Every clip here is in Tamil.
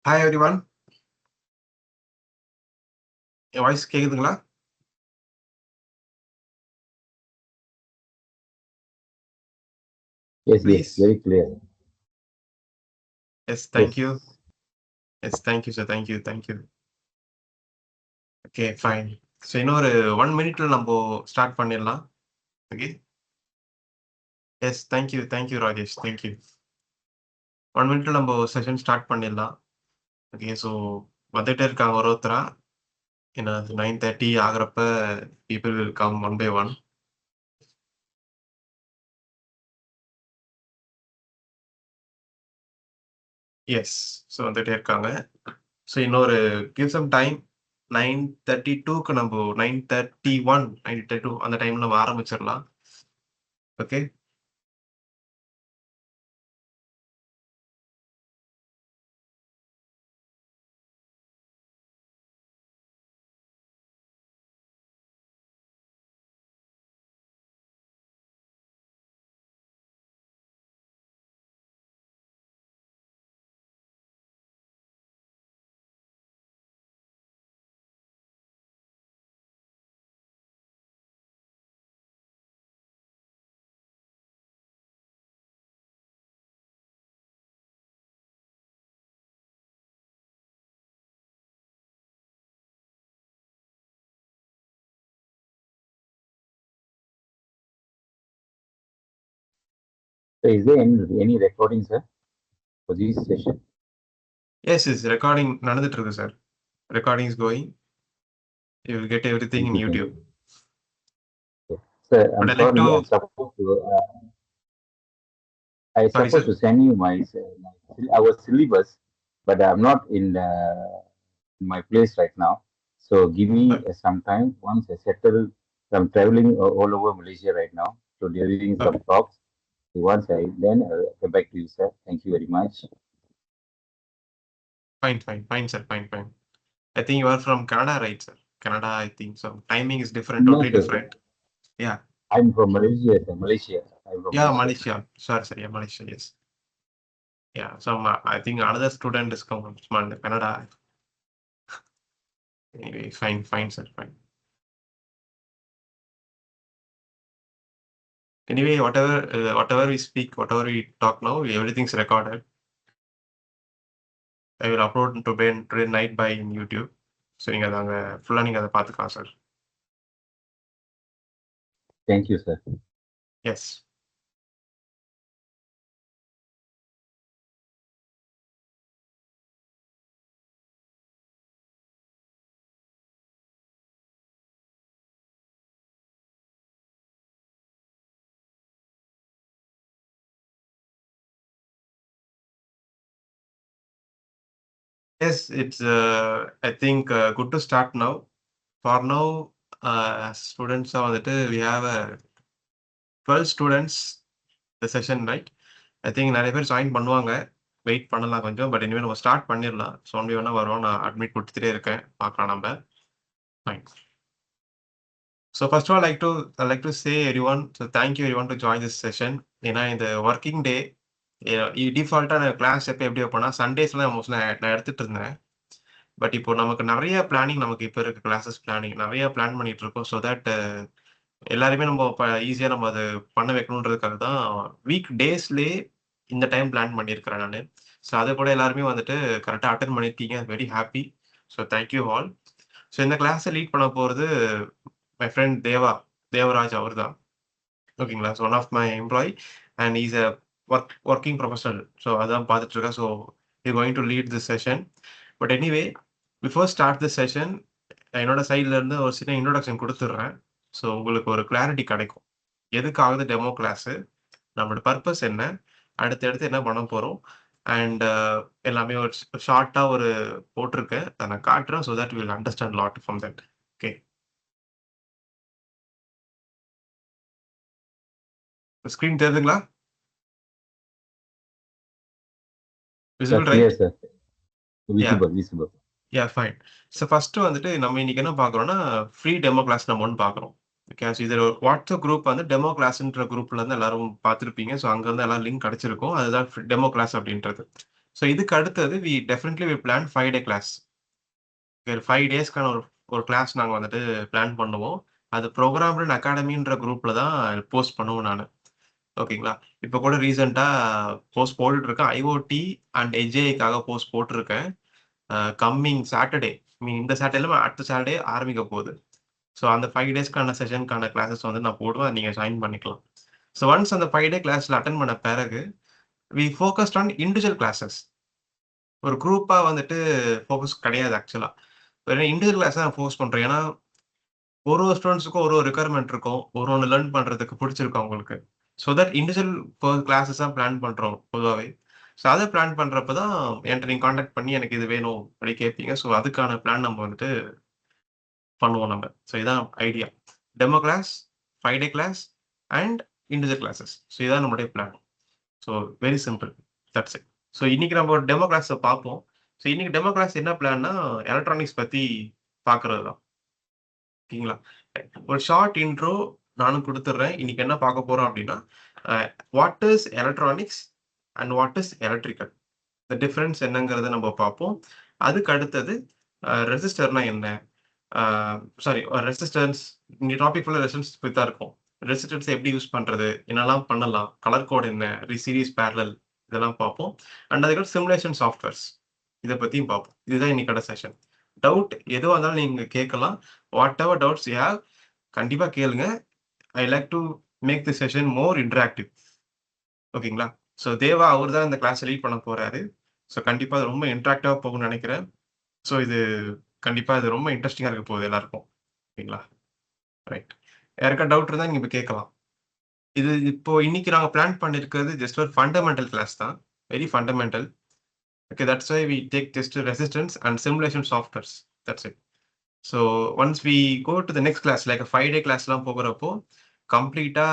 Hi everyone. என் வாய்ஸ் கேக்குதுங்களா? Yes, please. very clear. Yes, thank Yes. You. Yes, thank you sir. Thank you. Okay, fine. So இன்னொரு 1 மினிட்ல நம்ம ஸ்டார்ட் பண்ணிடலாம். Okay. Yes, thank you Rajesh. Thank you. 1 மினிட்ல நம்ம செஷன் ஸ்டார்ட் பண்ணிடலாம். ஓகே. ஸோ வந்துட்டே இருக்காங்க ஒருத்தரா. ஏன்னா 9:30 ஆகுறப்ப people will come one by one. Yes. So வந்துட்டே இருக்காங்க. ஸோ இன்னொரு கிவ் சம் டைம். 9:32க்கு நம்ம 9:32 அந்த டைம்ல நம்ம ஆரம்பிச்சிடலாம். Okay. So is there any recording, sir, for this session? Yes, recording நடந்துட்டு இருக்கு sir. Recording is going. You will get everything in YouTube. Sir, I'm But I like sorry. to. I'm supposed to. I Sorry, supposed sir. to send you our syllabus, but I'm not in my place right now. So give me some time. Once I settle, I'm traveling all over Malaysia right now. So during some talks, once I then get back to you, sir. Thank you very much. Fine, sir. Fine. I think you are from Canada, right, sir? Canada, I think so. Timing is different, No, totally sir. different. Yeah. I'm from Malaysia, sir. Malaysia. I'm from Yeah, Malaysia. Malaysia. Sorry, sir. Yeah, Malaysia. Yes. Yeah. So I think another student is coming from Canada. Anyway, fine, sir. Fine. Anyway, whatever we speak, whatever we talk now, everything's recorded. I will upload today night by in YouTube. So நீங்கள் அதை அங்கே ஃபுல்லாக நீங்கள் அதை பார்த்துக்கலாம் sir. Thank you, sir. Yes. Yes, it's I think good to start now. For now, students வந்துட்டு we have 12 students the session, right? I think நிறைய பேர் ஜாயின் பண்ணுவாங்க. வெயிட் பண்ணலாம் கொஞ்சம். பட் இனிமேல் நம்ம ஸ்டார்ட் பண்ணிடலாம். ஸோ ஒன் பை ஒன்னாக வருவோம். நான் அட்மிட் கொடுத்துட்டே இருக்கேன். பார்க்கலாம் நம்ம. Fine. So first all like to say everyone, so thank you everyone to join this session. ஏன்னா இந்த ஒர்க்கிங் டே டிஃபால்ட்டாக நான் கிளாஸ் எப்படி வைப்பேன்னா சண்டேஸ்லாம் மோஸ்ட்லி நான் எடுத்துட்டு இருந்தேன். பட் இப்போ நமக்கு நிறைய பிளானிங் நமக்கு இப்போ இருக்க கிளாஸஸ் பிளானிங் நிறைய பிளான் பண்ணிட்டு இருக்கோம். ஸோ தட் எல்லாருமே நம்ம ஈஸியாக நம்ம அதை பண்ண வைக்கணுன்றதுக்காக தான் வீக் டேஸ்லேயே இந்த டைம் பிளான் பண்ணியிருக்கிறேன் நான். ஸோ அதை கூட எல்லாருமே வந்துட்டு கரெக்டாக அட்டன் பண்ணியிருக்கீங்க. Very happy. So thank you all. So இந்த கிளாஸை லீட் பண்ண போகிறது மை ஃப்ரெண்ட் தேவராஜ் அவர் தான். ஓகேங்களா? So one of my employee and is a working professional. So அதான் பார்த்துட்டு இருக்கேன். So you going to lead this session. But anyway before start this session என்னோட சைட்ல இருந்து ஒரு சின்ன இன்ட்ரோடக்ஷன் கொடுத்துட்றேன். ஸோ உங்களுக்கு ஒரு கிளாரிட்டி கிடைக்கும். எதுக்காகுது டெமோ கிளாஸு, நம்மளோட பர்பஸ் என்ன, அடுத்தடுத்து என்ன பண்ண போகிறோம், அண்ட் எல்லாமே ஒரு ஷார்ட்டாக ஒரு போட்டிருக்கேன். அதை நான் காட்டுறேன். So that will understand lot from that. Okay. Screen தெரியுதுங்களா? Visible, Clear, right? sir. Visible. Yeah, fine. So first வந்துட்டு நம்ம இன்னைக்கு என்ன பார்க்குறோம்னா ஃப்ரீ டெமோ கிளாஸ் நம்ம ஒன்று பார்க்குறோம். ஓகே. ஸோ இது வாட்ஸ்அப் குரூப் வந்து டெமோ கிளாஸ்ன்ற குரூப்ல இருந்து எல்லாரும் பார்த்துருப்பீங்க. ஸோ அங்கே வந்து எல்லாம் லிங்க் கிடைச்சிருக்கும். அதுதான் டெமோ கிளாஸ் அப்படின்றது. ஸோ இதுக்கு அடுத்தது definitely we plan 5 day class. 5 டேஸ்க்கான ஒரு கிளாஸ் நாங்க வந்துட்டு பிளான் பண்ணுவோம். அது ப்ரோகிராம்டு அகாடமின்ற குரூப்ல தான் போஸ்ட் பண்ணுவோம் நானு. ஓகேங்களா? இப்ப கூட ரீசென்ட்டா போஸ்ட் போட்டுட்டுருக்கேன். ஐஓடி அண்ட் எஜ்ஏஐக்காக போஸ்ட் போட்டுருக்கேன். கம்மிங் சாட்டர்டே இந்த சாட்டர்டே இல்லாம அடுத்த சாட்டர்டே ஆரம்பிக்க போகுது. ஸோ அந்த 5 டேஸ்க்கான செஷனுக்கான கிளாஸஸ் வந்து நான் போடுவேன். நீங்க ஜாயின் பண்ணிக்கலாம். ஸோ ஒன்ஸ் அந்த 5 டே கிளாஸ்ல அட்டெண்ட் பண்ண பிறகு, we focused on individual classes. ஒரு குரூப்பா வந்துட்டு ஃபோகஸ் கிடையாது ஆக்சுவலா. வெறும் இண்டிவிஜுவல் கிளாஸ் தான் ஃபோகஸ் பண்றோம். ஏன்னா, ஒரு ஸ்டூடண்ட்ஸுக்கும் ஒரு ரிக்வயர்மென்ட் இருக்கும். ஒண்ணு லேர்ன் பண்றதுக்கு பிடிச்சிருக்கும் அவங்களுக்கு. ஸோ தட் இண்டிவிஜுவல் கிளாஸஸா பிளான் பண்றோம் பொதுவாவே. ஸோ அத பிளான் பண்றப்ப தான் என்ட்ட நீங்க கான்டாக்ட் பண்ணி எனக்கு இது வேணும் அப்படி கேட்பீங்க. ஸோ அதுக்கான பிளான் நம்ம வந்துட்டு பண்ணுவோம் நம்ம. ஸோ இதான் idea. Demo class, 5 day class and individual classes. So இதான் நம்மளுடைய plan. So very simple. That's it. So இன்னைக்கு நம்ம ஒரு டெமோ கிளாஸ பார்ப்போம். ஸோ இன்னைக்கு டெமோ கிளாஸ் என்ன பிளான்னா, எலக்ட்ரானிக்ஸ் பத்தி பார்க்கறது தான். ஓகேங்களா? ஒரு ஷார்ட் இன்ட்ரோ நானும் குடுத்துடுறேன். இன்னைக்கு என்ன பார்க்க போறோம் அப்படின்னா, what is electronics and what is electrical? இந்த டிஃபரன்ஸ் என்னங்கிறத நம்ம பார்ப்போம். அதுக்கு அடுத்தது ரெசிஸ்டர்னா என்ன? சாரி ரெசிஸ்டன்ஸ் இந்த டாபிக் ஃபுல்லா ரெசிஸ்டன்ஸ் பத்தி தான் இருக்கும். ரெசிஸ்டன்ஸ் எப்படி யூஸ் பண்றது? என்னலாம் பண்ணலாம்? கலர் கோட் என்ன? சீரிஸ், பேரலல் இதெல்லாம் பார்ப்போம். அண்ட் அதுக்கப்புறம் சிமுலேஷன் சாஃப்ட்வேர்ஸ் இத பத்தியும் பார்ப்போம். இதுதான் இன்னைக்கான செஷன். டவுட் எதுவா இருந்தாலும் நீங்க கேட்கலாம். Whatever doubts you have கண்டிப்பா கேளுங்க. I like to make the session more interactive. ஓகேங்களா? ஸோ தேவா அவர் தான் இந்த கிளாஸ் லீட் பண்ண போறாரு. ஸோ கண்டிப்பா அது ரொம்ப இன்டராக்டிவா போகும்னு நினைக்கிறேன். ஸோ இது கண்டிப்பா இது ரொம்ப இன்ட்ரஸ்டிங்கா இருக்க போகுது எல்லாருக்கும். ஓகேங்களா? ரைட். யாருக்கா டவுட் இருந்தா நீங்க இப்ப கேட்கலாம். இது இப்போ இன்னைக்கு நாங்க பிளான் பண்ணியிருக்கிறது ஜஸ்ட் ஒரு ஃபண்டமெண்டல் கிளாஸ் தான். Very fundamental. Okay that's why we take just resistance and simulation softwares. That's it. So once we go to the next class like 5 day கிளாஸ்லாம் போகுறப்போ, கம்ப்ளீட்டா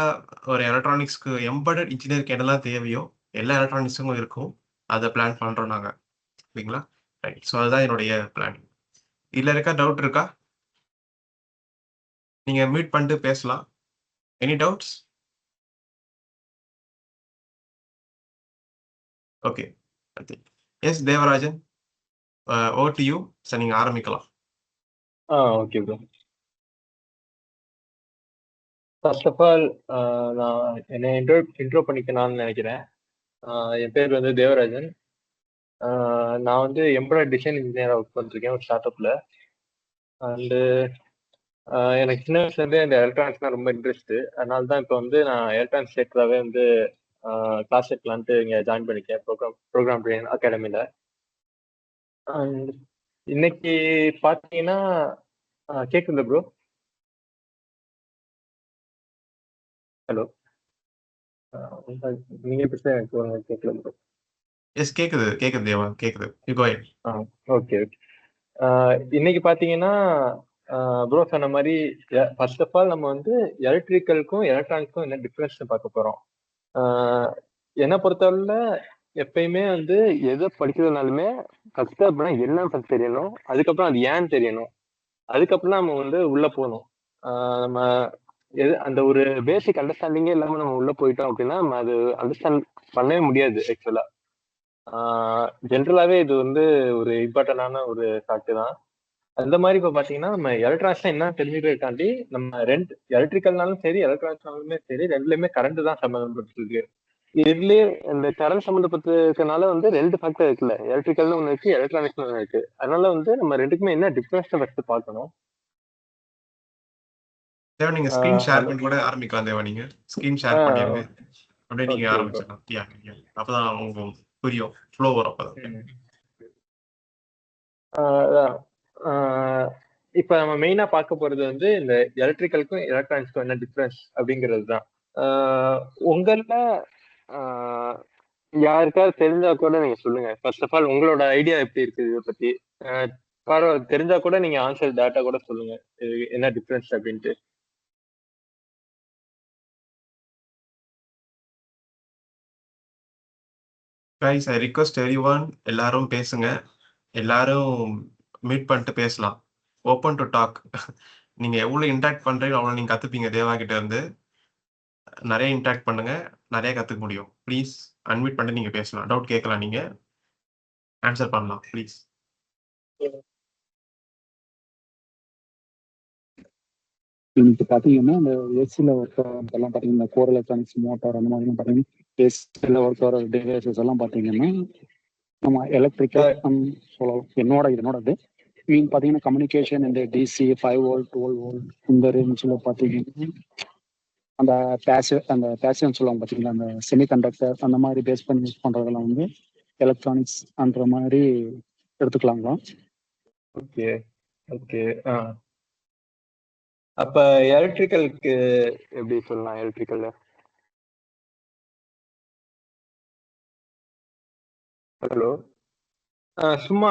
ஒரு எலக்ட்ரானிக்ஸ்க்கு எம்பெடட் இன்ஜினியருக்கு என்னலாம் தேவையோ, எல்லா எலக்ட்ரானிக்ஸும் இருக்கும். அத பிளான் பண்றோம் நாங்க. ஓகேங்களா? ரைட். ஸோ அதுதான் என்னுடைய பிளான். இதுல இருக்கா டவுட் இருக்கா? நீங்க மியூட் பண்ணிட்டு பேசலாம். Any doubts? Okay. Yes Devarajan. Over to you. So நீங்க ஆரம்பிக்கலாம். Okay bro. First of all நான் என்னை இன்ட்ரோ பண்ணிக்கணும்னு நினைக்கிறேன். என் பேர் வந்து தேவராஜன். நான் வந்து எம்ப்ராய்டரி டிசைன் இன்ஜினியராக ஒர்க் பண்ணிருக்கேன் ஒரு ஸ்டார்ட் அப்பில். அண்டு எனக்கு சின்ன வயசுலேருந்தே இந்த எலக்ட்ரானிக்ஸ்னால் ரொம்ப இன்ட்ரெஸ்ட்டு. அதனால தான் இப்போ வந்து நான் எலக்ட்ரானிக்ஸ் செக்டராகவே வந்து கிளாஸ் எடுக்கலான்ட்டு இங்கே ஜாயின் பண்ணிக்கேன் ப்ரோக்ராம் ட்ரெயின் அகாடமியில். அண்ட் இன்னைக்கு பார்த்தீங்கன்னா கேட்குது ப்ரோ? ஹலோ, நீங்க பேசுறது எனக்கு கேட்கல ப்ரோ. எஸ் கேக்குது தேவா கேக்குது. You go ahead. Okay okay. இன்னைக்கு பார்த்தீங்கன்னா ப்ரோ சொன்ன மாதிரி ஃபர்ஸ்ட் ஆஃப் ஆல் நம்ம வந்து எலக்ட்ரிக்கலுக்கும் எலக்ட்ரானிக்ஸ்க்கும் என்ன டிஃப்ரென்ஸ் பார்க்க போகிறோம். என்னை பொறுத்தவரையில் எப்பயுமே வந்து எதை படிக்கிறதுனாலுமே ஃபர்ஸ்ட் அப்படின்னா என்ன ஃபர்ஸ்ட் தெரியணும், அதுக்கப்புறம் அது ஏன்னு தெரியணும், அதுக்கப்புறம் நம்ம வந்து உள்ள போகணும். நம்ம எது அந்த ஒரு பேசிக் அண்டர்ஸ்டாண்டிங்கே இல்லாமல் நம்ம உள்ள போயிட்டோம் அப்படின்னா நம்ம அது அண்டர்ஸ்டாண்ட் பண்ணவே முடியாது. ஆக்சுவலா ஜென்ரலாவே இது வந்து ஒரு இம்பார்ட்டன்டான ஒரு ஃபேக்ட் தான். அந்த மாதிரி இப்போ பாத்தீங்கன்னா நம்ம எலக்ட்ரானிக்ஸ் என்ன தெரிஞ்சுக்கிறதுக்காண்டி நம்ம எலக்ட்ரிக்கல்னாலும் சரி எலக்ட்ரானிக்ஸ்னாலுமே சரி ரெண்டுலயுமே கரண்ட் தான் சம்மந்தப்பட்டிருக்கு. இதுலயே இந்த கரண்ட் சம்மந்தப்பட்டிருக்கனால வந்து ரெண்டு ஃபேக்டர் இருக்குல்ல, எலக்ட்ரிக்கல்னு ஒன்று இருக்கு, எலக்ட்ரானிக்ஸ்னு ஒன்று இருக்கு. அதனால வந்து நம்ம ரெண்டுக்குமே என்ன டிஃபரன்ஸ் ஃபர்ஸ்ட் பார்க்கணும். தேவா நீங்க ஸ்கிரீன் ஷேர் பண்ணி கூட ஆரம்பிக்கலாம். தேவா நீங்க ஸ்கிரீன் ஷேர் பண்ணிருங்க. அப்படியே நீங்க ஆரம்பிச்சிடலாம். அப்பதான் உங்களுக்கு புரியும், ஃப்ளோ வரும். அப்பதான் இப்ப நம்ம மெயினா பார்க்க போறது வந்து இந்த எலக்ட்ரிக்கலுக்கும் எலக்ட்ரானிக்ஸ்க்கும் என்ன டிஃபரன்ஸ் அப்படிங்கிறது தான். உங்கள யாருக்காவது தெரிஞ்சா கூட நீங்க சொல்லுங்க. ஃபர்ஸ்ட் ஆஃப் ஆல் உங்களோட ஐடியா எப்படி இருக்கு இதை பத்தி? தெரிஞ்சா கூட நீங்க ஆன்சர் டேட்டா கூட சொல்லுங்க, என்ன டிஃபரன்ஸ் அப்படின்ட்டு. கைஸ் ஐ ரிக்வெஸ்ட் எவ்ரிஒன், எல்லாரும் பேசுங்க. எல்லாரும் மீட் பண்ணிட்டு பேசலாம். Open to talk. நீங்க எவ்வளவு இன்டராக்ட் பண்றீங்க அவ்வளவு நீங்க கத்துப்பீங்க. தேவா கிட்ட இருந்து நிறைய இன்டராக்ட் பண்ணுங்க, நிறைய கத்துக்க முடியும். ப்ளீஸ் அன்மியூட் பண்ணிட்டு நீங்க பேசலாம், டவுட் கேட்கலாம் நீங்க. ஆன்சர் பண்ணலாம் ப்ளீஸ். இன்னைக்கு பார்த்தீங்கன்னா இந்த ஏசியில் ஒர்க் எல்லாம் பார்த்தீங்கன்னா கோர் எலக்ட்ரானிக்ஸ் மோட்டார் அந்த மாதிரி பார்த்தீங்கன்னா ஏசியில் ஒர்க் ஆகிற டிவைசஸ் எல்லாம் பார்த்தீங்கன்னா நம்ம எலக்ட்ரிக்கல் சொல்லலாம். என்னோட இது மீன் பார்த்தீங்கன்னா கம்யூனிகேஷன் இந்த டிசி 5 வோல்ட் 12 வோல்ட் இந்த ரேஞ்சில் பார்த்தீங்கன்னா அந்த பேசிவ்னு சொல்லுவாங்க பார்த்தீங்கன்னா அந்த செமிகண்டக்டர் அந்த மாதிரி பேஸ் பண்ணி யூஸ் பண்ணுறதெல்லாம் வந்து எலக்ட்ரானிக்ஸ் அந்த மாதிரி எடுத்துக்கலாங்களா? Okay okay. அப்ப எலக்ட்ரிக்கலுக்கு எப்படி சொல்லலாம்? எலக்ட்ரிக்கல் ஹலோ சும்மா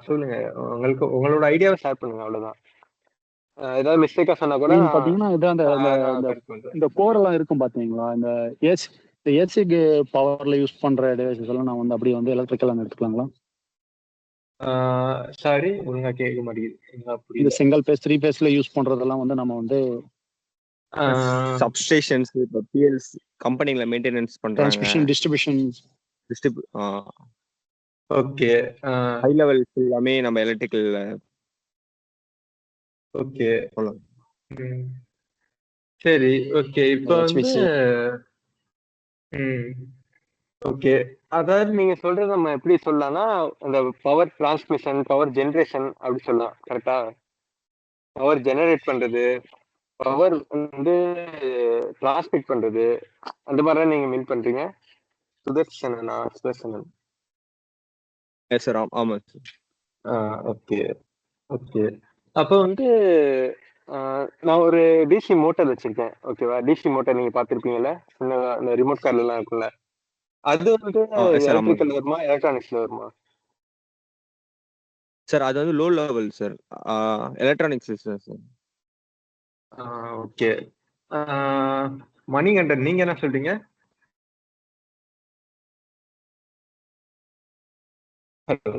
சொல்லுங்க, உங்களோட ஐடியாவை ஷேர் பண்ணுங்க, அவ்வளவுதான். ஏதாவது மிஸ்டேக்கா சொன்னா கூட மீன் பார்த்தீங்கன்னா இது இந்த கோர் எல்லாம் இருக்கும் பார்த்தீங்களா, இந்த ஏசிக்கு பவர்ல யூஸ் பண்ற டிவைசஸ் எல்லாம் நான் வந்து அப்படியே வந்து எலக்ட்ரிக்கல் எடுத்துக்கலாங்களா? சாரி, ஒழுங்கா கேட்க மாட்டேங்குது. இந்த சிங்கிள் பேஸ் 3 பேஸ்ல யூஸ் பண்றதெல்லாம் வந்து நம்ம வந்து சப்ஸ்டேஷன்ஸ் இப்போ பிஎல்ஸ் கம்பெனில மெயின்டெனன்ஸ் பண்றாங்க, transmission distribution okay high level எல்லாமே நம்ம எலக்ட்ரிக்கல். ஓகே சரி. ஓகே இப்போ வந்து ஓகே, அதாவது நீங்க சொல்றது நம்ம எப்படி சொல்லலாம்னா அந்த பவர் டிரான்ஸ்மிஷன், பவர் ஜெனரேஷன் அப்படி சொல்லலாம். கரெக்டா? பவர் ஜெனரேட் பண்றது, பவர் வந்து டிரான்ஸ்மிட் பண்றது, அந்த மாதிரிலாம் நீங்க மீன் பண்றீங்க. சுதர்சனன். சார் ஆமா சார். Okay okay. அப்போ வந்து நான் ஒரு டிசி மோட்டார் வச்சிருக்கேன், ஓகேவா? டிசி மோட்டார் நீங்க பாத்திருப்பீங்கல்ல, இந்த ரிமோட் கார்ல எல்லாம் இருக்குல்ல, அது வந்து எலக்ட்ரிக்கல் வருமா எலக்ட்ரானிக்ஸ்ல வருமா? சார் அது வந்து low level sir, electronics sir. Okay. Manikandan நீங்க என்ன சொல்றீங்க? ஹலோ.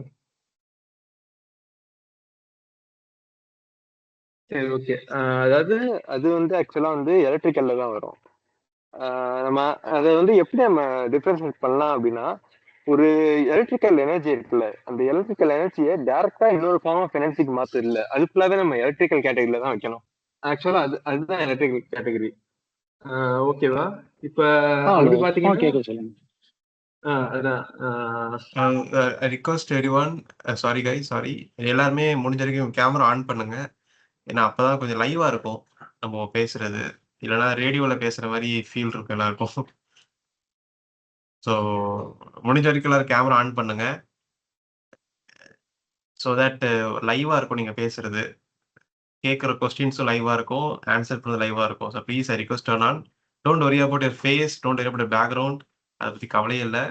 சரி ஓகே. அதாவது அது வந்து ஆக்சுவலா வந்து எலக்ட்ரிக்கல்ல தான் வரும். நம்ம அதை வந்து எப்படி நம்ம டிஃபரன்ஷியேட் பண்ணலாம் அப்படின்னா, ஒரு எலக்ட்ரிக்கல் எனர்ஜி இருக்குல்ல, அந்த எலக்ட்ரிக்கல் எனர்ஜியை டைரக்டா இன்னொரு ஃபார்ம் ஆஃப் எனர்ஜிக்கு மாத்து இல்ல, அது ஃபுல்லாவே நம்ம எலக்ட்ரிக்கல் கேட்டகரியில தான் வைக்கணும். ஆக்சுவலா அதுதான் எலக்ட்ரிக்கல் கேட்டகரி. ஓகேவா? இப்ப அப்படி பாத்தீங்கன்னா request everyone, sorry guys, sorry, எல்லாருமே முடிஞ்ச வரைக்கும் கேமரா ஆன் பண்ணுங்க. ஏன்னா அப்பதான் கொஞ்சம் லைவா இருக்கும் நம்ம பேசுறது, இல்லைன்னா ரேடியோல பேசுற மாதிரி ஃபீல் இருக்கும் எல்லாருக்கும். ஸோ முடிஞ்ச வரைக்கும் எல்லாரும் கேமரா ஆன் பண்ணுங்க, ஸோ தட் லைவா இருக்கும் நீங்க பேசுறது, கேட்குற கொஸ்டின்ஸும் லைவா இருக்கும், ஆன்சர் பண்ணது லைவா இருக்கும். So please I request turn on. Don't worry about your face, don't worry about background, அதை பற்றி கவலையே இல்லை.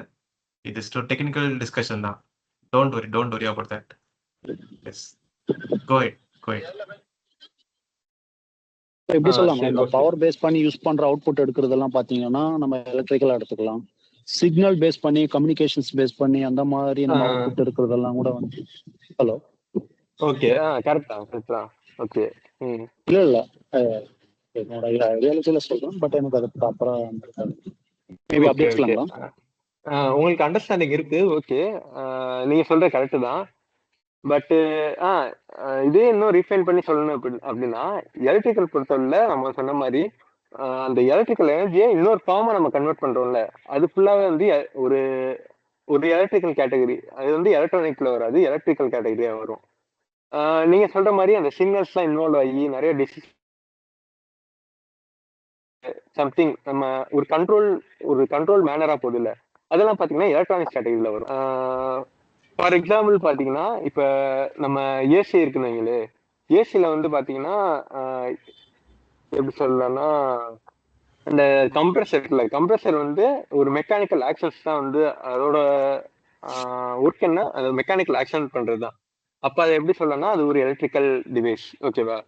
இது டெக்னிக்கல் டிஸ்கஷன் தான். Don't worry about that. Yes, go head. எப்படி சொல்லலாம், இந்த பவர் பேஸ் பண்ணி யூஸ் பண்ற அவுட்புட் எடுக்கிறதெல்லாம் பாத்தீங்கன்னா நம்ம எலக்ட்ரிக்கலா எடுத்துக்கலாம். சிக்னல் பேஸ் பண்ணி, கம்யூனிகேஷன்ஸ் பேஸ் பண்ணி அந்த மாதிரி நம்ம அவுட்புட் எடுக்கிறதெல்லாம் கூட வந்து ஹலோ ஓகே கரெக்டா. ஓகே இல்ல என்னோட ஐடியாலஜில சொல்றேன், பட் எனக்கு அது ப்ராப்பரா மேபி அப்படியே எடுக்கலாங்களா? உங்களுக்கு அண்டர்ஸ்டாண்டிங் இருக்கு. ஓகே, நீங்க சொல்ற கரெக்ட் தான். பட் இதே இன்னும் ரீஃபைன் பண்ணி சொல்லணும் அப்படின்னா, எலக்ட்ரிக்கல் பொறுத்தவரை நம்ம சொன்ன மாதிரி அந்த எலக்ட்ரிக்கல் எனர்ஜியை இன்னொரு ஃபார்மா நம்ம கன்வெர்ட் பண்றோம்ல, அது ஃபுல்லாவே வந்து ஒரு ஒரு எலக்ட்ரிக்கல் கேட்டகரி. அது வந்து எலக்ட்ரானிக்ல வராது, எலக்ட்ரிக்கல் கேட்டகரியா வரும். நீங்க சொல்ற மாதிரி அந்த சிக்னல்ஸ்லாம் இன்வால்வ் ஆகி நிறைய சம்திங் நம்ம ஒரு கண்ட்ரோல் மேனரா போகுது இல்ல, அதெல்லாம் பாத்தீங்கன்னா எலக்ட்ரானிக்ஸ் கேட்டகரியில வரும். ஃபார் எக்ஸாம்பிள் பாத்தீங்கன்னா, இப்ப நம்ம ஏசி இருக்குன்னு, ஏசில வந்து பாத்தீங்கன்னா எப்படி சொல்லலாம்னா, அந்த கம்ப்ரஸர் வந்து ஒரு மெக்கானிக்கல் ஆக்சன்ஸ் தான் வந்து அதோட ஒர்க் என்ன, அது மெக்கானிக்கல் ஆக்ஷன் பண்றதுதான். அப்ப அதை எப்படி சொல்லலாம்னா அது ஒரு எலக்ட்ரிக்கல் டிவைஸ், ஓகேவா?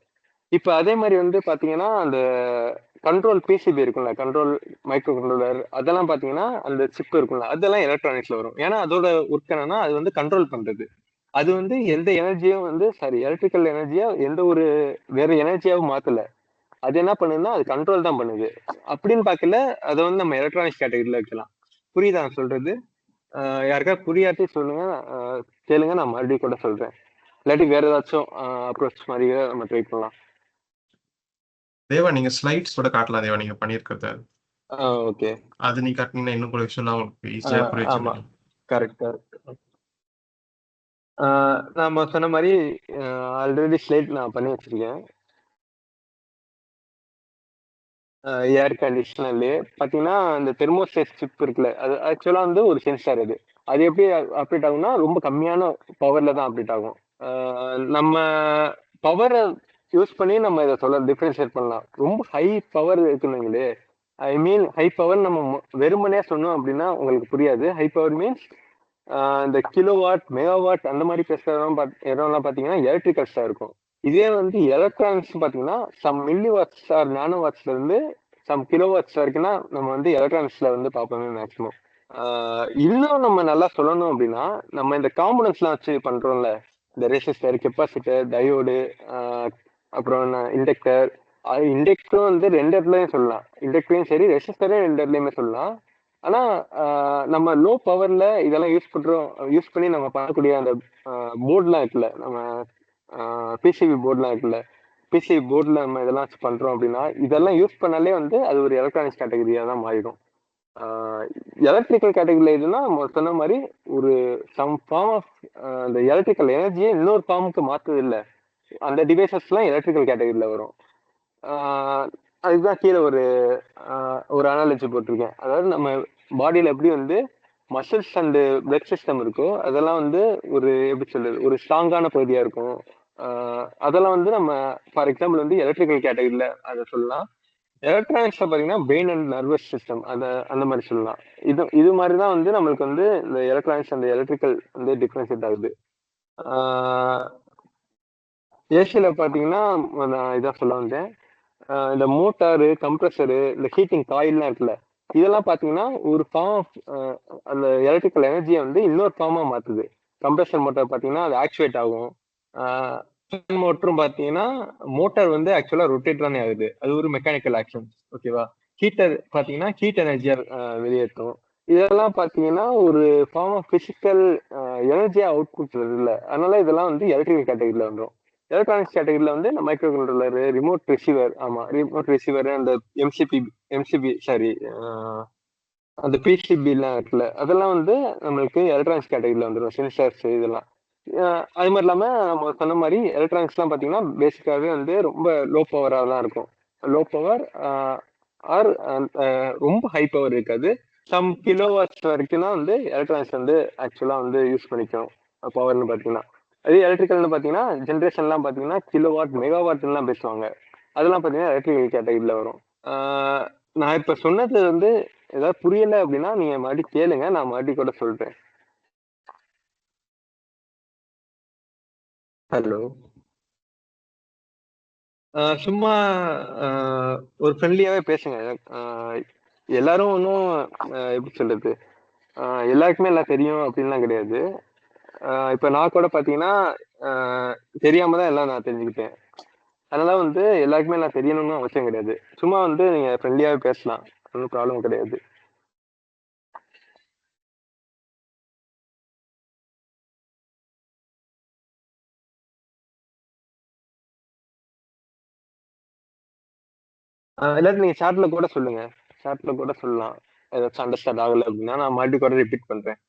இப்ப அதே மாதிரி வந்து பாத்தீங்கன்னா அந்த கண்ட்ரோல் பிசிபி இருக்கும்ல, கண்ட்ரோல் மைக்ரோ கண்ட்ரோலர், அதெல்லாம் பாத்தீங்கன்னா அந்த சிப் இருக்கும்ல, அதெல்லாம் எலக்ட்ரானிக்ஸ்ல வரும். ஏன்னா அதோட ஒர்க் என்னன்னா அது வந்து கண்ட்ரோல் பண்றது. அது வந்து எந்த எனர்ஜியும் வந்து எலக்ட்ரிக்கல் எனர்ஜியா எந்த ஒரு வேற எனர்ஜியாவும் மாத்தல, அது என்ன பண்ணுதுன்னா அது கண்ட்ரோல் தான் பண்ணுது. அப்படின்னு பாக்கல அதை வந்து நம்ம எலக்ட்ரானிக்ஸ் கேட்டகரியில வைக்கலாம். புரியுதா சொல்றது? யாருக்காவது புரியாட்டி சொல்லுங்க, கேளுங்க, நான் மறுபடியும் கூட சொல்றேன். இல்லாட்டி வேற ஏதாச்சும் அப்ரோச் மாதிரி நம்ம ட்ரை பண்ணலாம். தேவா நீங்க ஸ்லைட்ஸ் கூட காட்டலாம் தேவா, நீங்க பண்ணியிருக்கிறது. ஓகே. அது நீ காட்டினீங்கன்னா இன்னும் கூட விஷயம் உங்களுக்கு ஈஸியா புரிச்சு. ஆமா, கரெக்ட் கரெக்ட். நாம சொன்ன மாதிரி ஆல்ரெடி ஸ்லைட் நான் பண்ணி வச்சிருக்கேன். ஏர் கண்டிஷனர்லயே பாத்தீங்கன்னா இந்த தெர்மோஸ்டேட் சிப் இருக்குல்ல, அது ஆக்சுவலா வந்து ஒரு சென்சார். அது அது எப்படி அப்டேட் ஆகும்னா ரொம்ப கம்மியான பவர்ல தான் அப்டேட் ஆகும். நம்ம பவரை யூஸ் பண்ணி நம்ம இதை சொல்ல டிஃபரன்ஷியேட் பண்ணலாம். ரொம்ப ஹை பவர் இருக்குன்னு, ஐ மீன் ஹை பவர் நம்ம வெறுமனே சொன்னோம் அப்படின்னா உங்களுக்கு புரியாது. ஹை பவர் மீன்ஸ் இந்த கிலோவாட் மெகாவாட் அந்த மாதிரி பேசுறதெல்லாம் இடம்லாம் பாத்தீங்கன்னா எலக்ட்ரிக்கல்ஸா இருக்கும். இதே வந்து எலக்ட்ரானிக்ஸ் பாத்தீங்கன்னா சம் மில்லி வாட்ஸ் ஆர் நானோ வாட்ஸ்ல இருந்து சம் கிலோ வாட்ஸ் வரைக்கும்னா நம்ம வந்து எலக்ட்ரானிக்ஸ்ல வந்து பார்ப்போமே மேக்ஸிமம். இன்னும் நம்ம நல்லா சொல்லணும் அப்படின்னா நம்ம இந்த காம்பனன்ட்ஸ் எல்லாம் வச்சு பண்றோம்ல, இந்த ரெசிஸ்டர், கெப்பாசிட்டர், டயோடு, அப்புறம் இண்டக்டர். இண்டக்டரும் வந்து ரெண்டு இடத்துலயும் சொல்லலாம், இண்டக்டரையும் சரி ரெசிஸ்டரையும் ரெண்டு இடத்துலயுமே சொல்லலாம். ஆனா நம்ம லோ பவர்ல இதெல்லாம் யூஸ் பண்ணி நம்ம பண்ணக்கூடிய அந்த போர்ட்லாம் இருக்குல்ல, நம்ம பிசிபி போர்ட்லாம் இருக்குல்ல, பிசிபி போர்டில் நம்ம இதெல்லாம் பண்றோம் அப்படின்னா இதெல்லாம் யூஸ் பண்ணாலே வந்து அது ஒரு எலக்ட்ரானிக்ஸ் கேட்டகரியா தான் மாறிடும். எலக்ட்ரிக்கல் கேட்டகரியில எதுனா நம்ம சொன்ன மாதிரி ஒரு சம் ஃபார்ம் ஆஃப் அந்த எலக்ட்ரிக்கல் எனர்ஜியை இன்னொரு ஃபார்முக்கு மாத்துது இல்லை, அந்த டிவைசஸ்லாம் எலக்ட்ரிக்கல் கேட்டகரியில வரும். அதுதான் கீழே ஒரு அனாலஜி போட்டிருக்கேன். அதாவது நம்ம பாடியில எப்படி வந்து மசில்ஸ் அண்ட் பிளட் சிஸ்டம் இருக்கோ அதெல்லாம் வந்து ஒரு எப்படி சொல்றது ஒரு ஸ்ட்ராங்கான பகுதியா இருக்கும். அதெல்லாம் வந்து நம்ம ஃபார் எக்ஸாம்பிள் வந்து எலக்ட்ரிக்கல் கேட்டகரியில அதை சொல்லலாம். எலக்ட்ரானிக்ஸ்ல பாத்தீங்கன்னா பிரெயின் அண்ட் நர்வஸ் சிஸ்டம் அந்த மாதிரி சொல்லலாம். இது மாதிரி தான் வந்து நம்மளுக்கு வந்து இந்த எலக்ட்ரானிக்ஸ் அந்த எலக்ட்ரிக்கல் வந்து டிஃபரன்ஷியேட் ஆகுது. ஏசியில பாத்தீங்கன்னா நான் இதான் சொல்ல வந்தேன். இந்த மோட்டாரு, கம்ப்ரஸரு, இந்த ஹீட்டிங் காயில்லாம் இருக்குல்ல, இதெல்லாம் பாத்தீங்கன்னா ஒரு ஃபார்ம் ஆஃப் அந்த எலக்ட்ரிக்கல் எனர்ஜியை வந்து இன்னொரு ஃபார்மா மாத்துது. கம்ப்ரஸர் மோட்டார் பாத்தீங்கன்னா அது ஆக்சுவேட் ஆகும். மோட்டரும் பாத்தீங்கன்னா மோட்டார் வந்து ஆக்சுவலா ரொட்டேட் தானே ஆகுது, அது ஒரு மெக்கானிக்கல் ஆக்ஷன். ஓகேவா? ஹீட்டர் பாத்தீங்கன்னா ஹீட் எனர்ஜியா வெளியேற்றும். இதெல்லாம் பாத்தீங்கன்னா ஒரு ஃபார்ம் ஆஃப் பிசிக்கல் எனர்ஜியா அவுட்புட் இல்லை. அதனால இதெல்லாம் வந்து எலக்ட்ரிக்கல் கேட்டகரியில வந்துடும். எலக்ட்ரானிக்ஸ் கேட்டகரியில வந்து micro controller, remote receiver, remote receiver, அந்த எம்சிபி சாரி அந்த பிசிபி எல்லாம் இருக்குல்ல, அதெல்லாம் வந்து நம்மளுக்கு எலக்ட்ரானிக்ஸ் கேட்டகரியில வந்துடும். சென்சார்ஸ் இதெல்லாம் அது மாதிரி இல்லாம நம்ம சொன்ன மாதிரி எலக்ட்ரானிக்ஸ் எல்லாம் பாத்தீங்கன்னா பேசிக்காவே வந்து ரொம்ப லோ பவரா தான் இருக்கும். லோ பவர் ஆர் ரொம்ப ஹை பவர் இருக்காது. சம் கிலோ வாட்ஸ் வரைக்கும் தான் வந்து எலக்ட்ரானிக்ஸ் வந்து ஆக்சுவலா வந்து யூஸ் பண்ணிக்கும் பவர்னு பாத்தீங்கன்னா. அதே எலக்ட்ரிக்கல்னு பாத்தீங்கன்னா ஜென்ரேஷன்லாம் பாத்தீங்கன்னா கிலோவாட் மெகாவாட் எல்லாம் பேசுவாங்க. அதெல்லாம் பாத்தீங்கன்னா எலக்ட்ரிக்கல் கேட்டகரியில வரும். நான் இப்ப சொன்னது வந்து ஏதாவது புரியல அப்படின்னா நீங்க மறுபடியும் கேளுங்க, நான் மறுபடியும் கூட சொல்றேன். ஹலோ. சும்மா ஒரு ஃப்ரெண்ட்லியாவே பேசுங்க. எல்லாரும் ஒன்றும் எப்படி சொல்றது எல்லாருக்குமே எல்லாம் தெரியும் அப்படின்லாம் கிடையாது. இப்ப நான் கூட பாத்தீங்கன்னா தெரியாம தான் எல்லாம் நான் தெரிஞ்சுக்கிட்டேன். அதனால வந்து எல்லாருக்குமே எல்லாம் தெரியணும்னு அவசியம் கிடையாது. சும்மா வந்து நீங்க ஃப்ரெண்ட்லியாவே பேசலாம், ஒன்றும் ப்ராப்ளம் கிடையாது. எல்லாரும் நீங்க சாட்ல கூட சொல்லுங்க, சாட்ல கூட சொல்லலாம். ஏதாச்சும் அண்டர்ஸ்டாண்ட் ஆகல அப்படின்னா நான் மறுபடியும் கூட ரிப்பீட் பண்றேன்.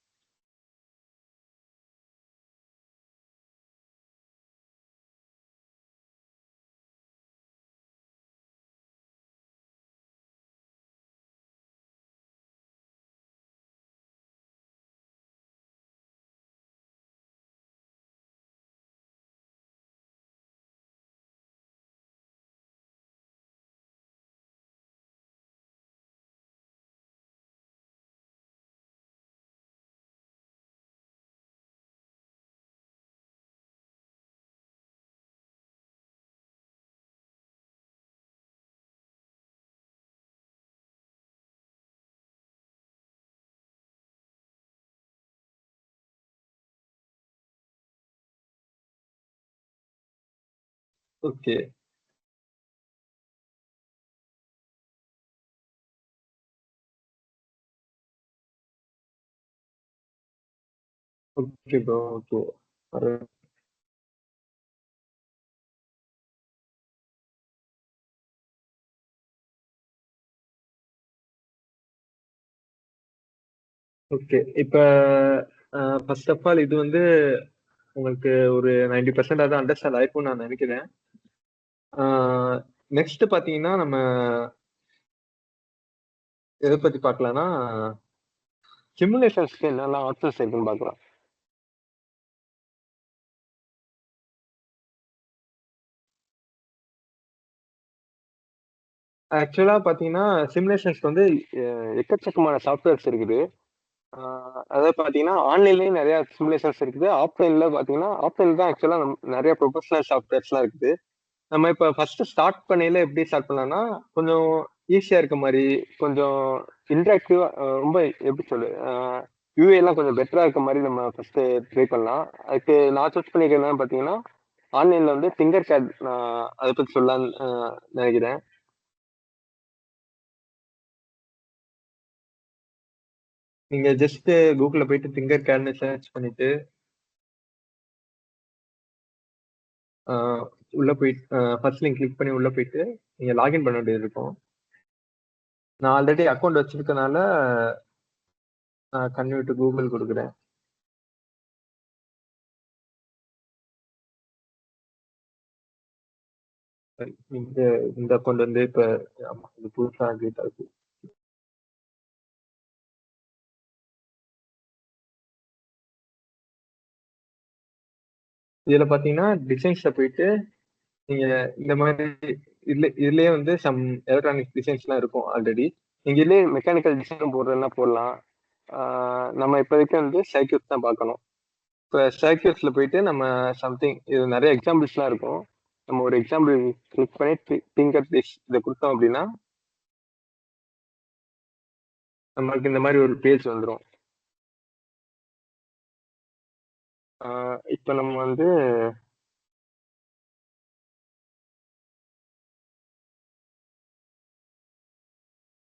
ஓகே. Okay bro. ஓகே. ஒரு ஓகே. இப்ப ஃபர்ஸ்ட் ஆஃப் ஆல் இது வந்து உங்களுக்கு ஒரு 90% அதான் அண்டர்ஸ்டாண்ட் ஆயிருக்கும்னு நான் நினைக்கிறேன். நெக்ஸ்ட் பாத்தீங்கன்னா நம்ம எதை பத்தி பார்க்கலாம்னா சிமுலேஷன்ஸ்க்கு என்னெல்லாம் ஆப்ஷன்ஸ் இருக்குன்னு பார்க்கலாம். ஆக்சுவலா பாத்தீங்கன்னா சிமுலேஷன்ஸ்க்கு வந்து எக்கச்சக்கமான சாஃப்ட்வேர்ஸ் இருக்குது. அதாவது பாத்தீங்கன்னா ஆன்லைன்லயும் நிறைய சிமுலேஷன்ஸ் இருக்குது. ஆஃப்லைன்ல பாத்தீங்கன்னா ஆஃப்லைன் தான் ஆக்சுவலா நிறைய ப்ரொஃபஷனல் சாஃப்ட்வேர்ஸ்லாம் இருக்குது. நம்ம இப்ப ஃபர்ஸ்ட் ஸ்டார்ட் பண்ணையில எப்படி ஸ்டார்ட் பண்ணலாம்னா கொஞ்சம் ஈஸியா இருக்க மாதிரி கொஞ்சம் இன்டராக்டிவா ரொம்ப எப்படி சொல்லு யூஏ எல்லாம் கொஞ்சம் பெட்டரா இருக்க மாதிரி நம்ம ஃபர்ஸ்ட் ட்ரை பண்ணலாம். அதுக்கு நான் சூஸ் பண்ணிக்கிறேன் பாத்தீங்கன்னா ஆன்லைன்ல வந்து திங்கர் கேட் நான் அதை பத்தி சொல்லலாம்னு நினைக்கிறேன். நீங்க ஜஸ்ட் கூகுள்ல போயிட்டு திங்கர் கேட்னு சர்ச் பண்ணிட்டு உள்ள போயிட்டு ஃபர்ஸ்ட் லிங்க் கிளிக் பண்ணி உள்ள போயிட்டு நீங்க லாகின் பண்ண வேண்டியது இருக்கும். நான் ஆல்ரெடி அக்கௌண்ட் வச்சிருக்கனால கன்வியூ டு கூகுள் கொடுக்குறேன். இந்த இந்த அக்கௌண்ட் வந்து இப்ப இது புதுசா கிரியேட் ஆகுது. இதுல பாத்தீங்கன்னா டிசைன்ஸ்ல போயிட்டு நீங்க இந்த மாதிரி இதுலயே வந்து சம் எலக்ட்ரானிக் டிசைன்ஸ் எல்லாம் இருக்கும் ஆல்ரெடி. நீங்க இதுலயே மெக்கானிக்கல் டிசைன் போடுறதுனா போடலாம். நம்ம இப்போதைக்கு வந்து சர்க்கியூட் தான் பார்க்கணும். இப்போ சர்க்கியூட்ஸ்ல போயிட்டு நம்ம சம்திங் இது நிறைய எக்ஸாம்பிள்ஸ்லாம் இருக்கும். நம்ம ஒரு எக்ஸாம்பிள் கிளிக் பண்ணி திங்கர் இதை கொடுத்தோம் அப்படின்னா நம்மளுக்கு இந்த மாதிரி ஒரு பேஜ் வந்துடும். இப்போ நம்ம வந்து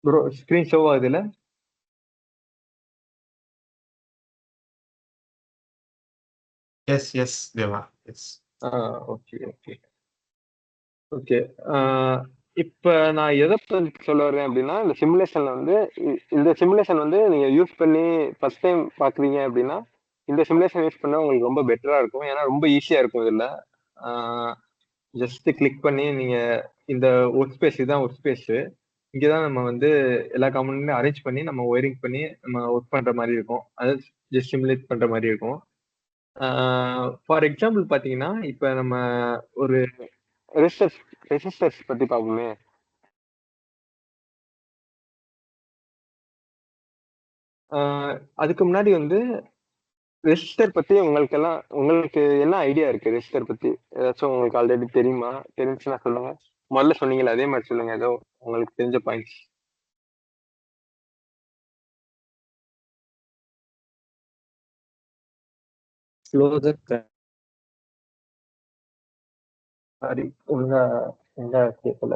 ப்ரோ ஸ்க்ரீன் ஷோ ஆகுதுல? எஸ் தேவா. எஸ். Okay okay okay. இப்போ நான் எதை பத்தி சொல்ல வரேன் அப்படின்னா இந்த சிமுலேஷன்ல வந்து இந்த சிமுலேஷன் வந்து நீங்க யூஸ் பண்ணி ஃபர்ஸ்ட் டைம் பாக்குறீங்க அப்படின்னா இந்த சிமுலேஷன் யூஸ் பண்ணா உங்களுக்கு ரொம்ப பெட்டரா இருக்கும். ஏன்னா ரொம்ப ஈஸியா இருக்கும். இதுல ஜஸ்ட் கிளிக் பண்ணி நீங்க இந்த ஒர்க் ஸ்பேஸ் இதுதான் ஒர்க் ஸ்பேஸ். இங்கதான் நம்ம வந்து எல்லா காம்பனண்ட்லையும் அரேஞ்ச் பண்ணி நம்ம ஒயரிங் பண்ணி நம்ம ஒர்க் பண்ற மாதிரி இருக்கும். அதாவது ஜஸ்ட் சிமுலேட் பண்ற மாதிரி இருக்கும். ஃபார் எக்ஸாம்பிள் பாத்தீங்கன்னா இப்ப நம்ம ஒரு ரெசிஸ்டர்ஸ் பத்தி பார்ப்போமே. அதுக்கு முன்னாடி வந்து ரெசிஸ்டர் பத்தி உங்களுக்கு என்ன ஐடியா இருக்கு? ரெசிஸ்டர் பத்தி ஏதாச்சும் உங்களுக்கு ஆல்ரெடி தெரியுமா? தெரிஞ்சுன்னா சொல்லுங்க. முதல்ல சொன்னீங்களா அதே மாதிரி சொல்லுங்க, ஏதோ உங்களுக்கு தெரிஞ்ச பாயிண்ட்ஸ். சாரி, ஒழுங்கா கேட்கல.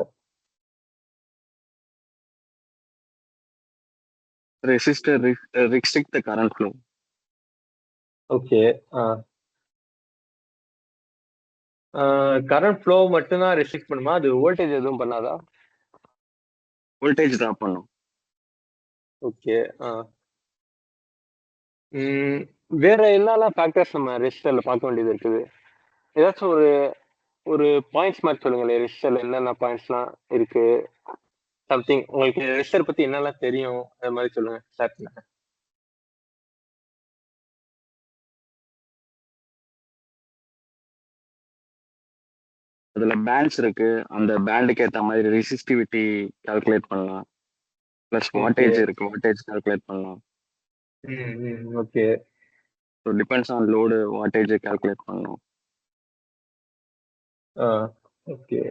Resistor restrict the current flow. Okay. Current flow மட்டும்தான் ரெஸ்ட்ரிக்ட் பண்ணுமா? அது வோல்டேஜ் எதுவும் பண்ணாதா? Voltage drop பண்ணும். ஓகே. வேற என்னெல்லாம் ஃபேக்டர்ஸ் நம்ம ரெசிஸ்டர்ல பார்க்க வேண்டியது இருக்குது? ஏதாச்சும் ஒரு ஒரு பாயிண்ட்ஸ் மாதிரி சொல்லுங்களேன். ரெசிஸ்டர்ல என்னென்ன பாயிண்ட்ஸ்லாம் இருக்கு? சம்திங் உங்களுக்கு ரெசிஸ்டர் பத்தி என்னெல்லாம் தெரியும் அது மாதிரி சொல்லுங்க. ஸ்டார்ட் பண்ணுங்க. அதுல பேண்ட்ஸ் இருக்கு. அந்த பேண்டுக்கு ஏத்த மாதிரி ரெசிஸ்டிவிட்டி கால்குலேட் பண்ணலாம். பிளஸ் வாட்டேஜ் இருக்கு, வாட்டேஜ் கால்குலேட் பண்ணலாம். Okay. So depends on load, wattage calculate பண்ணலாம். ஓகே.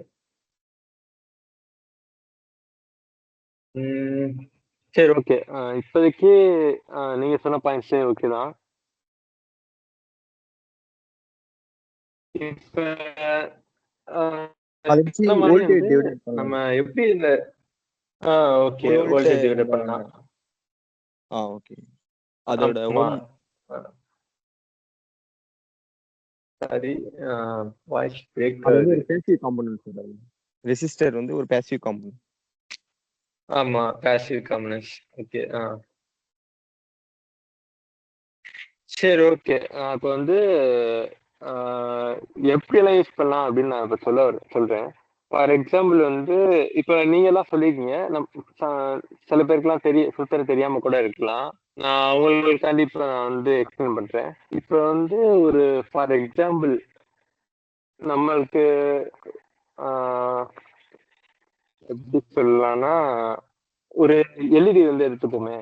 சரி, ஓகே. இப்போதைக்கு நீங்க சொன்ன பாயிண்ட்ஸே ஓகே தான். இப்ப நம்ம எப்படி இந்த ஓகே வோல்டேஜ் டிவைட் பண்ணலாம். ஓகே. அதோட சாரி, வாய்ஸ் பிரேக் அது வந்து ஆகுது. ஒரு பேசிவ் காம்பனன்ட் சார். ரெசிஸ்டர் வந்து ஒரு பேசிவ் காம்பனன்ட். ஆமா, பாசிவ் காம்பனன்ட்ஸ். ஓகே. சரி, ஓகே. இப்போ வந்து எப்படியெல்லாம் யூஸ் பண்ணலாம் அப்படின்னு நான் இப்போ சொல்றேன். ஃபார் எக்ஸாம்பிள் வந்து இப்போ நீங்க எல்லாம் சொல்லியிருக்கீங்க, சில பேருக்குலாம் சுத்தர தெரியாம கூட இருக்கலாம். நான் அவங்களுக்காண்டி இப்போ நான் வந்து எக்ஸ்பிளைன் பண்றேன். இப்போ வந்து ஒரு ஃபார் எக்ஸாம்பிள் நம்மளுக்கு எப்படி சொல்லலாம்னா, ஒரு எல்இடி வந்து எடுத்துப்போமே.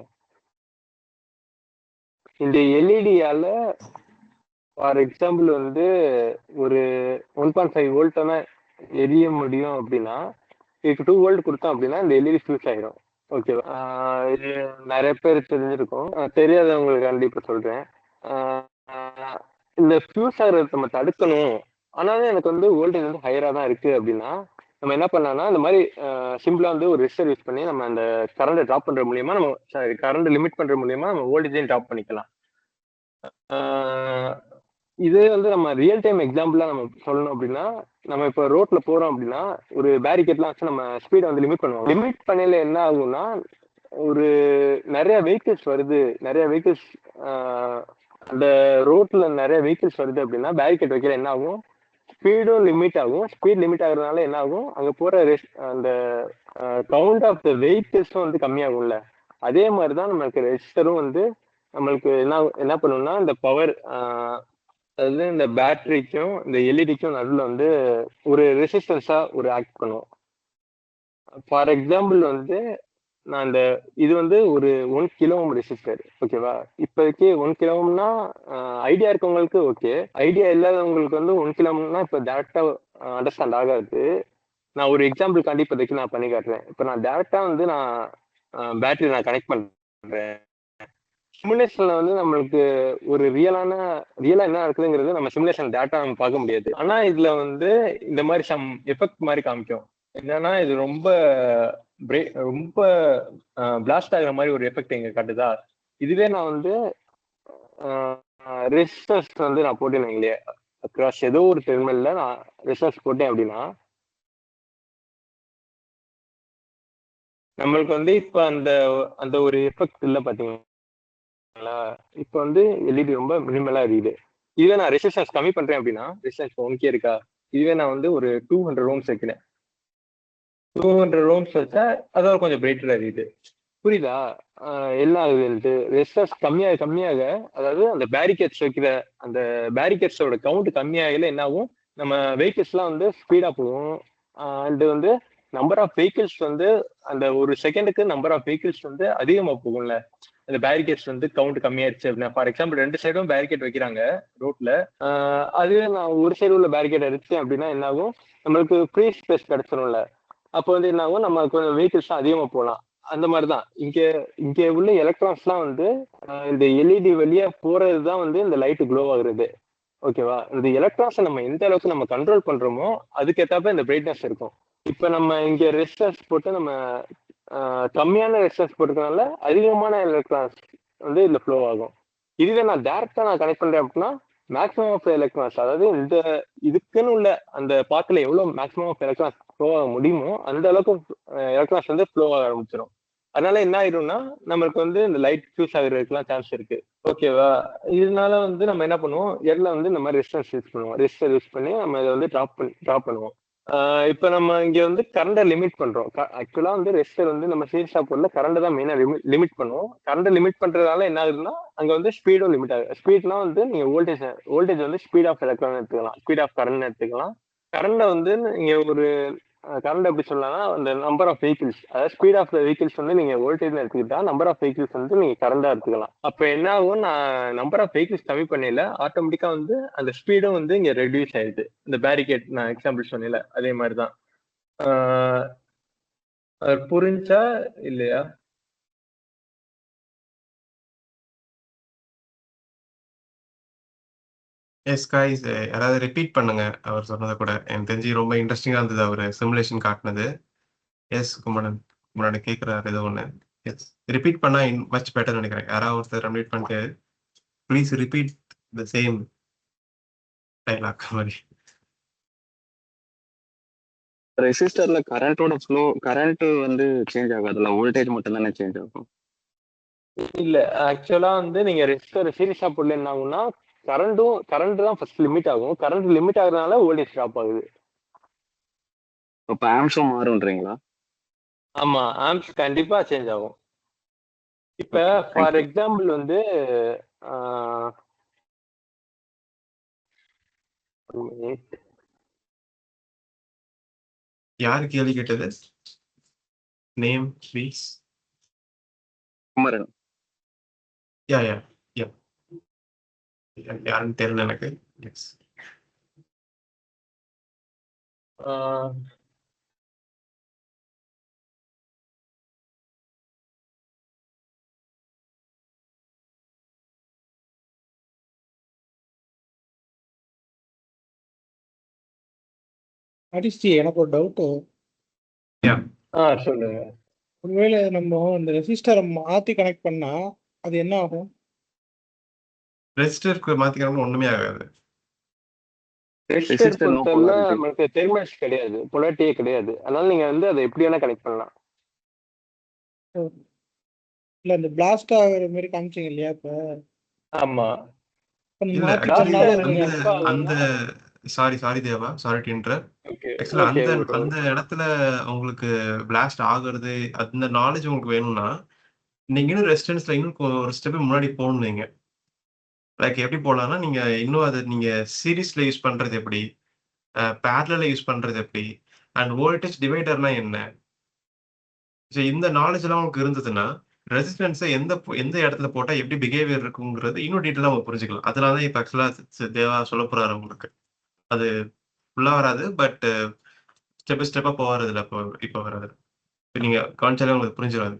இந்த எல்இடியால ஃபார் எக்ஸாம்பிள் வந்து ஒரு 1.5 வோல்ட் எரிய முடியும் அப்படின்னா, இதுக்கு 2 வோல்ட் கொடுத்தோம் அப்படின்னா இந்த எல்இடி ஃபியூஸ் ஆயிரும். ஓகேவா? இது நிறைய பேர் தெரிஞ்சிருக்கும். தெரியாதவங்களுக்கு கண்டிப்பா சொல்றேன். இந்த ஃபியூஸ் ஆகிறத நம்ம தடுக்கணும். ஆனாலும் எனக்கு வந்து வோல்டேஜ் வந்து ஹையரா தான் இருக்கு அப்படின்னா, நம்ம என்ன பண்ணலாம்னா, இந்த மாதிரி சிம்பிளா வந்து ஒரு ரெசிஸ்டர் யூஸ் பண்ணி நம்ம அந்த கரண்ட் டிராப் பண்ற மூலியமா கரண்ட் லிமிட் பண்ற மூலியமா நம்ம வோல்டேஜையும் டிராப் பண்ணிக்கலாம். இதே வந்து நம்ம ரியல் டைம் எக்ஸாம்பிளா நம்ம சொல்லணும் அப்படின்னா, நம்ம இப்போ ரோட்ல போறோம் அப்படின்னா ஒரு பேரிகேட்லாம் வச்சு நம்ம ஸ்பீடை வந்து லிமிட் பண்ணுவோம். லிமிட் பண்ணையில என்ன ஆகும்னா, ஒரு நிறைய வெஹிக்கிள்ஸ் வருது, நிறைய வெஹிக்கிள்ஸ் அந்த ரோட்ல நிறைய வெஹிக்கிள்ஸ் வருது அப்படின்னா பேரிகேட் வைக்கல என்ன ஆகும், ஸ்பீடும் லிமிட் ஆகும். ஸ்பீட் லிமிட் ஆகுறதுனால என்ன ஆகும், அங்க போற அந்த கவுண்ட் ஆஃப் த வெஹிக்கிள்ஸும் வந்து கம்மியாகும்ல. அதே மாதிரிதான் நம்மளுக்கு ரெஜிஸ்டரும் வந்து நம்மளுக்கு என்ன பண்ணும்னா, இந்த பவர் அதாவது இந்த பேட்டரிக்கும் இந்த எல்இடிக்கும் நடுவில் வந்து ஒரு ரெசிஸ்டன்ஸா ஒரு ஆக்ட் பண்ணும். ஃபார் எக்ஸாம்பிள் வந்து நான் இந்த இது வந்து ஒரு 1 கிலோ ஓம் ரெசிஸ்டர். ஓகேவா? இப்போதைக்கு 1 கிலோ ஓம்னா ஐடியா இருக்கவங்களுக்கு ஓகே, ஐடியா இல்லாதவங்களுக்கு வந்து 1 கிலோ ஓம்னா இப்போ டேரக்டா அண்டர்ஸ்டாண்ட் ஆகாது. நான் ஒரு எக்ஸாம்பிள் காண்டி இப்போதைக்கு நான் பண்ணி காட்டுறேன். இப்போ நான் டேரக்டா வந்து நான் பேட்டரி நான் கனெக்ட் பண்றேன். சிமுலேஷன்ல வந்து நம்மளுக்கு ஒரு ரியலா என்ன இருக்குதுங்கிறது நம்ம சிமுலேஷன் டேட்டா நம்ம பார்க்க முடியாது. ஆனா இதுல வந்து இந்த மாதிரி சம் எஃபெக்ட் மாதிரி காமிக்கும். என்னன்னா இது ரொம்ப ரொம்ப பிளாஸ்ட் ஆகுற மாதிரி ஒரு எஃபெக்ட் இங்க காட்டுதா. இதுவே நான் வந்து ரெசிஸ்டன்ஸ் வந்து நான் போட்டேன் இல்லையா, அக்ராஸ் ஏதோ ஒரு டெர்மினல்ல நான் ரெசிஸ்டன்ஸ் போட்டேன் அப்படின்னா நம்மளுக்கு வந்து இப்ப அந்த ஒரு எஃபெக்ட் இல்ல பாத்தீங்களா. இப்ப வந்து எல்இடி ரொம்ப மினிமலா இருக்குது. இதுவே நான் ரெசிஸ்டன்ஸ் கம்மி பண்றேன் அப்படின்னா, ரெசிஸ்டன்ஸ் 1K இருக்கா, இதுவே நான் வந்து ஒரு 200 ஓம்ஸ் வைக்கிறேன். 200 ஓம்ஸ் வச்சா அதாவது கொஞ்சம் பிரைட்டரா இருக்குது. புரியுதா? என்ன ஆகுதுன்ட்டு ரெசிஸ்டன்ஸ் கம்மியாக அதாவது அந்த பேரிகேட்ஸ் வைக்கிற அந்த பேரிகேட்ஸோட கவுண்ட் கம்மியாகல என்ன ஆகும், நம்ம வெஹிக்கிள்ஸ்லாம் வந்து ஸ்பீடா போகும். அண்ட் வந்து நம்பர் ஆஃப் வெஹிக்கிள்ஸ் வந்து அந்த ஒரு செகண்டுக்கு நம்பர் ஆஃப் வெஹிக்கிள்ஸ் வந்து அதிகமா போகும்ல. அந்த பேரிகேட்ஸ் வந்து கவுண்ட் கம்மியாயிருச்சு அப்படின்னா, ஃபார் எக்ஸாம்பிள் 2 சைடும் பேரிகேட் வைக்கிறாங்க ரோட்ல. அதுவே நான் ஒரு சைடு உள்ள பேரிகேட் அடிச்சேன் அப்படின்னா என்ன ஆகும், நம்மளுக்கு ஃப்ரீ ஸ்பேஸ் கிடைச்சிரும்ல. அப்போ வந்து என்ன ஆகும், நம்ம கொஞ்சம் வெஹிக்கிள்ஸ் அதிகமா போகலாம். அந்த மாதிரிதான் இங்க உள்ள எலக்ட்ரான்ஸ்லாம் வந்து இந்த எல்இடி வழியா போறதுதான் வந்து இந்த லைட் க்ளோ ஆகுறது. ஓகேவா? இந்த எலக்ட்ரான்ஸை நம்ம எந்த அளவுக்கு நம்ம கண்ட்ரோல் பண்றோமோ அதுக்கு ஏத்தாப்ப இந்த பிரைட்னஸ் இருக்கும். இப்ப நம்ம இங்க ரெசிஸ்டன்ஸ் போட்டு நம்ம கம்மியான ரெசிஸ்டன்ஸ் போட்டுக்கனால அதிகமான எலக்ட்ரான்ஸ் வந்து இதுல ஃப்ளோ ஆகும். இதுவே நான் டைரக்டா நான் கனெக்ட் பண்றேன் அப்படின்னா மேக்ஸிமம் ஆஃப் எலக்ட்ரான்ஸ், அதாவது இந்த இதுக்குன்னு உள்ள அந்த பாத்துல எவ்வளவு மேக்ஸிமம் ஆஃப் எலக்ட்ரான்ஸ் ஃப்ளோ ஆக முடியுமோ அந்த அளவுக்கு எலக்ட்ரான்ஸ் வந்து ஃப்ளோ ஆக ஆரம்பிச்சிடும். அதனால என்ன ஆயிரும்னா நம்மளுக்கு வந்து இந்த லைட் ஃபியூஸ் ஆகுறதுக்குலாம் சான்ஸ் இருக்கு. ஓகேவா? இதனால வந்து நம்ம என்ன பண்ணுவோம், எல்லாம் வந்து இந்த மாதிரி ரெசிஸ்டன்ஸ் யூஸ் பண்ணுவோம். ரெசிஸ்டர் யூஸ் பண்ணி நம்ம இதை வந்து டிராப் பண்ணுவோம். இப்ப நம்ம இங்க வந்து கரண்டை லிமிட் பண்றோம். ஆக்சுவலா வந்து ரெசிஸ்டர் வந்து நம்ம சீரிஸ் போர்ட்ல கரண்ட் தான் மெயினா லிமிட் பண்ணுவோம். கரண்ட் லிமிட் பண்றதால என்ன ஆகுதுன்னா அங்க வந்து ஸ்பீடும் லிமிட் ஆகுது. ஸ்பீட்னா வந்து நீங்க வோல்டேஜ் வந்து ஸ்பீட் ஆஃப் எலக்ட்ரான் எடுத்துக்கலாம், ஸ்பீட் ஆஃப் கரண்ட் எடுத்துக்கலாம். கரண்ட வந்து நீங்க ஒரு கரண்ட் எப்படி சொல்லலாம்னா அந்த நம்பர் ஆஃப் வெஹிக்கிள்ஸ், அதாவது ஸ்பீட் ஆஃப் வெஹிக்கிள்ஸ் வந்து நீங்க வோல்டேஜ் எடுத்துக்கிட்டா நம்பர் ஆஃப் வெஹிக்கிள்ஸ் வந்து நீங்க கரண்டா எடுத்துக்கலாம். அப்ப என்ன ஆகும், நான் நம்பர் ஆஃப் வெஹிக்கிள்ஸ் கம்மி பண்ணல ஆட்டோமேட்டிக்கா வந்து அந்த ஸ்பீடும் வந்து இங்க ரெடியூஸ் ஆயிடுது. இந்த பேரிகேட் நான் எக்ஸாம்பிள் சொன்னேன்ல அதே மாதிரிதான். புரிஞ்சா இல்லையா? எஸ் காய்ஸ், யாராவது ரிப்பீட் பண்ணுங்க அவர் சொன்னதை கூட. எனக்கு தெரிஞ்சு ரொம்ப இன்ட்ரெஸ்டிங்கா இருந்தது அவர் சிமுலேஷன் காட்டினது. எஸ் குமரன் கேட்குறாரு ஏதோ ஒன்று. எஸ் ரிப்பீட் பண்ணா மச் பெட்டர் நினைக்கிறேன். யாராவது ஒருத்தர் அன்மியூட் பண்ணிட்டு please repeat the same dialogue மாதிரி. ரெசிஸ்டர்ல கரண்டோட ஃப்ளோ கரண்ட் வந்து சேஞ்ச் ஆகாதுல்ல, வோல்டேஜ் மட்டும் தானே சேஞ்ச் ஆகும். இல்ல ஆக்சுவலா வந்து நீங்க ரெசிஸ்டர் சீரிஸா போடல என்ன ஆகும்னா கரண்ட் தான் ஃபர்ஸ்ட் லிமிட் ஆகும். கரண்ட் லிமிட் ஆகுறதுனால வோல்டேஜ் ட்ராப் ஆகுது. அப்ப ஆம்ஸும் மாறும்ன்றீங்களா? ஆமா, ஆம்ப்ஸ் கண்டிப்பா சேஞ்ச் ஆகும். இப்ப ஓகே, ஃபார் தேங்க்யூ. எக்ஸாம்பிள் வந்து ஆஹ், ஒரு minute. யாரு கேள்வி கேட்டது? Name please. குமரன். யா யா யா யாருன்னு தெரியல எனக்கு. எஸ். ஆஹ், அடிஸ்டி எனக்கு ஒரு டவுட்டு. யா சொல்லுங்க. ஒருவேளை நம்ம இந்த ரெசிஸ்டரை மாற்றி கனெக்ட் பண்ணா அது என்ன ஆகும்? ரெஜிஸ்டருக்கு மாத்திக்கணும்னு ஒண்ணுமே ஆகாது. ரெசிஸ்டர் ரெசிஸ்டர் நோ பொறுத்தவரை polarity. நமக்கு டெர்மினல்ஸ் கிடையாது, பொலாரிட்டியே கிடையாது. அதனால நீங்க வந்து அதை எப்படி வேணா கனெக்ட் பண்ணலாம். இல்லை இந்த பிளாஸ்ட் ஆகிற மாதிரி காமிச்சிங்க இல்லையா? இப்போ ஆமா, இல்ல மாற்றி ஆக்சுவலி பண்ணாலும் அது அந்த எப்ப அந்த ஆகும்னா sorry Deva, sorry to interrupt. Okay ஆக்சுவலா ஓகே அந்த இடத்துல உங்களுக்கு பிளாஸ்ட் ஆகுறது அந்த நாலேஜ் உங்களுக்கு வேணும்னா நீங்க இன்னும் ரெசிஸ்டன்ஸ்ல இன்னும் ஒரு ஸ்டெப் முன்னாடி போகணுங்க. லைக் எப்படி போகலாம்னா நீங்க இன்னும் அதை நீங்க சீரீஸ்ல யூஸ் பண்றது எப்படி, பேரலா யூஸ் பண்றது எப்படி, அண்ட் வோல்டேஜ் டிவைடர்னா என்ன, இந்த நாலேஜ் எல்லாம் உங்களுக்கு இருந்ததுன்னா ரெசிஸ்டன்ஸை எந்த இடத்துல போட்டா எப்படி பிஹேவியர் இருக்குங்கிறது இன்னும் டீட்டெயிலாக அவங்க புரிஞ்சுக்கலாம். அதனால தான் இப்போ ஆக்சுவலா தேவா சொல்ல போறாரு உங்களுக்கு. அது ஃபுல்லா வராது, பட் ஸ்டெப் பை ஸ்டெப்பா போகிறது இல்லை. இப்போ வராது. இப்போ நீங்க கவனிச்சாலே உங்களுக்கு புரிஞ்சிடாது.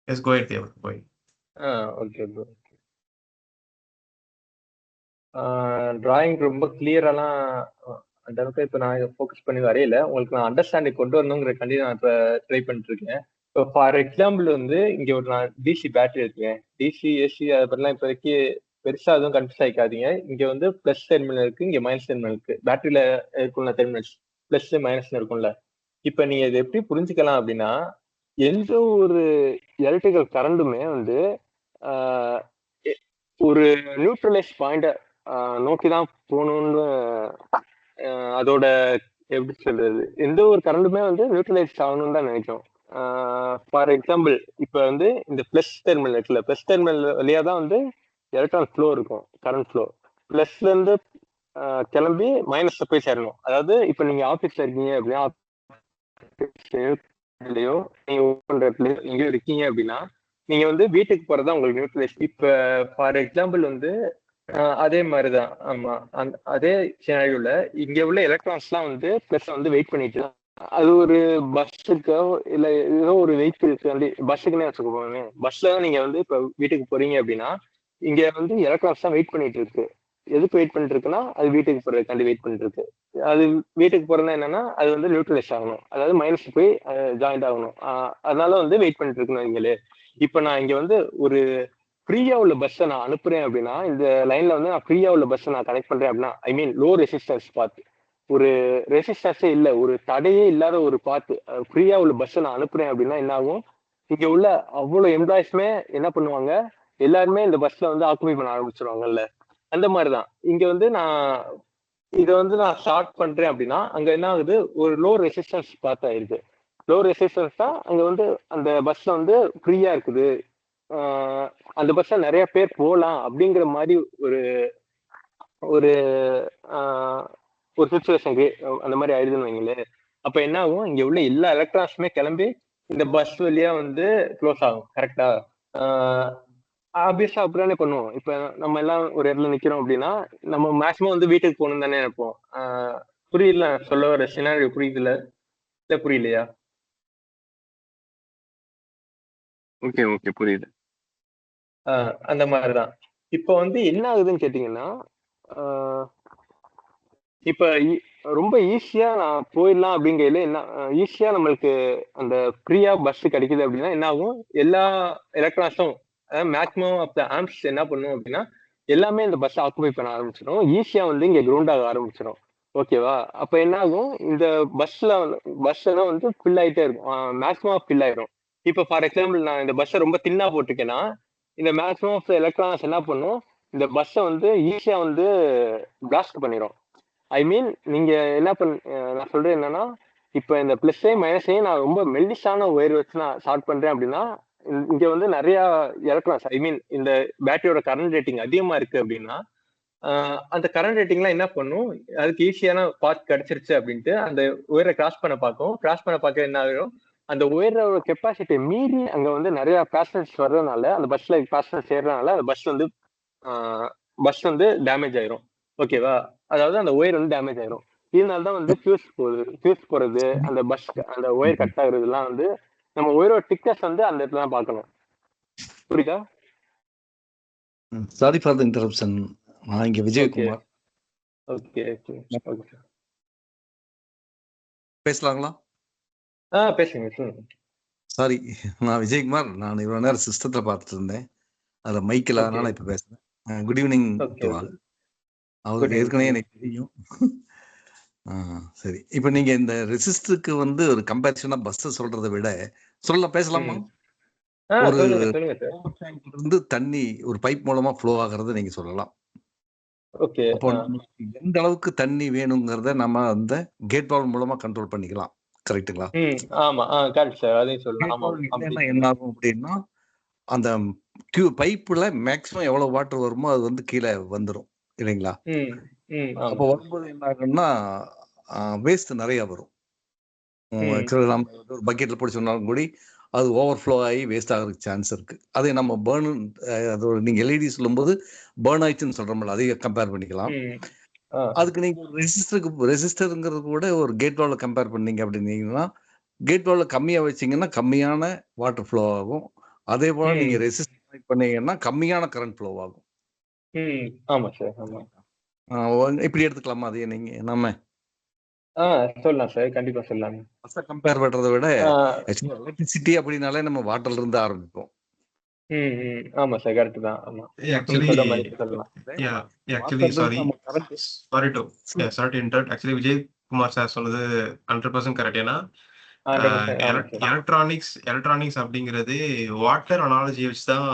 எஸ் கோயிட் தேவா கோய். Okay bro. டிராயிங் ரொம்ப கிளியராலாம் அந்த அளவுக்கு இப்போ நான் ஃபோக்கஸ் பண்ணி வரையில. உங்களுக்கு நான் அண்டர்ஸ்டாண்டிங் கொண்டு வரணுங்கிறக்காண்டி நான் இப்போ ட்ரை பண்ணிட்டு இருக்கேன். இப்போ ஃபார் எக்ஸாம்பிள் வந்து இங்கே ஒரு நான் டிசி பேட்டரி இருக்குங்க. டிசி ஏசி அதை பற்றிலாம் இப்போதைக்கு பெருசாக எதுவும் கன்ஃபியூஸ் ஆகிக்காதீங்க. இங்கே வந்து ப்ளஸ் டெர்மினல் இருக்கு, இங்கே மைனஸ் டெர்மினல் இருக்கு. பேட்டரியில் இருக்கும்ல டெர்மினல்ஸ் ப்ளஸ் மைனஸ்னு இருக்கும்ல. இப்போ நீங்கள் இதை எப்படி புரிஞ்சுக்கலாம் அப்படின்னா, எந்த ஒரு எலக்ட்ரிக்கல் கரண்டுமே வந்து ஒரு நியூட்ரலைஸ் பாயிண்ட நோக்கி தான் போகணும்னு அதோட எப்படி சொல்றது, எந்த ஒரு கரண்டுமே வந்து நியூட்ரலைஸ் ஆகணும்னு தான் நினைக்கும். ஃபார் எக்ஸாம்பிள் இப்போ வந்து இந்த பிளஸ் டெர்மினல் இருக்குல்ல, பிளஸ் டெர்மினல் வழியா தான் வந்து எலக்ட்ரான் ஃப்ளோ இருக்கும், கரண்ட் ஃப்ளோ. பிளஸ்ல இருந்து கிளம்பி மைனஸ்ல போய் சேரணும். அதாவது இப்போ நீங்க ஆஃபீஸ்ல இருக்கீங்க அப்படின்னா, இல்லையோ நீங்க ஒர்க் பண்ற இடத்துலயோ எங்கேயோ இருக்கீங்க அப்படின்னா நீங்க வந்து வீட்டுக்கு போறதா உங்களுக்கு நியூட்ரலைஸ். இப்ப ஃபார் எக்ஸாம்பிள் வந்து அதே மாதிரிதான். ஆமா, அதே சினாரியோல இங்க உள்ள எலக்ட்ரான்ஸ்லாம் வந்து பிளஸ் வந்து வெயிட் பண்ணிட்டு அது ஒரு பஸ்ஸுக்கோ இல்ல ஏதோ ஒரு வெஹிக்கிளுக்கு, பஸ்ஸுக்குன்னே வச்சுக்கோங்க. பஸ்ல தான் நீங்க வந்து இப்ப வீட்டுக்கு போறீங்க அப்படின்னா இங்க வந்து எலக்ட்ரான்ஸ் தான் வெயிட் பண்ணிட்டு இருக்கு. எதுக்கு வெயிட் பண்ணிட்டு இருக்குன்னா அது வீட்டுக்கு போறதுக்காண்டி வெயிட் பண்ணிட்டு இருக்கு. அது வீட்டுக்கு போறதுனா என்னன்னா அது வந்து நியூட்ரலைஸ் ஆகணும், அதாவது மைனஸ் போய் ஜாயிண்ட் ஆகணும். அதனால வந்து வெயிட் பண்ணிட்டு இருக்குன்னு வைங்களே. இப்ப நான் இங்க வந்து ஒரு ஃப்ரீயா உள்ள பஸ்ஸை நான் அனுப்புறேன் அப்படின்னா, இந்த லைன்ல வந்து நான் ஃப்ரீயா உள்ள பஸ்ஸை நான் கனெக்ட் பண்றேன் அப்படின்னா, ஐ மீன் லோ ரெசிஸ்டன்ஸ் பாத், ஒரு ரெசிஸ்டன்ஸே இல்ல, ஒரு தடையே இல்லாத ஒரு பாத்து ஃப்ரீயா உள்ள பஸ்ஸை நான் அனுப்புறேன் அப்படின்னா என்ன ஆகும், இங்க உள்ள அவ்வளவு எம்ப்ளாயிஸ்மே என்ன பண்ணுவாங்க, எல்லாருமே இந்த பஸ்ல வந்து ஆக்குபை பண்ண ஆரம்பிச்சிருவாங்கல்ல. அந்த மாதிரிதான் இங்க வந்து நான் இதை வந்து நான் ஸ்டார்ட் பண்றேன் அப்படின்னா அங்க என்ன ஆகுது, ஒரு லோ ரெசிஸ்டன்ஸ் பாத் ஆயிருக்கு. லோ ரெசிஸ்டன்ஸ் தான் அங்க வந்து அந்த பஸ்ல வந்து ஃப்ரீயா இருக்குது, அந்த பஸ்ல நிறைய பேர் போகலாம் அப்படிங்கிற மாதிரி ஒரு ஒரு ஒரு சுச்சுவேஷன் அந்த மாதிரி ஆயிடுதுன்னு வைங்களேன். அப்ப என்ன ஆகும், இங்க உள்ள எல்லா எலக்ட்ரான்ஸுமே கிளம்பி இந்த பஸ் வழியா வந்து க்ளோஸ் ஆகும். கரெக்டா? ஆப்வியஸா அப்படிதானே பண்ணுவோம். இப்ப நம்ம எல்லாம் ஒரு இடத்துல நிக்கிறோம் அப்படின்னா நம்ம மேக்சிமம் வந்து வீட்டுக்கு போகணும்னு தானே நினைப்போம். புரியல சொல்ல வர சினாரியோ? புரியுதுல இல்ல புரியலையா? ஓகே ஓகே புரியுது. அந்த மாதிரிதான் இப்ப வந்து என்ன ஆகுதுன்னு கேட்டீங்கன்னா, இப்ப ரொம்ப ஈஸியா நான் போயிடலாம் அப்படிங்கையில என்ன ஈஸியா நம்மளுக்கு அந்த ஃப்ரீயா பஸ் கிடைக்குது அப்படின்னா என்ன ஆகும், எல்லா எலக்ட்ரான்ஸும் அதாவது மேக்ஸிமம் ஆஃப் த ஆம்ப்ஸ் என்ன பண்ணும் அப்படின்னா எல்லாமே இந்த பஸ் ஆக்குபை பண்ண ஆரம்பிச்சிடும். ஈஸியா வந்து இங்க கிரவுண்ட் ஆக ஆரம்பிச்சிடும். ஓகேவா? அப்ப என்ன ஆகும், இந்த பஸ் எல்லாம் வந்து ஃபில் ஆயிட்டே இருக்கும். மேக்ஸிமம் ஃபில் ஆயிரும். இப்ப ஃபார் எக்ஸாம்பிள் நான் இந்த பஸ்ஸை ரொம்ப தின்னா போட்டிருக்கேன்னா, இந்த மேக்ஸிமம் ஆஃப் எலக்ட்ரான்ஸ் என்ன பண்ணும், இந்த பஸ்ஸை வந்து ஈஸியா வந்து பிளாஸ்ட் பண்ணிடும். ஐ மீன் நீங்க என்ன நான் சொல்றது என்னன்னா, இப்ப இந்த பிளஸ்ஸையும் மைனஸையும் நான் ரொம்ப மெல்லிஸான ஒயர் வச்சு நான் ஷார்ட் பண்றேன் அப்படின்னா, இங்க வந்து நிறைய எலக்ட்ரான்ஸ், ஐ மீன் இந்த பேட்டரியோட கரண்ட் ரேட்டிங் அதிகமா இருக்கு அப்படின்னா, அந்த கரண்ட் ரேட்டிங்லாம் என்ன பண்ணும், அதுக்கு ஈஸியான பாத் கிடைச்சிருச்சு அப்படின்ட்டு அந்த ஒயரை கிராஸ் பண்ண பார்க்கும். கிராஸ் பண்ண பார்க்க என்ன ஆகும், அந்த ஒயரோட கெப்பாசிட்டி மீறி அங்க வந்து நிறைய பேசஞ்சர்ஸ் வர்றதுனால, அந்த பஸ்ல பேசஞ்சர்ஸ் ஏறதுனால அந்த பஸ் வந்து டேமேஜ் ஆயிரும். ஓகேவா? அதாவது அந்த ஒயர் வந்து டேமேஜ் ஆயிரும். இதனாலதான் வந்து ஃபியூஸ் போறது, அந்த ஒயர் கட் ஆகுறதுலாம் வந்து நம்ம ஒயரோட திக்னஸ் வந்து அந்த இடத்துல தான் பார்க்கணும். புரியுதா? Sorry for the interruption. நான் இங்க விஜயகுமார். ஓகே பேசலாங்களா? பேசுங்க. சாரி, நான் விஜயகுமார். நான் இவ்வளவு நேரம் சிஸ்டத்துல பார்த்துட்டு இருந்தேன், அதுல மைக்கில், அதனால இப்ப பேசுறேன். Good evening to all. அவருக்கு ஏற்கனவே எனக்கு தெரியும். சரி, இப்ப நீங்க இந்த ரெசிஸ்டருக்கு வந்து ஒரு கம்பேரிசனா பஸ் சொல்றதை விட பேசலாமா? ஒரு இருந்து தண்ணி ஒரு பைப் மூலமா ஃப்ளோ ஆகுறத நீங்க சொல்லலாம். அப்போ நமக்கு எந்த அளவுக்கு தண்ணி வேணுங்கிறத நம்ம அந்த கேட் வால்வ் மூலமா கண்ட்ரோல் பண்ணிக்கலாம். கரெக்ட்டுங்களா? ஆமா, கரெக்ட் சார். அதையும் சொல்லலாம். என்ன ஆகும் அப்படின்னா, அந்த பைப்புல மேக்ஸிமம் எவ்வளவு வாட்டர் வருமோ அது வந்து கீழே வந்துடும் இல்லைங்களா? அப்போ வரும்போது என்ன ஆகும்னா வேஸ்ட் நிறைய வரும். நம்ம ஒரு பக்கெட்ல போட்டு சொன்னாலும் கூட அது ஓவர்ஃப்ளோ ஆகி வேஸ்ட் ஆகிறதுக்கு சான்ஸ் இருக்கு. அதை நம்ம அதோட நீங்க எல்இடி சொல்லும்போது பேர்ன் ஆயிடுச்சுன்னு சொல்றோம்ல, அதையே கம்பேர் பண்ணிக்கலாம். அதுக்கு நீங்க ரெசிஸ்டருங்கிறது கூட ஒரு கேட் வால்ல கம்பேர் பண்ணீங்க அப்படின்னீங்கன்னா, கேட் வால்ல கம்மியா வச்சீங்கன்னா கம்மியான வாட்டர் ஃப்ளோ ஆகும். அதே போல நீங்க ரெசிஸ்டர் பண்ணீங்கன்னா கம்மியான கரண்ட் ஃப்ளோ ஆகும். ஆமா சார். ஆமா. இப்படி எடுத்துக்கலாமா? அதே நீங்க நம்ம சொல்லலாம் சார், கண்டிப்பா சொல்லலாம். கம்பேர் பண்றதை விட எலக்ட்ரிசிட்டி அப்படின்னாலே நம்ம வாட்டர்ல இருந்து ஆரம்பிப்போம். ஆமா சார், கரெக்ட் தான். ஆமா. ஆக்சுவலி விஜயகுமார் சார் சொன்னது 100% கரெக்ட். ஏன்னா எலக்ட்ரானிக்ஸ் அப்படிங்கிறது வாட்டர் அனாலஜி வச்சுதான்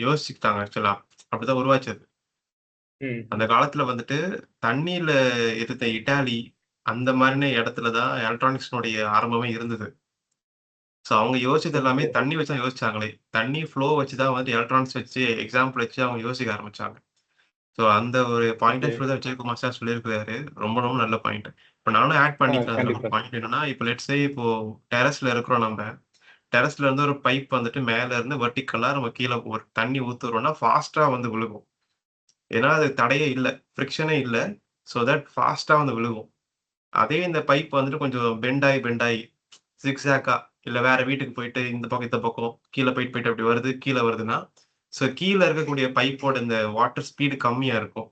யோசிச்சுக்கிட்டாங்க. ஆக்சுவலா அப்படிதான் உருவாச்சது. அந்த காலத்துல வந்துட்டு தண்ணியில இருந்த இட்டாலி அந்த மாதிரின இடத்துலதான் எலக்ட்ரானிக்ஸ்னுடைய ஆரம்பமே இருந்தது. ஸோ அவங்க யோசிச்சது எல்லாமே தண்ணி வச்சு தான் யோசிச்சாங்களே. தண்ணி ஃப்ளோ வச்சுதான் வந்து எலக்ட்ரானிக்ஸ் வச்சு எக்ஸாம்பிள் வச்சு அவங்க யோசிக்க ஆரம்பிச்சாங்க. ஸோ அந்த ஒரு பாயிண்ட் ஆஃப் வியூ தான் விஜயகுமார் சார் சொல்லியிருக்காரு. ரொம்ப ரொம்ப நல்ல பாயிண்ட். இப்போ நானும் ஆட் பண்ணிக்கிறேன். பாயிண்ட் என்னன்னா, இப்போ லெட்ஸே இப்போ டெரஸ்ல இருக்கிறோம். நம்ம டெரஸ்ல இருந்து ஒரு பைப் வந்துட்டு மேல இருந்து வெர்டிக்கலா நம்ம கீழே ஒரு தண்ணி ஊத்துறோம்னா ஃபாஸ்டா வந்து விழுகும். ஏன்னா அது தடையே இல்லை, ஃப்ரிக்ஷனே இல்லை. ஸோ தட் ஃபாஸ்டா வந்து விழுகும். அதே இந்த பைப் வந்துட்டு கொஞ்சம் பெண்டாயி சிக்ஸாக்கா இல்ல வேற வீட்டுக்கு போயிட்டு இந்த பக்கம் கீழே போயிட்டு அப்படி வருது, கீழே வருதுன்னா, ஸோ கீழே இருக்கக்கூடிய பைப்போட இந்த வாட்டர் ஸ்பீடு கம்மியா இருக்கும்.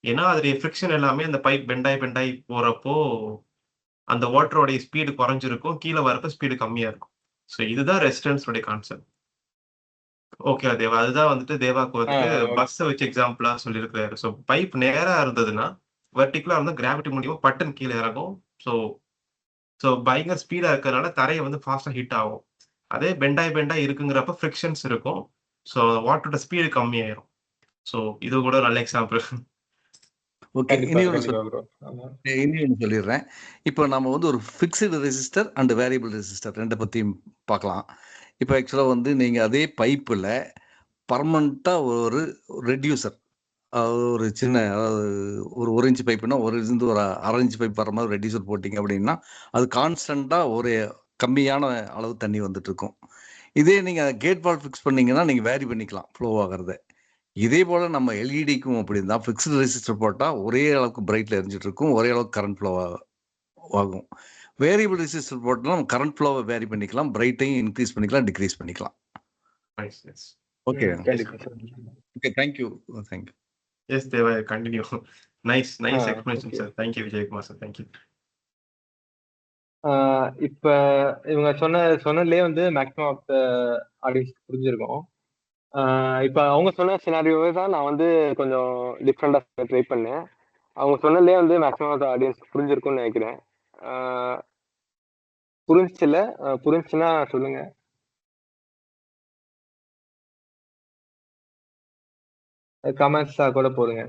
ஏன்னா அதோடைய ஃப்ரிக்ஷன் எல்லாமே அந்த பைப் பெண்டாயி போறப்போ அந்த வாட்டரோடைய ஸ்பீடு குறைஞ்சிருக்கும், கீழே வரப்போ ஸ்பீடு கம்மியா இருக்கும். ஸோ இதுதான் ரெசிஸ்டன்ஸோடைய கான்செப்ட். ஓகே தேவா, அதுதான் வந்துட்டு தேவாக்கு வந்துட்டு பஸ் வச்சு எக்ஸாம்பிளா சொல்லியிருக்கிறாரு. ஸோ பைப் நேரா இருந்ததுன்னா வெர்டிகுலா இருந்தா கிராவிட்டி மூலியமா பட்டன் கீழே இறங்கும். ஸோ பயங்கர ஸ்பீடா இருக்கிறதுனால தரையை வந்து ஃபாஸ்டா ஹிட் ஆகும். அதே பெண்டாய் இருக்குங்கிறப்ப ஃப்ரிக்ஷன்ஸ் இருக்கும். ஸோ வாட்டரோட ஸ்பீடு கம்மியாயிரும். ஸோ இது கூட நல்ல எக்ஸாம்பிள். ஓகே, இனி ஒன்று சொல்லிடுறேன். இப்போ நம்ம வந்து ஒரு fixed resistor and variable resistor ரெண்டை பற்றியும் பார்க்கலாம். இப்போ ஆக்சுவலாக வந்து நீங்கள் அதே பைப்பில் பர்மனண்ட்டாக ஒரு ரெடியூசர், ஒரு சின்ன, அதாவது ஒரு இன்ச்சு பைப்புனா இருந்து ஒரு 1/2 இன்ச்சு பைப் வர மாதிரி ரெடியூசர் போட்டிங்க அப்படின்னா அது கான்ஸ்டண்ட்டாக ஒரு கம்மியான அளவு தண்ணி வந்துட்டு இருக்கும். இதே நீங்கள் கேட் வால்வ் ஃபிக்ஸ் பண்ணீங்கன்னா நீங்கள் வேரி பண்ணிக்கலாம் ஃப்ளோ ஆகிறத. இதே போல் நம்ம எல்இடிக்கும் அப்படி தான், ஃபிக்ஸ்டு ரெசிஸ்டர் போட்டால் ஒரே அளவுக்கு பிரைட்டில் எரிஞ்சிட்டு இருக்கும், ஒரே அளவுக்கு கரண்ட் ஃப்ளோ ஆகும். வேரியபிள் ரெசிஸ்டர் போட்டால் நம்ம கரண்ட் ஃப்ளோவை வேரி பண்ணிக்கலாம், பிரைட்டையும் இன்க்ரீஸ் பண்ணிக்கலாம், டிக்ரீஸ் பண்ணிக்கலாம். Okay, thank you. Yes, Deva, continue. Nice explanation, sir. Thank you, Vijaykumar sir. Thank you. இப்ப இவங்க சொன்னதுலயே வந்து மேக்ஸிமம் ஆஃப் த ஆடியன்ஸ் புரிஞ்சிருக்கும். இப்போ அவங்க சொன்ன சினாரியோவே தான் நான் வந்து கொஞ்சம் டிஃப்ரெண்டாக ட்ரை பண்ணேன். அவங்க சொன்னதுலேயே வந்து மேக்ஸிமம் ஆடியன்ஸ் புரிஞ்சிருக்கும்னு நினைக்கிறேன். புரிஞ்சுல புரிஞ்சுன்னா சொல்லுங்க. கமெண்ட்ஸாக கூட போடுங்க,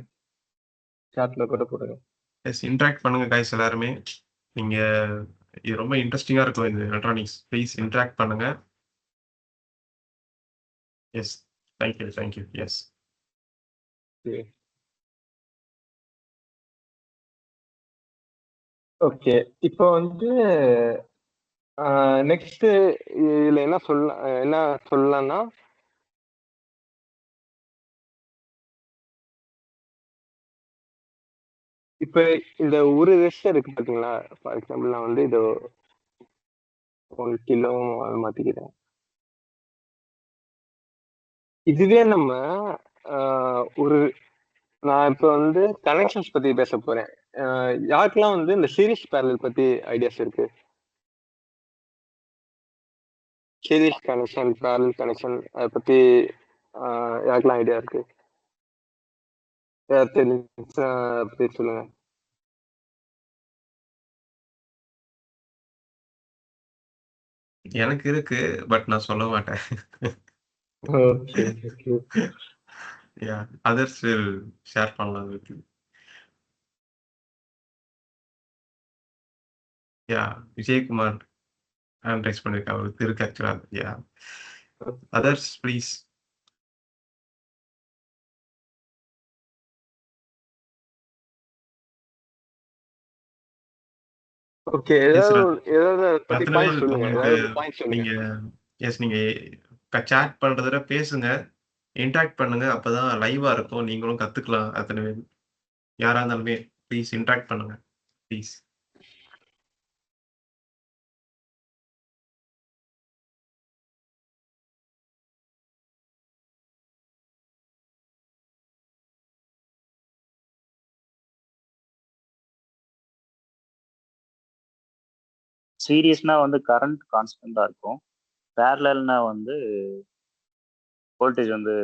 சாட்ல கூட போடுங்க. எஸ், இன்ட்ராக்ட் பண்ணுங்க கைஸ் எல்லாருமே. நீங்க இது ரொம்ப இன்ட்ரெஸ்டிங்கா இருக்கும் இது எலக்ட்ரானிக்ஸ். ப்ளீஸ் இன்ட்ராக்ட் பண்ணுங்க. Yes, thank you. எஸ். ஓகே, இப்போ வந்து நெக்ஸ்ட் இதுல என்ன சொல்லலாம்னா, இப்ப இந்த ஒரு ரெசிஸ்டர் இருக்கு பாத்தீங்களா? ஃபார் எக்ஸாம்பிள் நான் வந்து இது 1 கிலோ மாத்திக்கிறேன். இதுவே நம்ம நான் இப்ப வந்து கனெக்ஷன்ஸ் பத்தி பேச போறேன். யாருக்கெல்லாம் வந்து இந்த சீரிஸ் பேரலல் பத்தி ஐடியாஸ் இருக்கு? சீரிஸ் கனெக்ஷன், பேரலல் கனெக்ஷன் அதை பத்தி யாருக்கெல்லாம் ஐடியா இருக்கு? பத்தி சொல்லுங்க. எனக்கு இருக்கு, பட் நான் சொல்ல மாட்டேன். யா, அதர்ஸ் வில் ஷேர் பண்ணலாம் with you. Yeah, Vijayakumar hand rice பண்ணிருக்கேன், அவருக்கு இருக்கு ஆக்சுவலா. யா, அதர்ஸ் ப்ளீஸ். ஓகே, ஏதாவது பத்தி பாயிண்ட் சொல்லுங்க. நீங்க எஸ், நீங்க சாட் பண்றதுல பேசுங்க, இன்டராக்ட் பண்ணுங்க. அப்பதான் லைவா இருக்கும், நீங்களும் கத்துக்கலாம். அத்தனை பேர் யாரா இருந்தாலுமே ப்ளீஸ் இன்டராக்ட் பண்ணுங்க ப்ளீஸ். சீரியஸ்னா வந்து கரண்ட் கான்ஸ்டண்டா இருக்கும். பேரலல்னா வந்து வோல்டேஜ் வந்து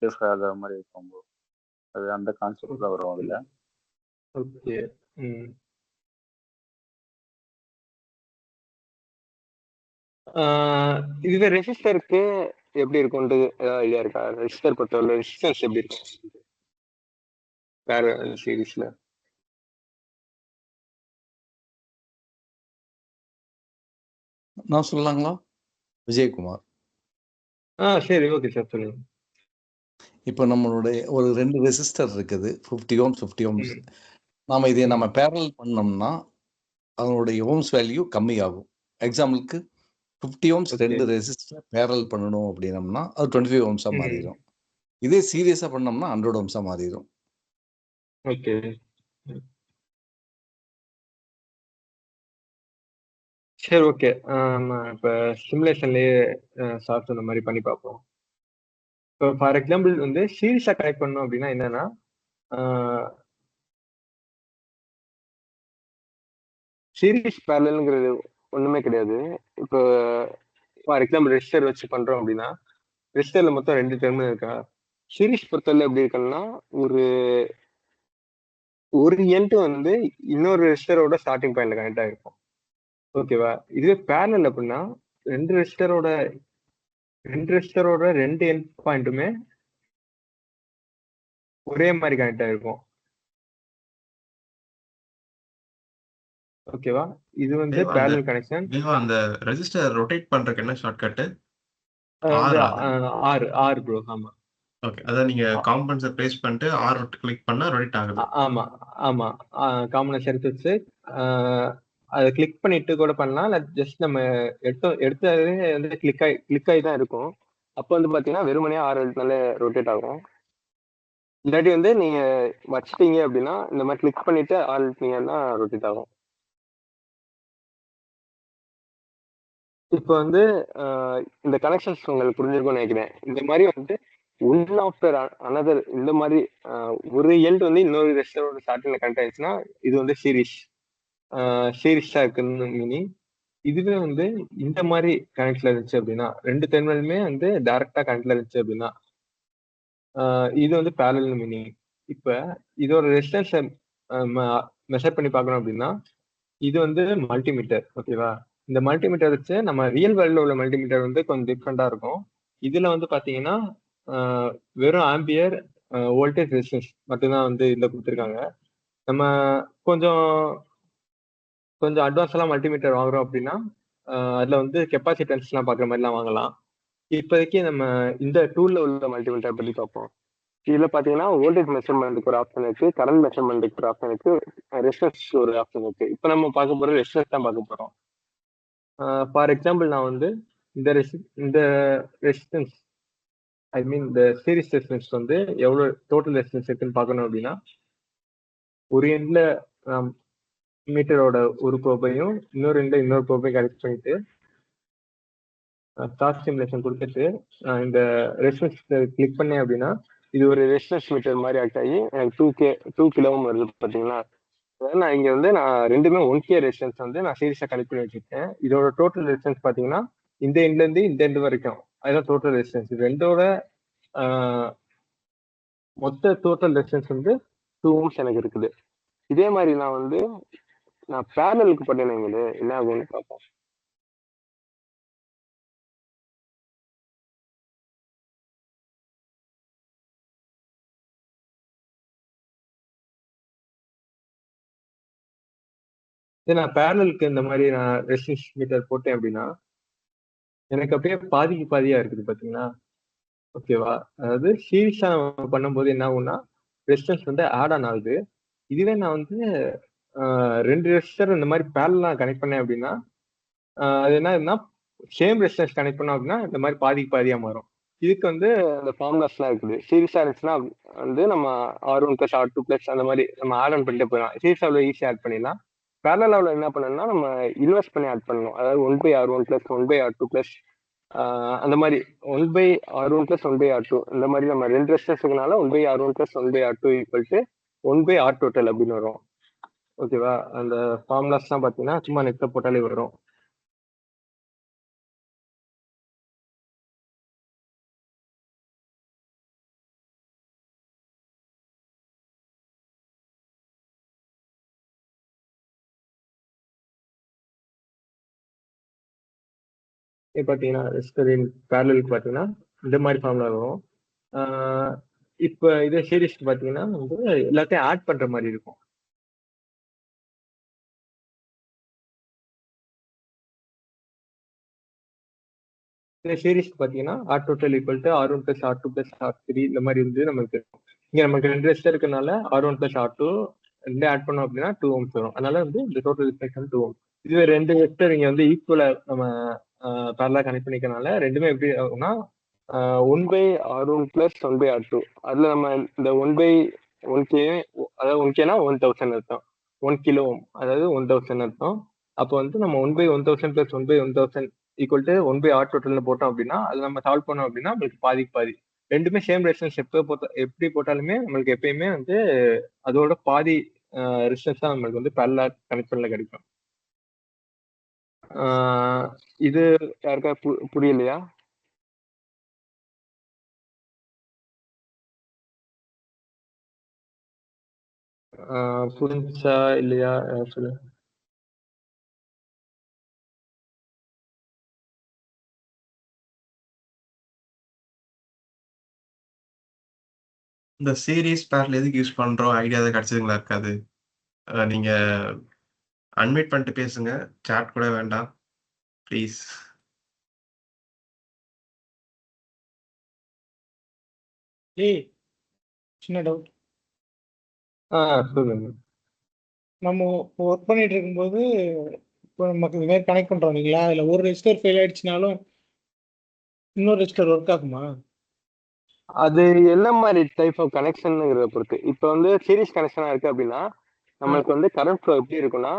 டிஃபர் ஆகிற மாதிரி இருக்கும். அது அந்த கான்செப்ட்ல வரும் அதுல. ஓகே, இதுவே ரெசிஸ்டருக்கு எப்படி இருக்கும்ன்றது ஏதாவது ஐடியா இருக்கா? ரெசிஸ்டர் பொறுத்தவரை ரெசிஸ்டன்ஸ் எப்படி இருக்கும் பேரலல் சீரிஸ்ல? நான் சொல்லலாங்களா விஜயகுமார்? சரி, ஓகே சார், சொல்லுங்க. இப்போ நம்மளுடைய ஒரு 2 ரெசிஸ்டர் இருக்குது, 50 ஓம்ஸ் 50 ஓம்ஸ். நாம இதை நம்ம பேரலல் பண்ணோம்னா அதனுடைய ஓம்ஸ் வேல்யூ கம்மியாகும். எக்ஸாம்பிளுக்கு 50 ஓம்ஸ் 2 ரெசிஸ்டர் பேரலல் பண்ணணும் அப்படின்னம்னா அது 25 ஓம்ஸா மாறிடும். இதே சீரியஸா பண்ணோம்னா 100 ஓம்ஸா மாறிடும். ஓகே, சரி, ஓகே. இப்போ சிமுலேஷன்லயே சார் சொன்ன மாதிரி பண்ணி பார்ப்போம். இப்போ ஃபார் எக்ஸாம்பிள் வந்து சீரிஸா கனெக்ட் பண்ணணும் அப்படின்னா என்னன்னா, சீரிஸ் பேரலல்ங்கிறது ஒண்ணுமே கிடையாது. இப்போ ஃபார் எக்ஸாம்பிள் ரெஜிஸ்டர் வச்சு பண்றோம் அப்படின்னா, ரெஜிஸ்டர்ல மொத்தம் 2 டெர்மினல் இருக்கா? சீரிஸ் பொறுத்தவரை எப்படி இருக்குன்னா, ஒரு எண்ட் வந்து இன்னொரு ரெஜிஸ்டரோட ஸ்டார்டிங் பாயிண்ட்ல கனெக்ட் ஆகிருக்கும். ஓகேவா? இதுவே பேரலல் அப்படின்னா 2 ரெஜிஸ்டரோட 2 எண்ட் பாயிண்ட்டுமே ஒரே மாதிரி கனெக்ட் ஆகிருக்கும். ஓகேவா? இது வந்து பேரலல் கனெக்ஷன். அந்த ரெஜிஸ்டர் ரொட்டேட் பண்றதுக்கு என்ன ஷார்ட்கட்? R bro. ஆமா, ஓகே. அதான் நீங்க காம்பனன்ட்ஸை ப்ளேஸ் பண்ணிட்டு ஆர் கிளிக் பண்ணா ரொட்டேட் ஆகுது. ஆமா. காம்பனன்ட்ஸ் எடுத்து வச்சு அதை கிளிக் பண்ணிட்டு கூட பண்ணலாம். இல்லை ஜஸ்ட் நம்ம எடுத்தாலே வந்து கிளிக் ஆகி தான் இருக்கும். அப்போ வந்து பாத்தீங்கன்னா வெறுமனே ஆர் எழுத்துனாலே ரொட்டேட் ஆகும். இல்லாட்டி வந்து நீங்க வச்சிட்டீங்க அப்படின்னா இந்த மாதிரி கிளிக் பண்ணிட்டு ஆர் எழுத்துனீங்கன்னா ரொட்டேட் ஆகும். இப்போ வந்து இந்த கனெக்ஷன்ஸ் உங்களுக்கு புரிஞ்சிருக்கும்னு நினைக்கிறேன். இந்த மாதிரி வந்து ஒன் ஆஃப்டர் அனதர் இந்த மாதிரி ஒரு எண்ட் வந்து இன்னொரு ரெஜிஸ்டரோட ஸ்டார்டிங்ல கனெக்ட் ஆயிடுச்சுன்னா இது வந்து சீரிஸா இருக்குன்னு மீனிங். இதுவே வந்து இந்த மாதிரி கனெக்ட்ல இருந்துச்சு அப்படின்னா, 2 டெர்மினலுமே வந்து டைரக்டா கனெக்ட்ல இருந்துச்சு அப்படின்னா, இது வந்து பேரலல் மீனிங். இப்ப இதோட ரெசிஸ்டன்ஸ மெஷர் பண்ணி பார்க்கணும் அப்படின்னா, இது வந்து மல்டிமீட்டர். ஓகேவா? இந்த மல்டிமீட்டர் வச்சு நம்ம ரியல் வேர்ல்ட்ல உள்ள மல்டிமீட்டர் வந்து கொஞ்சம் டிஃப்ரெண்டா இருக்கும். இதுல வந்து பாத்தீங்கன்னா, வெறும் ஆம்பியர், வோல்டேஜ் ரெசிஸ்டன்ஸ் மட்டும்தான் வந்து இதுல குடுத்துருக்காங்க. நம்ம கொஞ்சம் கொஞ்சம் அட்வான்ஸ்லாம் மல்டிமீட்டர் வாங்குறோம் அப்படின்னா, அதுல வந்து கெப்பாசிட்டன்ஸ்லாம் பார்க்குற மாதிரிலாம் வாங்கலாம். இப்போதைக்கு நம்ம இந்த டூல்ல உள்ள மல்டிமீட்டர் பத்தி பார்ப்போம். இதுல பாத்தீங்கன்னா வோல்டேஜ் மெஷர்மெண்ட்டுக்கு ஒரு ஆப்ஷன் இருக்கு, கரண்ட் மெஷர்மெண்ட்டுக்கு ஒரு ஆப்ஷன் இருக்கு, ரெசிஸ்டன்ஸ் ஒரு ஆப்ஷன் இருக்கு. இப்போ நம்ம பார்க்க போறது ரெசிஸ்டன்ஸ் தான் பார்க்க போறோம். ஃபார் எக்ஸாம்பிள் நான் வந்து இந்த ரெசிஸ்டன்ஸ் ஐ மீன் இந்த சீரிஸ் ரெசிஸ்டன்ஸ் வந்து எவ்வளவு டோட்டல் ரெசிஸ்டன்ஸ் இருக்குன்னு பார்க்கணும் அப்படின்னா, ஒரு எண்ட்ல மீட்டரோட ஒரு ப்ரோபையும் இன்னொரு எண்ட்ல இன்னொரு ப்ரோபையும் கனெக்ட் பண்ணிட்டு ஸ்டார்ட் சிமுலேஷன் கொடுத்துட்டு இந்த ரெசிஸ்டன்ஸ் கிளிக் பண்ணேன் அப்படின்னா, இது ஒரு ரெசிஸ்டன்ஸ் மீட்டர் மாதிரி ஆக்ட் ஆகி எனக்கு 2 கிலோ வருது பார்த்தீங்களா? நான் இங்க வந்து நான் ரெண்டுமே 1K ரெசிஸ்டன்ஸ் வந்து நான் சீரிஸா கனெக்ட் பண்ணி வச்சிருக்கேன். இதோட டோட்டல் ரெசிஸ்டன்ஸ் பாத்தீங்கன்னா இந்த எண்ட்ல இருந்து இந்த எண்ட் வரைக்கும் அதுதான் டோட்டல் ரெசிஸ்டன்ஸ். இது ரெண்டோட மொத்த டோட்டல் ரெசிஸ்டன்ஸ் வந்து 2 ohms எனக்கு இருக்குது. இதே மாதிரி நான் பேரலுக்கு பண்ணேன், என்ன ஆகும்னு பார்ப்போம். நான் பேரலுக்கு இந்த மாதிரி நான் ரெசிஸ்டன்ஸ் மீட்டர் போட்டேன் அப்படின்னா எனக்கு அப்படியே பாதிக்கு பாதியா இருக்குது பாத்தீங்களா? ஓகேவா? அதாவது சீரிஸா பண்ணும்போது என்ன ஆகும்னா ரெசிஸ்டன்ஸ் வந்து ஆட் ஆன் ஆகுது. இதுவே நான் வந்து 2 ரெசிஸ்டர் இந்த மாதிரி பேரலா கனெக்ட் பண்ணேன் அப்படின்னா, அது என்ன சேம் ரெசிஸ்டன்ஸ் கனெக்ட் பண்ணோம் அப்படின்னா இந்த மாதிரி பாதிக்கு பாதியா மாறும். இதுக்கு வந்து அந்த ஃபார்முலாஸ்லாம் இருக்குது. சீரிஸா இருந்துச்சுன்னா வந்து நம்ம R1 + R2 + அந்த மாதிரி நம்ம ஆட் ஆன் பண்ணிட்டு போயிடலாம். சீரிஸா அவ்வளோ ஈஸியா ஆட் பண்ணிடலாம். பேரலாவில் என்ன பண்ணணும்னா நம்ம இன்வெஸ்ட் பண்ணி ஆட் பண்ணணும். அதாவது 1/R1 + 1/R2 அந்த மாதிரி 1/R1 + 1/R2 இந்த மாதிரி நம்ம 2 ரெசிஸ்டன்ஸ் இருக்கனால 1/R1 + 1/R2 = 1/R total அப்படின்னு வரும். ஓகேவா? அந்த ஃபார்முலாஸ்லாம் பார்த்தீங்கன்னா சும்மா நெட்ல போட்டாலே வரும். பார்த்தீங்கன்னா ரெசிஸ்டரின் பேரலுக்கு பார்த்தீங்கன்னா இந்த மாதிரி ஃபார்முலா வரும். இப்போ இதே சீரிஸ்க்கு பார்த்தீங்கன்னா வந்து எல்லாத்தையும் ஆட் பண்ற மாதிரி இருக்கும். இந்த சீரிஸ்க்கு பார்த்தீங்கன்னா R total = R1 + R2 + R3 இந்த மாதிரி வந்து நமக்கு இருக்கும். இங்க நமக்கு 2 ரெசிஸ்டர் இருக்கனால R1 + R2 ரெண்டே ஆட் பண்ணோம் அப்படின்னா 2 ohms வரும். அதனால வந்து இந்த டோட்டல் ரெசிஸ்டன்ஸ் 2 ohms. இதுவே 2 ரெசிஸ்டர் இங்க வந்து ஈக்குவலா நம்ம பேரலா கனெக்ட் பண்ணிக்கனால ரெண்டுமே எப்படி ஆகும்னா 1/R1 + 1/R2 அதுல நம்ம இந்த 1/1K அதாவது 1Kனா 1000 அர்த்தம். 1 கிலோ ஓம் அதாவது 1000 அர்த்தம். அப்போ வந்து நம்ம 1/1000 + 1/1000 = 1/R total போட்டோம் அப்படின்னா அது நம்ம சால்வ் பண்ணோம் அப்படின்னா நம்மளுக்கு பாதிக்கு பாதி ரெண்டுமே சேம் ரெசிஸ்டன்ஸ் எப்படி போட்டாலுமே நம்மளுக்கு எப்பயுமே வந்து அதோட பாதி ரெசிஸ்டன்ஸ் தான் நம்மளுக்கு வந்து பேரலா கனெக்ட் பண்ணல கிடைக்கும். இது யாருக்கா புரியலையா? புரிஞ்சா இல்லையா சொல்லுங்க. இந்த சீரிஸ் பேரல் எதுக்கு யூஸ் பண்றோம் ஐடியா எதாவது கிடைச்சதுங்களா இருக்காது? நீங்க அன்மியூட் பண்ணிட்டு பேசுங்க. சாட் கூட வேண்டாம் ப்ளீஸ். சின்ன டவுட். சொல்லுங்க. நம்ம ஒர்க் பண்ணிட்டு இருக்கும்போது இப்போ நமக்கு இது மாதிரி கனெக்ட் பண்றோம் இல்லைங்களா? அதுல ஒரு ரெஜிஸ்டர் ஃபெயில் ஆயிடுச்சுனாலும் இன்னொரு ரெஜிஸ்டர் ஒர்க் ஆகுமா? அது என்ன மாதிரி டைப் ஆஃப் கனெக்ஷன்ங்கிறத பொறுத்து. இப்போ வந்து சீரிஸ் கனெக்ஷனா இருக்கு அப்படின்னா நம்மளுக்கு வந்து கரண்ட் ஃப்ளோ எப்படி இருக்குன்னா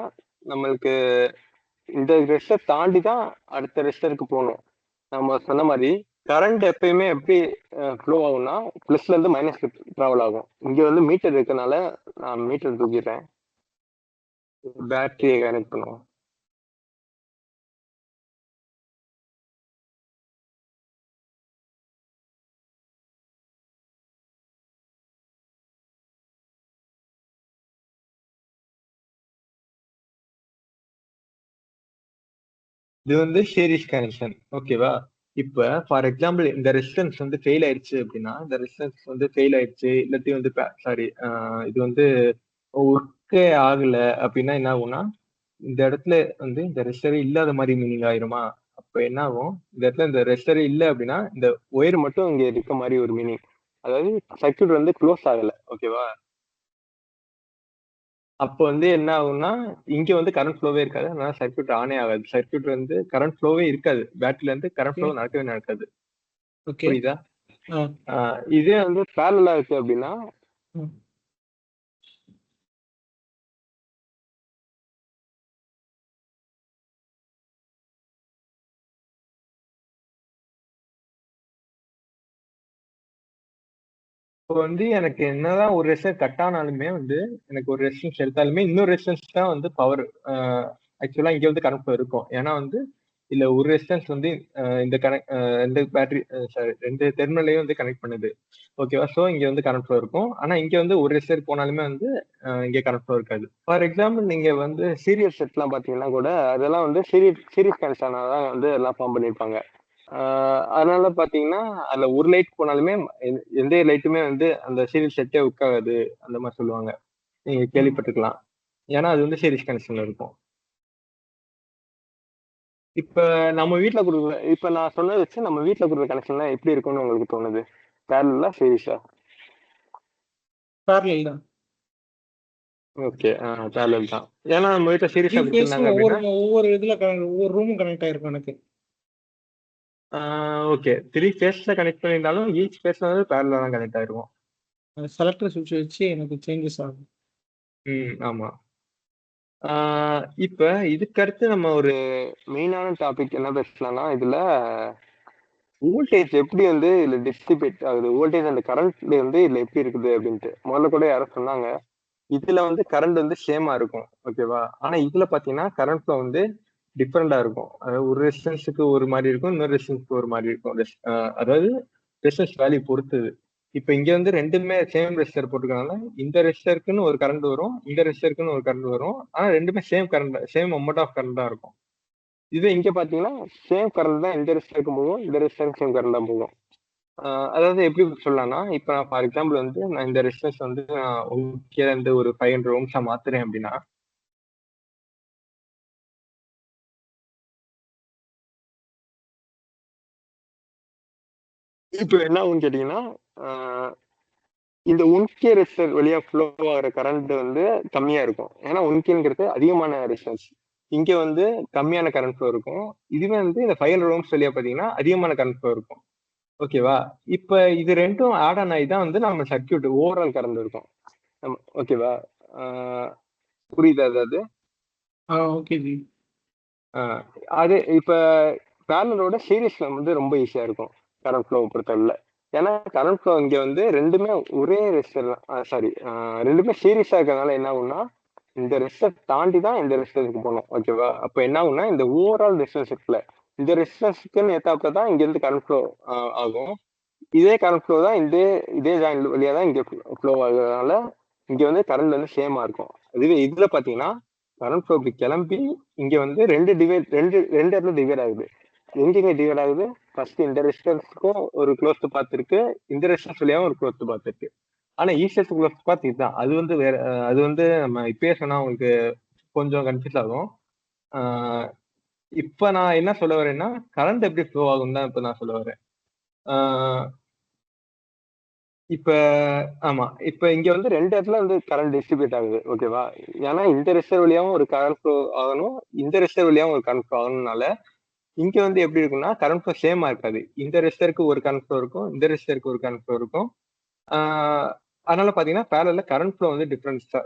நம்மளுக்கு இந்த ரெசிஸ்டர் தாண்டி தான் அடுத்த ரெசிஸ்டருக்கு போகணும். நம்ம சொன்ன மாதிரி கரண்ட் எப்பயுமே எப்படி ஃப்ளோ ஆகும்னா பிளஸ்ல இருந்து மைனஸ்க்கு டிராவல் ஆகும். இங்க வந்து மீட்டர் இருக்கனால நான் மீட்டர் தூக்கிடுறேன். பேட்டரியை கனெக்ட் பண்ணுவோம். இது வந்து சீரிஸ் கனெக்ஷன். ஓகேவா? இப்ப ஃபார் எக்ஸாம்பிள் இந்த ரெசிஸ்டன்ஸ் வந்து ஃபெயில் ஆயிடுச்சு அப்படின்னா, இந்த ரெசிஸ்டன்ஸ் வந்து ஃபெயில் ஆயிடுச்சு, இல்லாட்டி வந்து சாரி இது வந்து ஒர்க்கே ஆகல அப்படின்னா என்ன ஆகும்னா, இந்த இடத்துல வந்து இந்த ரெசிஸ்டரே இல்லாத மாதிரி மீனிங் ஆயிருமா? அப்ப என்ன ஆகும்? இந்த இடத்துல இந்த ரெசிஸ்டரே இல்ல அப்படின்னா, இந்த ஒயர் மட்டும் இங்க இருக்க மாதிரி ஒரு மீனிங். அதாவது சர்க்யூட் வந்து க்ளோஸ் ஆகல. ஓகேவா? அப்போ வந்து என்ன ஆகும்னா, இங்க வந்து கரண்ட் ஃப்ளோவே இருக்காது. அதனால சர்க்யூட் ஆனே ஆகாது. சர்க்யூட் வந்து கரண்ட் ஃப்ளோவே இருக்காது. பேட்டரில இருந்து கரண்ட் ஃப்ளோ நடக்கவே நடக்காது. ஓகே. புரியுதா? ஆ. இதே வந்து பேரலா இருக்கு அப்படின்னா, ம். இப்போ வந்து எனக்கு என்னதான் ஒரு ரெசிஸ்டன்ஸ் கட் ஆனாலுமே வந்து எனக்கு ஒரு ரெசிஸ்டன்ஸ் எடுத்தாலுமே இன்னொரு ரெசிஸ்டன்ஸ் தான் வந்து பவர். ஆக்சுவலா இங்க வந்து கரண்ட் ஃப்ளோ இருக்கும். ஏன்னா வந்து இல்ல ஒரு ரெசிஸ்டன்ஸ் வந்து இந்த கனெக்ட் ரெண்டு பேட்டரி சாரி 2 டெர்மினலையும் வந்து கனெக்ட் பண்ணுது. ஓகேவா? ஸோ இங்க வந்து கரண்ட் ஃப்ளோ இருக்கும். ஆனா இங்க வந்து ஒரு ரெசிஸ்டர் போனாலுமே வந்து இங்க கரண்ட் ஃப்ளோ இருக்காது. ஃபார் எக்ஸாம்பிள் நீங்க வந்து சீரியல் செட்லாம் பாத்தீங்கன்னா கூட அதெல்லாம் வந்து சீரிஸ் கனெக்ஷனா தான் வந்து எல்லாம் ஃபார்ம் பண்ணியிருப்பாங்க. அதனால பாத்தீங்கன்னா அதுல ஒரு லைட் போனாலுமே எந்த லைட்டுமே வந்து அந்த சீரியல் செட்டே உட்காது அந்த மாதிரி சொல்லுவாங்க. நீங்க கேள்விப்பட்டிருக்கலாம். ஏன்னா அது வந்து சீரிஸ் கனெக்ஷன்ல இருக்கும். இப்ப நம்ம வீட்ல குடுக்குற இப்ப நான் சொன்னத வச்சு நம்ம வீட்ல குடுக்குற கனெக்ஷன்லாம் எப்படி இருக்கும்னு உங்களுக்கு தோணுது? பேரலலா? சீரிஸா? பேரலல் தான். ஓகே. பேரலல் தான். ஏன்னா நம்ம வீட்ல சீரிஸா 3 ஃபேஸும் குடுத்திருந்தாங்க அப்படின்னா ஒவ்வொரு இதுல ஒவ்வொரு ரூமும் கனெக்ட் ஆயிருக்கும் எனக்கு. ஓகே. 3 ஃபேஸ்ல கனெக்ட் பண்ணியிருந்தாலும் ஈச் ஃபேஸ்ல வந்து பேரலலா தான் கனெக்ட் ஆயிருக்கும். செலக்டர் சுவிட்ச் வச்சு எனக்கு சேஞ்சஸ் ஆகும். ஆமா. இப்ப இதுக்கு அடுத்து நம்ம ஒரு மெயினான டாபிக் என்ன பேசலாம்னா, இதுல வோல்டேஜ் எப்படி வந்து இதுல டிஸ்ட்ரிபியூட் ஆகுது? வோல்டேஜ் அண்ட் கரண்ட் வந்து இதுல எப்படி இருக்குது அப்படின்ட்டு. முதல்ல கூட யாரோ சொன்னாங்க. இதுல வந்து கரண்ட் வந்து சேமா இருக்கும். ஓகேவா? ஆனா இதுல பாத்தீங்கன்னா கரண்ட் ஃப்ளோ வந்து டிஃபரெண்டா இருக்கும். அதாவது ஒரு ரெசிஸ்டன்ஸுக்கு ஒரு மாதிரி இருக்கும், இன்னொரு ரெசிஸ்டன்ஸ்க்கு ஒரு மாதிரி இருக்கும். அதாவது ரெசிஸ்டன்ஸ் வேல்யூ பொறுத்தது. இப்ப இங்க வந்து ரெண்டுமே சேம் ரெசிஸ்டர் போட்டுருக்கனால இந்த ரெசிஸ்டருக்குன்னு ஒரு கரண்ட் வரும், இந்த ரெசிஸ்டருக்குன்னு ஒரு கரண்ட் வரும். ஆனா ரெண்டுமே same current, same amount of current தான் இருக்கும். இதே இங்க பாத்தீங்கன்னா சேம் கரண்ட் தான் இந்த ரெசிஸ்டருக்கு போகும், இந்த ரெசிஸ்டருக்கு சேம் கரண்ட் தான் போகும். அதாவது எப்படி சொல்லலாம்னா, இப்ப நான் ஃபார் எக்ஸாம்பிள் வந்து நான் இந்த ரெசிஸ்டன்ஸ் வந்து நான் ஓகே வந்து ஒரு 500 ஓம்ஸா மாத்துறேன் அப்படின்னா, இப்ப என்ன ஆகும்னு கேட்டீங்கன்னா, இந்த 1K ரெசிஸ்டர் வழியா ஃப்ளோ ஆகிற கரண்ட் வந்து கம்மியா இருக்கும். ஏன்னா 1Kங்கிறது அதிகமான ரெசிஸ்டன்ஸ். இங்க வந்து கம்மியான கரண்ட் ஃப்ளோ இருக்கும். இதுவே வந்து இந்த 500 ஓம்ஸ் வழியா பாத்தீங்கன்னா அதிகமான கரண்ட் ஃப்ளோ இருக்கும். ஓகேவா? இப்ப இது ரெண்டும் ஆட் ஆன் ஆகி தான் வந்து நம்ம சர்க்யூட் ஓவரால் கரண்ட் இருக்கும். ஓகேவா? புரியுதா அதாவது? Okay G. அது இப்ப பேரலலோட சீரிஸ்ல வந்து ரொம்ப ஈஸியா இருக்கும் கரண்ட் ஃப்ளோ பொறுத்தவரையில. ஏன்னா கரண்ட் ஃப்ளோ இங்க வந்து ரெண்டுமே ஒரே ரெசிஸ்டர் தான். சாரி, ரெண்டுமே சீரிஸா இருக்கிறதுனால என்ன ஆகும்னா, இந்த ரெசிஸ்டர் தாண்டி தான் இந்த ரெசிஸ்டருக்கு போகணும். ஓகேவா? அப்ப என்ன ஆகும்னா இந்த ஓவரால் ரெசிஸ்டன்ஸ் இருக்குல்ல, இந்த ரெசிஸ்டன்ஸ்க்குன்னு ஏத்தாப்புல தான் இங்க இருந்து கரண்ட் ஃப்ளோ ஆகும். இதே கரண்ட் ஃப்ளோ தான் இதே ஜாயின் வழியா தான் இங்க ஃப்ளோ ஆகுறதுனால இங்க வந்து கரண்ட் வந்து சேமா இருக்கும். இதுவே இதுல பாத்தீங்கன்னா கரண்ட் ஃப்ளோ இப்படி கிளம்பி இங்க வந்து ரெண்டு இடத்துல டிவைட் ஆகுது. எங்கெங்க டிவைட் ஆகுது? ஃபர்ஸ்ட் இந்த ரெசிஸ்டன்ஸ்க்கும் ஒரு க்ளோஸ் பாத் இருக்கு, இந்த ரெசிஸ்டன்ஸ் வழியாவும் ஒரு க்ளோஸ் பாத் இருக்கு. ஆனா ஈஸியஸ்ட் க்ளோஸ் பாத் இதுதான். அது வந்து வேற, அது வந்து நம்ம இப்பயே சொன்னா உங்களுக்கு கொஞ்சம் கன்ஃபியூஸ் ஆகும். இப்ப நான் என்ன சொல்ல வரேன்னா, கரண்ட் எப்படி ஃப்ளோ ஆகும் தான் இப்ப நான் சொல்ல வரேன். இப்ப ஆமா. இப்ப இங்க வந்து 2 இடத்துல வந்து கரண்ட் டிஸ்ட்ரிபியூட் ஆகுது. ஓகேவா? ஏன்னா இந்த ரெசிஸ்டர் வழியாவும் ஒரு கரண்ட் ஃப்ளோ ஆகணும், இந்த ரெசிஸ்டர் வழியாவும் ஒரு கரண்ட் ஃப்ளோ ஆகணும்னால, இங்க வந்து எப்படி இருக்கும்னா கரண்ட் ஃப்ளோ சேமா இருக்காது. இந்த ரெசிஸ்டருக்கு ஒரு கரண்ட் ஃப்ளோ இருக்கும், இந்த ரெசிஸ்டருக்கு ஒரு கரண்ட் ஃப்ளோ இருக்கும். அதனால பாத்தீங்கன்னா பேரலல்ல கரண்ட் ஃப்ளோ வந்து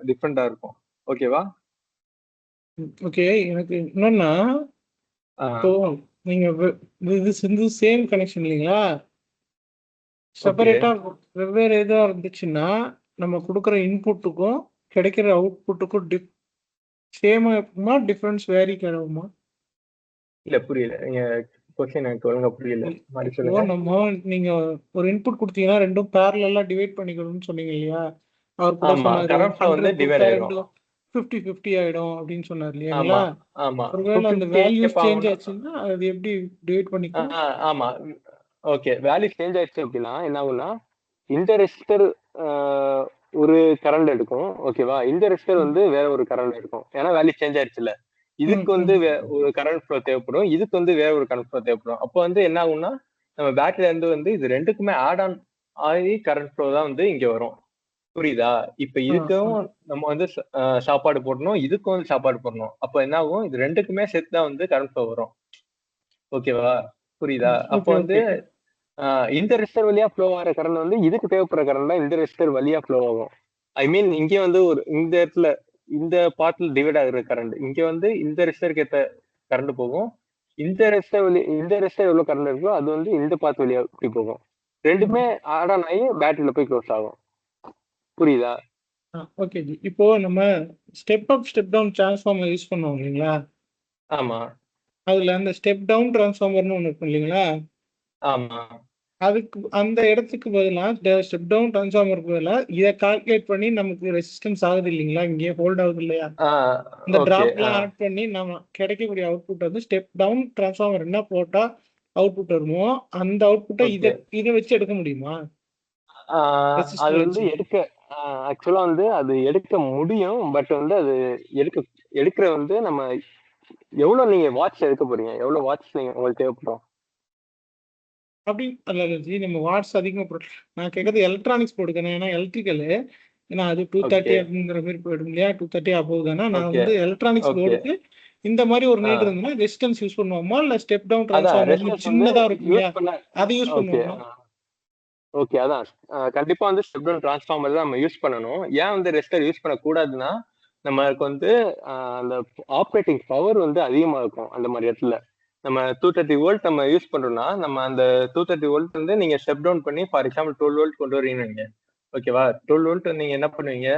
டிஃபரெண்டா இருக்கும். ஓகேவா? ஓகே. எனக்கு என்னன்னா, இப்போ நீங்க இது சேம் கனெக்ஷன் இல்லைங்களா? செப்பரேட்டா வெவ்வேறு இதா இருந்துச்சுன்னா நம்ம கொடுக்குற இன்புட்டுக்கும் கிடைக்கிற அவுட்புட்டுக்கும் சேமா இருக்குமா, டிஃபரன்ஸ் வேரி ஆகுமா? இல்ல புரியல. நீங்க क्वेश्चन எனக்கு ஒழுங்கா புரியல. மாதிரி சொல்லுங்க. நம்ம நீங்க ஒரு இன்புட் கொடுத்தீங்கன்னா ரெண்டும் பேரலலா டிவைட் பண்ணிக்கணும்னு சொன்னீங்க இல்லையா? அவர் கூட ஆமா, சொன்னாரு கரண்ட் ஃப்ளோ வந்து 100 டிவைட் கொடுத்தா ஆயிரும். 50-50 ஆயிடும் அப்படின்னு சொன்னார் இல்லைங்களா? ஆமா ஆமா ஒருவேளை அந்த 50-50 வேல்யூஸ் escape சேஞ்ச் ஆகும்னா ஆச்சுன்னா அது எப்படி டிவைட் பண்ணிக்கும்? ஆமா ஓகே வேல்யூ சேஞ்ச் ஆயிடுச்சு அப்படின்னா என்ன ஆகும்னா இந்த ரெசிஸ்டர் ஒரு கரண்ட் எடுக்கும் ஓகேவா, இந்த ரெசிஸ்டர் வந்து வேற ஒரு கரண்ட் எடுக்கும், ஏன்னா வேல்யூ சேஞ்ச் ஆயிடுச்சுல்ல. இதுக்கு வந்து ஒரு கரண்ட் ஃப்ளோ தேவைப்படும், இதுக்கு வந்து வேற ஒரு கரண்ட் ஃப்ளோ தேவைப்படும். அப்போ வந்து என்ன ஆகும்னா நம்ம பேட்டரியில இருந்து வந்து இது ரெண்டுக்குமே ஆட் ஆன் ஆகி கரண்ட் ஃப்ளோ தான் வந்து இங்க வரும். புரியுதா? இப்ப இதுக்கும் நம்ம வந்து சாப்பாடு போடணும், இதுக்கும் வந்து சாப்பாடு போடணும். அப்ப என்ன ஆகும், இது ரெண்டுக்குமே சேர்த்து தான் வந்து கரண்ட் ஃப்ளோ வரும். ஓகேவா? புரியுதா? அப்போ வந்து இந்த ரெசிஸ்டர் வழியா ஃப்ளோ ஆகிற கரண்ட் வந்து இதுக்கு தேவைப்படுற கரண்ட் தான் இந்த ரெசிஸ்டர் வழியா ஃப்ளோ ஆகும். ஐ மீன் இங்க வந்து ஒரு இந்த இடத்துல இந்த பார்ட்ல டிவைட் ஆகுற கரண்ட் இங்க வந்து இந்த ரெசிஸ்டருக்கு ஏற்ற கரண்ட் போகும். இந்த ரெசிஸ்டர் எவ்வளவு கரண்ட் இருக்கோ அது வந்து இந்த பார்ட் வழியா இப்படி போகும். ரெண்டுமே ஆட் ஆன் ஆகி பேட்டரியில போய் க்ளோஸ் ஆகும். புரியுதா? ஓகே ஜி. இப்போ நம்ம step up step down transformer use பண்ணுவோம் இல்லைங்களா? ஆமா. அதுல அந்த ஸ்டெப் டவுன் டிரான்ஸ்ஃபார்மர்னு ஒன்று இருக்கும் இல்லைங்களா? ஆமா. அதுக்கு அந்த இடத்துக்கு பதிலாக ஸ்டெப் டவுன் டிரான்ஸ்ஃபார்மருக்கு பதிலாக இதை கால்குலேட் பண்ணி நமக்கு ரெசிஸ்டன்ஸ் ஆகுது இல்லைங்களா? இங்கே ஹோல்ட் ஆகுது இல்லையா? இந்த டிராப்லாம் ஆட் பண்ணி நம்ம கிடைக்கக்கூடிய அவுட்புட் வந்து ஸ்டெப் டவுன் டிரான்ஸ்ஃபார்மர் என்ன போட்டா அவுட்புட் வருமோ அந்த அவுட்புட்டை இதை வச்சு எடுக்க முடியுமா? அது வந்து ஆக்சுவலா வந்து அது எடுக்க முடியும். பட் வந்து அது எடுக்கிற வந்து நம்ம எவ்வளவு நீங்க வாட்ச் எடுக்க போறீங்க, எவ்வளவு வாட்ச் நீங்க உங்களுக்கு தேவைப்படும் அப்படி அல்ல ஜி. நம்ம வாட்ஸ் அதிகமாக நான் கேட்கறது எலக்ட்ரானிக்ஸ் போட்டுக்கணும், ஏன்னா எலக்ட்ரிக்கல் ஏன்னா அது 230 அப்படிங்கிற மாதிரி போயிடும் இல்லையா? 230 அப்போ தானே நான் வந்து எலக்ட்ரானிக்ஸ் போர்டுக்கு இந்த மாதிரி ஒரு நீட் இருந்ததுன்னா ரெசிஸ்டன்ஸ் யூஸ் பண்ணுவோமா இல்ல ஸ்டெப் டவுன் டிரான்ஸ்ஃபார்மர் சின்னதா இருக்கும் இல்லையா அதை யூஸ் பண்ணுவோமா? ஓகே, அதான் கண்டிப்பா வந்து ஸ்டெப் டவுன் டிரான்ஸ்ஃபார்மர் தான் நம்ம யூஸ் பண்ணணும். ஏன் வந்து ரெசிஸ்டர் யூஸ் பண்ணக்கூடாதுன்னா நமக்கு வந்து அந்த ஆப்ரேட்டிங் பவர் வந்து அதிகமா இருக்கும். அந்த மாதிரி இடத்துல நம்ம 230 வோல்ட் நம்ம யூஸ் பண்றோம்னா நம்ம அந்த 230 வோல்ட் வந்து நீங்க ஸ்டெப் டவுன் பண்ணி ஃபார் எக்ஸாம்பிள் 12 வோல்ட் கொண்டு வரீங்க ஓகேவா? 12 வோல்ட் நீங்க என்ன பண்ணுவீங்க,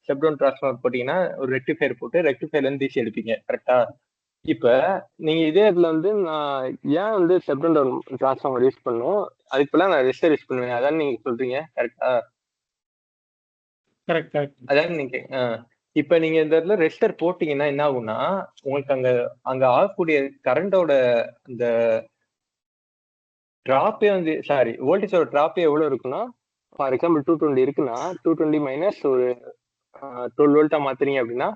ஸ்டெப் டவுன் டிரான்ஸ்ஃபார்மர் போட்டீங்கன்னா ஒரு ரெக்டிஃபையர் போட்டு ரெக்டிஃபையர்ல இருந்து டிசி எடுப்பீங்க. கரெக்டா? இப்ப நீங்க இதே இடத்துல வந்து நான் ஏன் வந்து ஸ்டெப் டவுன் டிரான்ஸ்ஃபார்மர் யூஸ் பண்ணும், அதுக்கு பதிலா நான் ரெசிஸ்டர் யூஸ் பண்ணுவேன், அதான் நீங்க சொல்றீங்க. கரெக்டா? கரெக்ட். அதான் நீங்க இப்ப நீங்க இந்த இடத்துல ரெசிஸ்டர் போட்டீங்கன்னா என்ன ஆகும்னா உங்களுக்கு அங்க ஆகக்கூடிய கரண்டோட இந்த டிராப்பே வந்து வோல்டேஜோட டிராப்பே எவ்வளவு இருக்குன்னா ஃபார் எக்ஸாம்பிள் 220 இருக்குன்னா 220 மைனஸ் ஒரு 12 வோல்ட்டா மாத்துறீங்க அப்படின்னா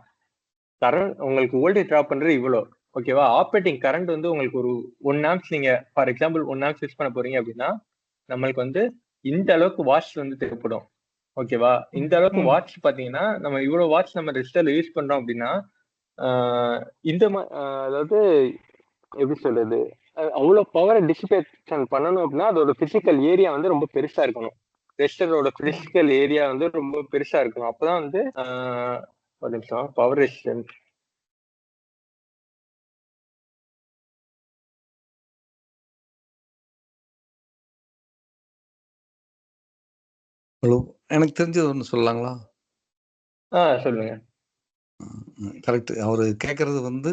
கரண்ட் உங்களுக்கு வோல்டேஜ் டிராப் பண்றது இவ்வளோ. ஓகேவா? ஆப்ரேட்டிங் கரண்ட் வந்து உங்களுக்கு ஒரு 1 ஆம்ப்ஸ் நீங்க ஃபார் எக்ஸாம்பிள் 1 ஆம்ப்ஸ் யூஸ் பண்ண போறீங்க அப்படின்னா நம்மளுக்கு வந்து இந்த அளவுக்கு வாட்ஸ் வந்து தேவைப்படும். ஓகேவா? இந்த அளவுக்கு வாட்ச் பாத்தீங்கன்னா நம்ம இவ்வளவு வாட்ச் நம்ம ரெசிஸ்டர்ல யூஸ் பண்றோம் அப்படின்னா இந்த அதாவது எப்படி சொல்றது, அவ்வளவு பவரை டிசிபேஷன் பண்ணணும் அப்படின்னா அதோட பிசிக்கல் ஏரியா வந்து ரொம்ப பெருசா இருக்கணும். ரெசிஸ்டரோட பிசிக்கல் ஏரியா வந்து ரொம்ப பெருசா இருக்கணும். அப்பதான் வந்து ஒரு நிமிஷம் பவர் ரெசிஸ்டன்ஸ் ஹலோ, எனக்கு தெரிஞ்சது ஒன்று சொல்லலாங்களா? சொல்லுங்க. கரெக்ட். அவரு கேட்கறது வந்து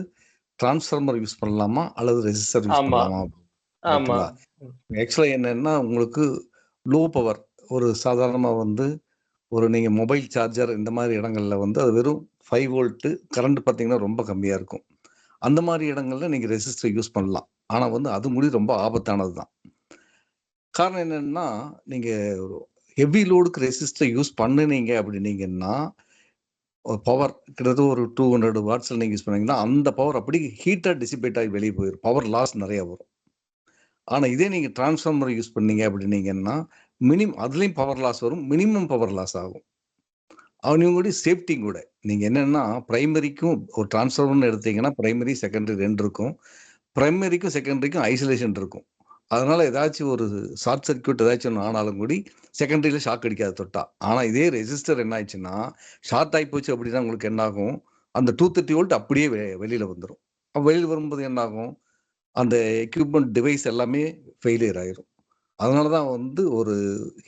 டிரான்ஸ்ஃபார்மர் யூஸ் பண்ணலாமா அல்லது ரெசிஸ்டர் யூஸ் பண்ணலாமா? ஆக்சுவலா என்னன்னா உங்களுக்கு லோ பவர் ஒரு சாதாரணமாக வந்து ஒரு நீங்கள் மொபைல் சார்ஜர் இந்த மாதிரி இடங்கள்ல வந்து அது வெறும் 5 வோல்ட்டு கரண்ட் பார்த்தீங்கன்னா ரொம்ப கம்மியாக இருக்கும். அந்த மாதிரி இடங்கள்ல நீங்கள் ரெசிஸ்டர் யூஸ் பண்ணலாம். ஆனால் வந்து அது ரொம்ப ஆபத்தானது தான். காரணம் என்னன்னா நீங்கள் ஹெவி லோடுக்கு ரெசிஸ்டர் யூஸ் பண்ணுனீங்க அப்படின்னீங்கன்னா பவர் கிட்டத்தட்ட ஒரு 200 வாட்ஸில் நீங்கள் யூஸ் பண்ணீங்கன்னா அந்த பவர் அப்படி ஹீட்டாக டிசிபேட் ஆகி வெளியே போயிடும். பவர் லாஸ் நிறையா வரும். ஆனால் இதே நீங்கள் டிரான்ஸ்ஃபார்மர் யூஸ் பண்ணீங்க அப்படின்னீங்கன்னா அதுலேயும் பவர் லாஸ் வரும், மினிமம் பவர் லாஸ் ஆகும். அவனுங்களுடைய சேஃப்டி கூட நீங்கள் என்னென்னா ப்ரைமரிக்கும் ஒரு டிரான்ஸ்ஃபார்மர்னு எடுத்தீங்கன்னா ப்ரைமரி செகண்டரி 2 இருக்கும். ப்ரைமரிக்கும் செகண்டரிக்கும் ஐசோலேஷன் இருக்கும். அதனால ஏதாச்சும் ஒரு ஷார்ட் சர்க்யூட் ஏதாச்சும் ஒன்று ஆனாலும் கூடி செகண்டரியில் ஷாக் அடிக்காது தொட்டா. ஆனால் இதே ரெசிஸ்டர் என்ன ஆயிடுச்சுன்னா ஷார்ட் ஆகி போச்சு அப்படின்னா உங்களுக்கு என்ன ஆகும், அந்த 230 வோல்ட் அப்படியே வெளியில் வந்துடும். வெளியில் வரும்போது என்ன ஆகும், அந்த எக்யூப்மெண்ட் டிவைஸ் எல்லாமே ஃபெயிலியர் ஆயிரும். அதனால தான் வந்து ஒரு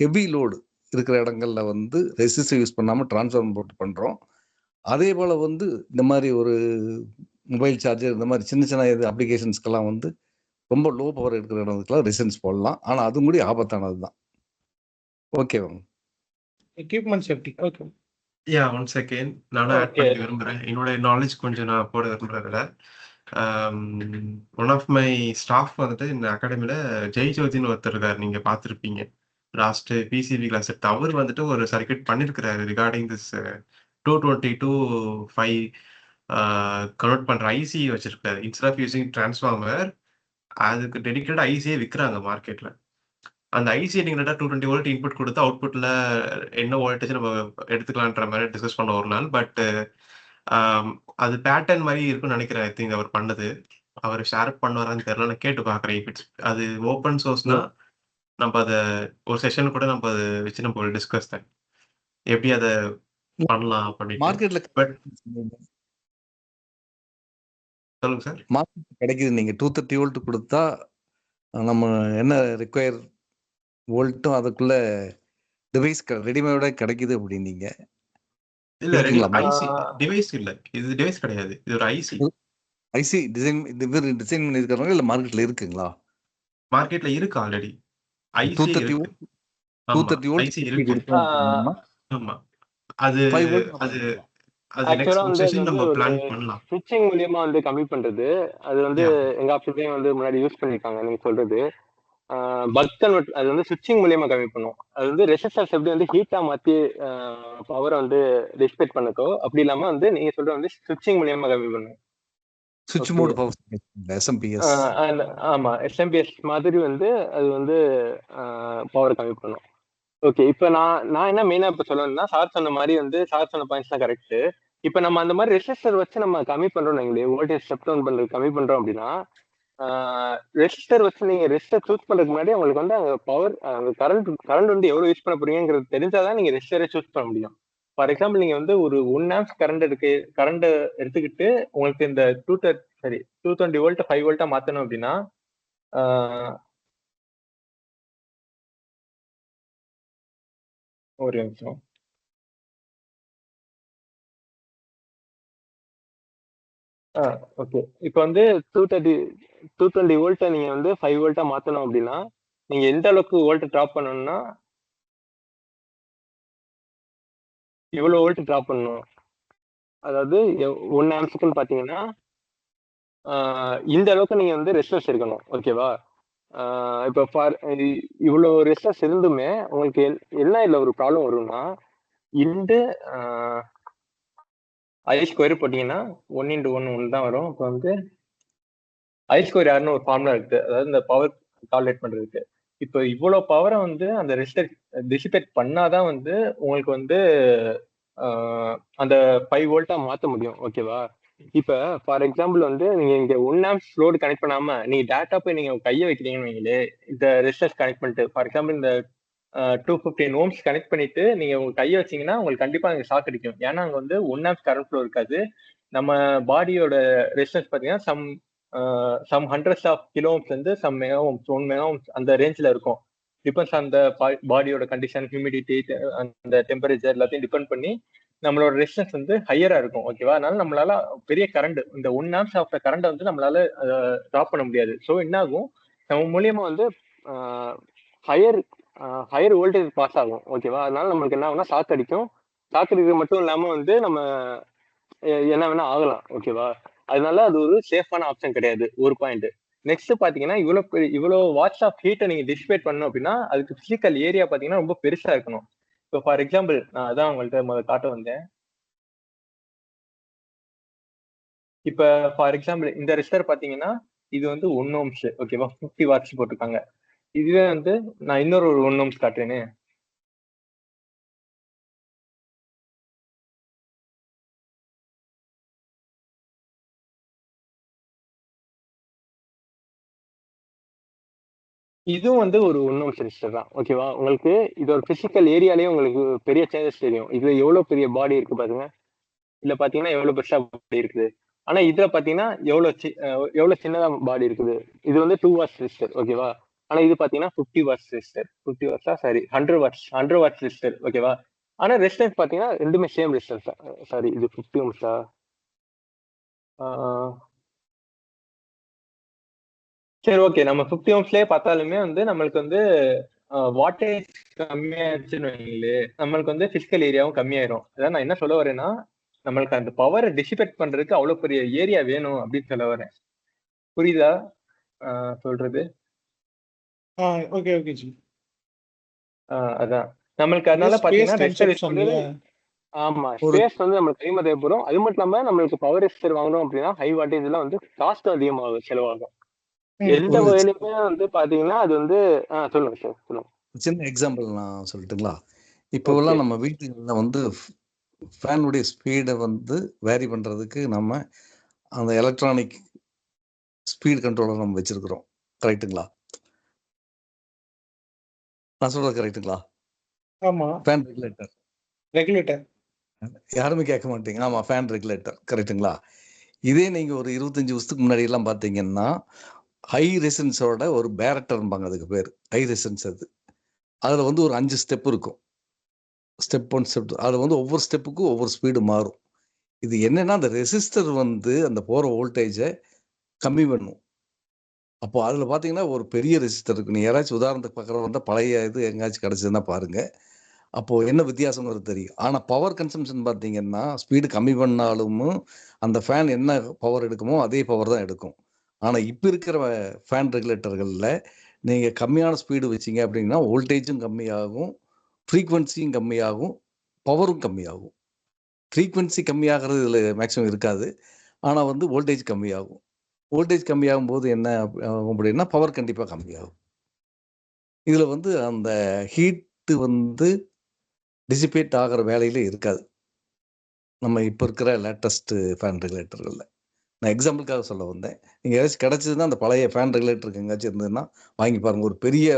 ஹெவி லோடு இருக்கிற இடங்கள்ல வந்து ரெசிஸ்டர் யூஸ் பண்ணாமல் டிரான்ஸ்ஃபார்மர் போட்டு பண்ணுறோம். அதே போல் வந்து இந்த மாதிரி ஒரு மொபைல் சார்ஜர் இந்த மாதிரி சின்ன சின்ன இது அப்ளிகேஷன்ஸ்க்கெல்லாம் வந்து ரொம்ப லோ பவர் இருக்கிற இடத்துக்குலாம் ரெசிஸ்டன்ஸ் போடலாம். ஆனால் அதுவும் கூட ஆபத்தானது தான். ஓகேவா? Equipment safety. Okay. One second நானும் ஆட் ஓகே பண்ணிக்க விரும்புறேன். என்னோட நாலேஜ் கொஞ்சம் நான் போட விரும்புறதுல ஒன் ஆஃப் மை ஸ்டாஃப் வந்துட்டு இந்த அகாடமில ஜெய் ஜோதின்னு ஒருத்தர் இருக்காரு. நீங்க பார்த்துருப்பீங்க. லாஸ்ட் பிசிபி கிளாஸ் எடுத்து அவர் வந்துட்டு ஒரு சர்க்யூட் பண்ணியிருக்கிறாரு ரிகார்டிங் திஸ் 220 to 5 கன்வெர்ட் பண்ற ஐசி வச்சிருக்காரு. இன்ஸ்டெட் ஆஃப் யூசிங் டிரான்ஸ்ஃபார்மர் அதுக்கு டெடிகேட்டட் ஐசியே விற்கிறாங்க மார்க்கெட்ல. அந்த ஐசியை நீங்க 220 வோல்ட் இன்புட் கொடுத்து அவுட்புட்ல என்ன வோல்டேஜ் நம்ம எடுத்துக்கலான்ற மாதிரி டிஸ்கஸ் பண்ண ஒரு நாள். பட் அது பேட்டர்ன் மாதிரி இருக்குன்னு நினைக்கிறேன். ஐ திங்க் அவர் பண்ணது அவர் ஷேர் பண்ணுவாரான்னு தெரியல. நான் கேட்டு பார்க்குறேன். இஃப் இட்ஸ் அது ஓப்பன் சோர்ஸ்னா நம்ம அதை ஒரு செஷன் கூட நம்ம அதை வச்சு நம்ம டிஸ்கஸ் தான் எப்படி அதை பண்ணலாம் பண்ணிட்டு. மார்க்கெட்ல பட் சொல்லுங்க சார். மார்க்கெட் கிடைக்குது. நீங்க 230 வோல்ட் கொடுத்தா நம்ம என்ன ரிக்வயர் வோல்ட்டும் அதுக்குள்ள டிவைஸ் ரெடிமேடா கிடைக்குது அப்படின்னீங்க. இல்ல ரெடி இருக்குங்களா? ஐசி டிவைஸ் இல்ல, இது டிவைஸ் கிடையாது, இது ஒரு ஐசி. ஐசி டிசைன் டிசைன் பண்ணியிருக்காங்க இல்ல மார்க்கெட்ல இருக்குங்களா? மார்க்கெட்ல இருக்கு ஆல்ரெடி ஐசி 230 இருக்கு. வோல்ட் ஆமா 230 வோல்ட் ஐசி இருக்கு. ஆமா அது 5 வோல்ட் அது அது ஆக்சுவலா நெக்ஸ்ட் வந்து அது செஷன் வந்து நம்ம ஒரு பிளான் பண்ணலாம். ஸ்விட்சிங் மூலியமா வந்து கம்மி பண்றது. அது வந்து Yeah. எங்க ஆஃபீஸ்லயும் வந்து முன்னாடி யூஸ் பண்ணிருக்காங்க நீங்க சொல்றது. பக் கன்வெர்ட் அது வந்து ஸ்விட்சிங் மூலியமா கம்மி பண்ணும். அது வந்து ரெசிஸ்டர்ஸ் எப்படி வந்து ஹீட்டா மாத்தி பவரை வந்து டிஸ்பேட் பண்ணதோ அப்படி இல்லாம வந்து நீங்க சொல்ற வந்து ஸ்விட்சிங் மூலியமா கம்மி பண்ணும். சுவிட்ச் Okay. Mode power SMPS. ஆமா எஸ்எம்பிஎஸ் மாதிரி வந்து அது வந்து பவர் கம்மி பண்ணும். ஓகே, இப்போ நான் என்ன மெயினா இப்போ சொல்லணும்னா சார் சொன்ன மாதிரி வந்து சார் சொன்ன பாயிண்ட்ஸ் தான் கரெக்ட். இப்போ நம்ம அந்த மாதிரி ரெசிஸ்டர் வச்சு நம்ம கம்மி பண்றோம், எங்களுக்கு வோல்டேஜ் ஸ்டெப் டவுன் பண்றது கம்மி பண்றோம் அப்படின்னா ரெசிஸ்டர் வச்சு நீங்க ரெசிஸ்டர் சூஸ் பண்றதுக்கு முன்னாடி உங்களுக்கு வந்து அங்க பவர் கரண்ட் வந்து எவ்வளவு யூஸ் பண்ண போறீங்கிறது தெரிஞ்சாதான் நீங்க ரெசிஸ்டரை சூஸ் பண்ண முடியும். ஃபார் எக்ஸாம்பிள் நீங்க வந்து ஒரு 1 ஆம்ஸ் கரண்ட் எடுத்துக்கிட்டு உங்களுக்கு இந்த 220 வோல்ட் 5 வோல்ட்டா மாத்தணும் அப்படின்னா ஒரு நிமிஷம். ஓகே, இப்போ வந்து 220 வோல்ட்டை நீங்க வந்து 5 வோல்ட்டா மாத்தணும் அப்படின்னா நீங்க எந்த அளவுக்கு வோல்ட் டிராப் பண்ணணும்னா இவ்வளவு வோல்ட் டிராப் பண்ணணும். அதாவது 1 ஆம்ஸுக்குன்னு பாத்தீங்கன்னா இந்த அளவுக்கு நீங்க வந்து ரெசிஸ்டர்ஸ் இருக்கணும். ஓகேவா? இப்போ இவ்வளோ ரெசிஸ்டர்ஸ் இருந்துமே உங்களுக்கு என்ன இல்லை ஒரு ப்ராப்ளம் வரும்னா இந்த ஐ ஸ்கொயர் போட்டீங்கன்னா 1 × 1 1 தான் வரும். இப்போ வந்து ஐ ஸ்கொயர் யாருன்னு ஒரு ஃபார்முலா இருக்கு, அதாவது இந்த பவர் கால்குலேட் பண்றதுக்கு. இப்போ இவ்வளவு பவரை வந்து அந்த ரெசிஸ்டர் டிசிபேட் பண்ணாதான் வந்து உங்களுக்கு வந்து அந்த 5 வோல்ட்டா மாற்ற முடியும். ஓகேவா? இப்ப ஃபார் எக்ஸாம்பிள் வந்து நீங்க இங்க 1 ஆம்ஸ் லோடு கனெக்ட் பண்ணாம நீங்க டேட்டா போய் நீங்க கையை வைக்கிறீங்கன்னு வைங்களே, இந்த ரெசிஸ்டர்ஸ் கனெக்ட் பண்ணிட்டு ஃபார் எக்ஸாம்பிள் இந்த 215 ஓம்ஸ் கனெக்ட் பண்ணிட்டு நீங்க உங்க கையை வச்சீங்கன்னா உங்களுக்கு கண்டிப்பா அங்க ஷாக் அடிக்கும். ஏன்னா அங்க வந்து 1 ஆம்ஸ் கரண்ட் ஃப்ளோ இருக்காது. நம்ம பாடியோட ரெசிஸ்டன்ஸ் பாத்தீங்கன்னா some hundreds of kilo ohms வந்து some mega ohms 1 mega ohms அந்த ரேஞ்ச்ல இருக்கும். டிபெண்ட்ஸ் அந்த பாடியோட கண்டிஷன், ஹியூமிடிட்டி, அந்த டெம்பரேச்சர் எல்லாத்தையும் டிபெண்ட் பண்ணி நம்மளோட ரெசிஸ்டன்ஸ் வந்து ஹையரா இருக்கும். ஓகேவா? அதனால நம்மளால பெரிய கரண்ட் இந்த 1 ஆம்ஸ் ஆஃப் கரண்ட் வந்து நம்மளால டிராப் பண்ண முடியாது. ஸோ என்ன ஆகும், நம்ம மூலியமா வந்து ஹையர் வோல்டேஜ் பாஸ் ஆகும். ஓகேவா? அதனால நம்மளுக்கு என்ன ஆகும்னா ஷாக் அடிக்கும். ஷாக் அடிக்கிறது மட்டும் இல்லாம வந்து நம்ம என்ன வேணா ஆகலாம். ஓகேவா? அதனால அது ஒரு சேஃபான ஆப்ஷன் கிடையாது. ஒரு பாயிண்ட். நெக்ஸ்ட் பாத்தீங்கன்னா இவ்வளோ வாட்ஸ் ஆஃப் ஹீட்டை நீங்க டிசிபேட் பண்ணணும் அப்படின்னா அதுக்கு பிசிக்கல் ஏரியா பாத்தீங்கன்னா ரொம்ப பெருசா இருக்கணும். இப்போ ஃபார் எக்ஸாம்பிள் நான் அதான் உங்கள்கிட்ட முதல்ல காட்ட வந்தேன். இப்ப ஃபார் எக்ஸாம்பிள் இந்த ரெசிஸ்டர் பாத்தீங்கன்னா இது வந்து 1 ஓம்ஸ். ஓகேவா? 50 வாட்ஸ் போட்டிருக்காங்க. இதுவே வந்து நான் இன்னொரு 1 ஓம்ஸ் காட்டுறேன்னு. இதுவும் வந்து ஒரு 1 ஓம்ஸ் ரெசிஸ்டர் தான். ஓகேவா? உங்களுக்கு இதோட பிசிக்கல் ஏரியாலேயே உங்களுக்கு பெரிய சேஞ்சஸ் தெரியும். இதுல எவ்வளவு பெரிய பாடி இருக்கு பாருங்க. இதுல பாத்தீங்கன்னா எவ்வளவு பெருசா பாடி இருக்குது. ஆனா இதுல பாத்தீங்கன்னா எவ்வளவு சின்னதா பாடி இருக்குது. இது வந்து 2 வாட்ஸ் ரெசிஸ்டர். ஓகேவா? ஆனா இது பாத்தீங்கன்னா 50 வாட்ஸ் ரெசிஸ்டர். 50 வாட்ஸா? Sorry, 100 watts resistor. ஓகேவா? ஆனா ரெசிஸ்டன்ஸ் பாத்தீங்கன்னா ரெண்டுமே சேம் ரெசிஸ்டன்ஸ். சாரி, இது 50 ஓம்ஸா? சரி, ஓகே, நம்ம 50 ஓம்ஸ்லயே பார்த்தாலுமே வந்து நம்மளுக்கு வந்து வாட்டேஜ் கம்மியாச்சுன்னு வைங்களே, நம்மளுக்கு வந்து பிசிக்கல் ஏரியாவும் கம்மியாயிரும். அதான் நான் என்ன சொல்ல வரேன்னா, நம்மளுக்கு அந்த பவரை டிசிபேட் பண்றதுக்கு அவ்வளவு பெரிய ஏரியா வேணும் அப்படின்னு சொல்ல வரேன். புரியுதா சொல்றது? Okay okay G. அதான் நம்மளுக்கு அதனால ஸ்பேஸ் பாத்தீங்கன்னா கன்செப்ஷன் இல்லையா? ஆமா, ஒரு ஸ்பேஸ் வந்து நம்மளுக்கு அதிகமா தேவைப்படும். அது மட்டும் இல்லாம நம்மளுக்கு பவர் ரெசிஸ்டர் வாங்கணும் அப்படின்னா ஹை வாட்டேஜ் எல்லாம் வந்து காஸ்ட் அதிகமாகும், செலவாகும். எந்த ஒரு வகையிலுமே வந்து பாத்தீங்கன்னா அது வந்து சொல்லுங்க சார், சொல்லுங்க. சின்ன எக்ஸாம்பிள் நான் சொல்லட்டுங்களா? ஓகே. இப்போவெல்லாம் நம்ம வீட்டுகளில் வந்து ஃபேனுடைய ஸ்பீடை வந்து வேரி பண்ணுறதுக்கு நம்ம அந்த எலக்ட்ரானிக் ஸ்பீட் கண்ட்ரோலர் நம்ம வச்சிருக்கிறோம். கரெக்ட்டுங்களா? நான் சொல்றது கரெக்ட்டுங்களா? ஆமா, ஃபேன் ரெகுலேட்டர். ரெகுலேட்டர். யாருமே கேட்க மாட்டீங்க. ஆமா, ஃபேன் ரெகுலேட்டர். கரெக்ட்டுங்களா? இதே நீங்க ஒரு 25 வருஷத்துக்கு முன்னாடி எல்லாம் பார்த்தீங்கன்னா, ஹை ரெசிஸ்டன்ஸோட ஒரு பேரட்டர்ம்பாங்க அதுக்கு பேரு. ஹை ரெசிஸ்டன்ஸ் அது. அதுல வந்து ஒரு 5 ஸ்டெப் இருக்கும். Step 1, step 2. அதுல வந்து ஒவ்வொரு ஸ்டெப்புக்கும் ஒவ்வொரு ஸ்பீடு மாறும். இது என்னன்னா, அந்த ரெசிஸ்டர் வந்து அந்த போற வோல்டேஜை கம்மி பண்ணும். அப்போ அதுல பார்த்தீங்கன்னா, ஒரு பெரிய ரெசிஸ்டர் இருக்கு. நீங்க யாராச்சும் உதாரணத்துக்கு பார்க்குறவங்க வந்தா பழைய இது எங்கேயாச்சும் கிடைச்சதுன்னா பாருங்க. அப்போ என்ன வித்தியாசங்கிறது தெரியும். ஆனா பவர் கன்சம்ப்ஷன் பார்த்தீங்கன்னா, ஸ்பீடு கம்மி பண்ணாலும் அந்த ஃபேன் என்ன பவர் எடுக்குமோ அதே பவர் தான் எடுக்கும். ஆனா இப்ப இருக்கிற ஃபேன் ரெகுலேட்டர்கள்ல நீங்க கம்மியான ஸ்பீடு வச்சீங்க அப்படின்னா, வோல்டேஜும் கம்மியாகும், ஃப்ரீக்வன்சியும் கம்மியாகும், பவரும் கம்மியாகும். ஃப்ரீக்வன்சி கம்மியாகிறது இதுல மேக்ஸிமம் இருக்காது. ஆனா வந்து வோல்டேஜ் கம்மியாகும். வோல்டேஜ் கம்மியாகும்போது என்ன ஆகும் அப்படின்னா, பவர் கண்டிப்பா கம்மியாகும். இதுல வந்து அந்த ஹீட் வந்து டிசிபேட் ஆகிற வேலையில இருக்காது. நம்ம இப்ப இருக்கிற லேட்டஸ்ட் ஃபேன் ரெகுலேட்டர்கள்ல. நான் எக்ஸாம்பிளுக்காக சொல்ல வந்தேன். நீங்க ஏதாச்சும் கிடைச்சதுன்னா, அந்த பழைய ஃபேன் ரெகுலேட்டருக்கு எங்கேயாச்சும் இருந்ததுன்னா வாங்கி பாருங்க. ஒரு பெரிய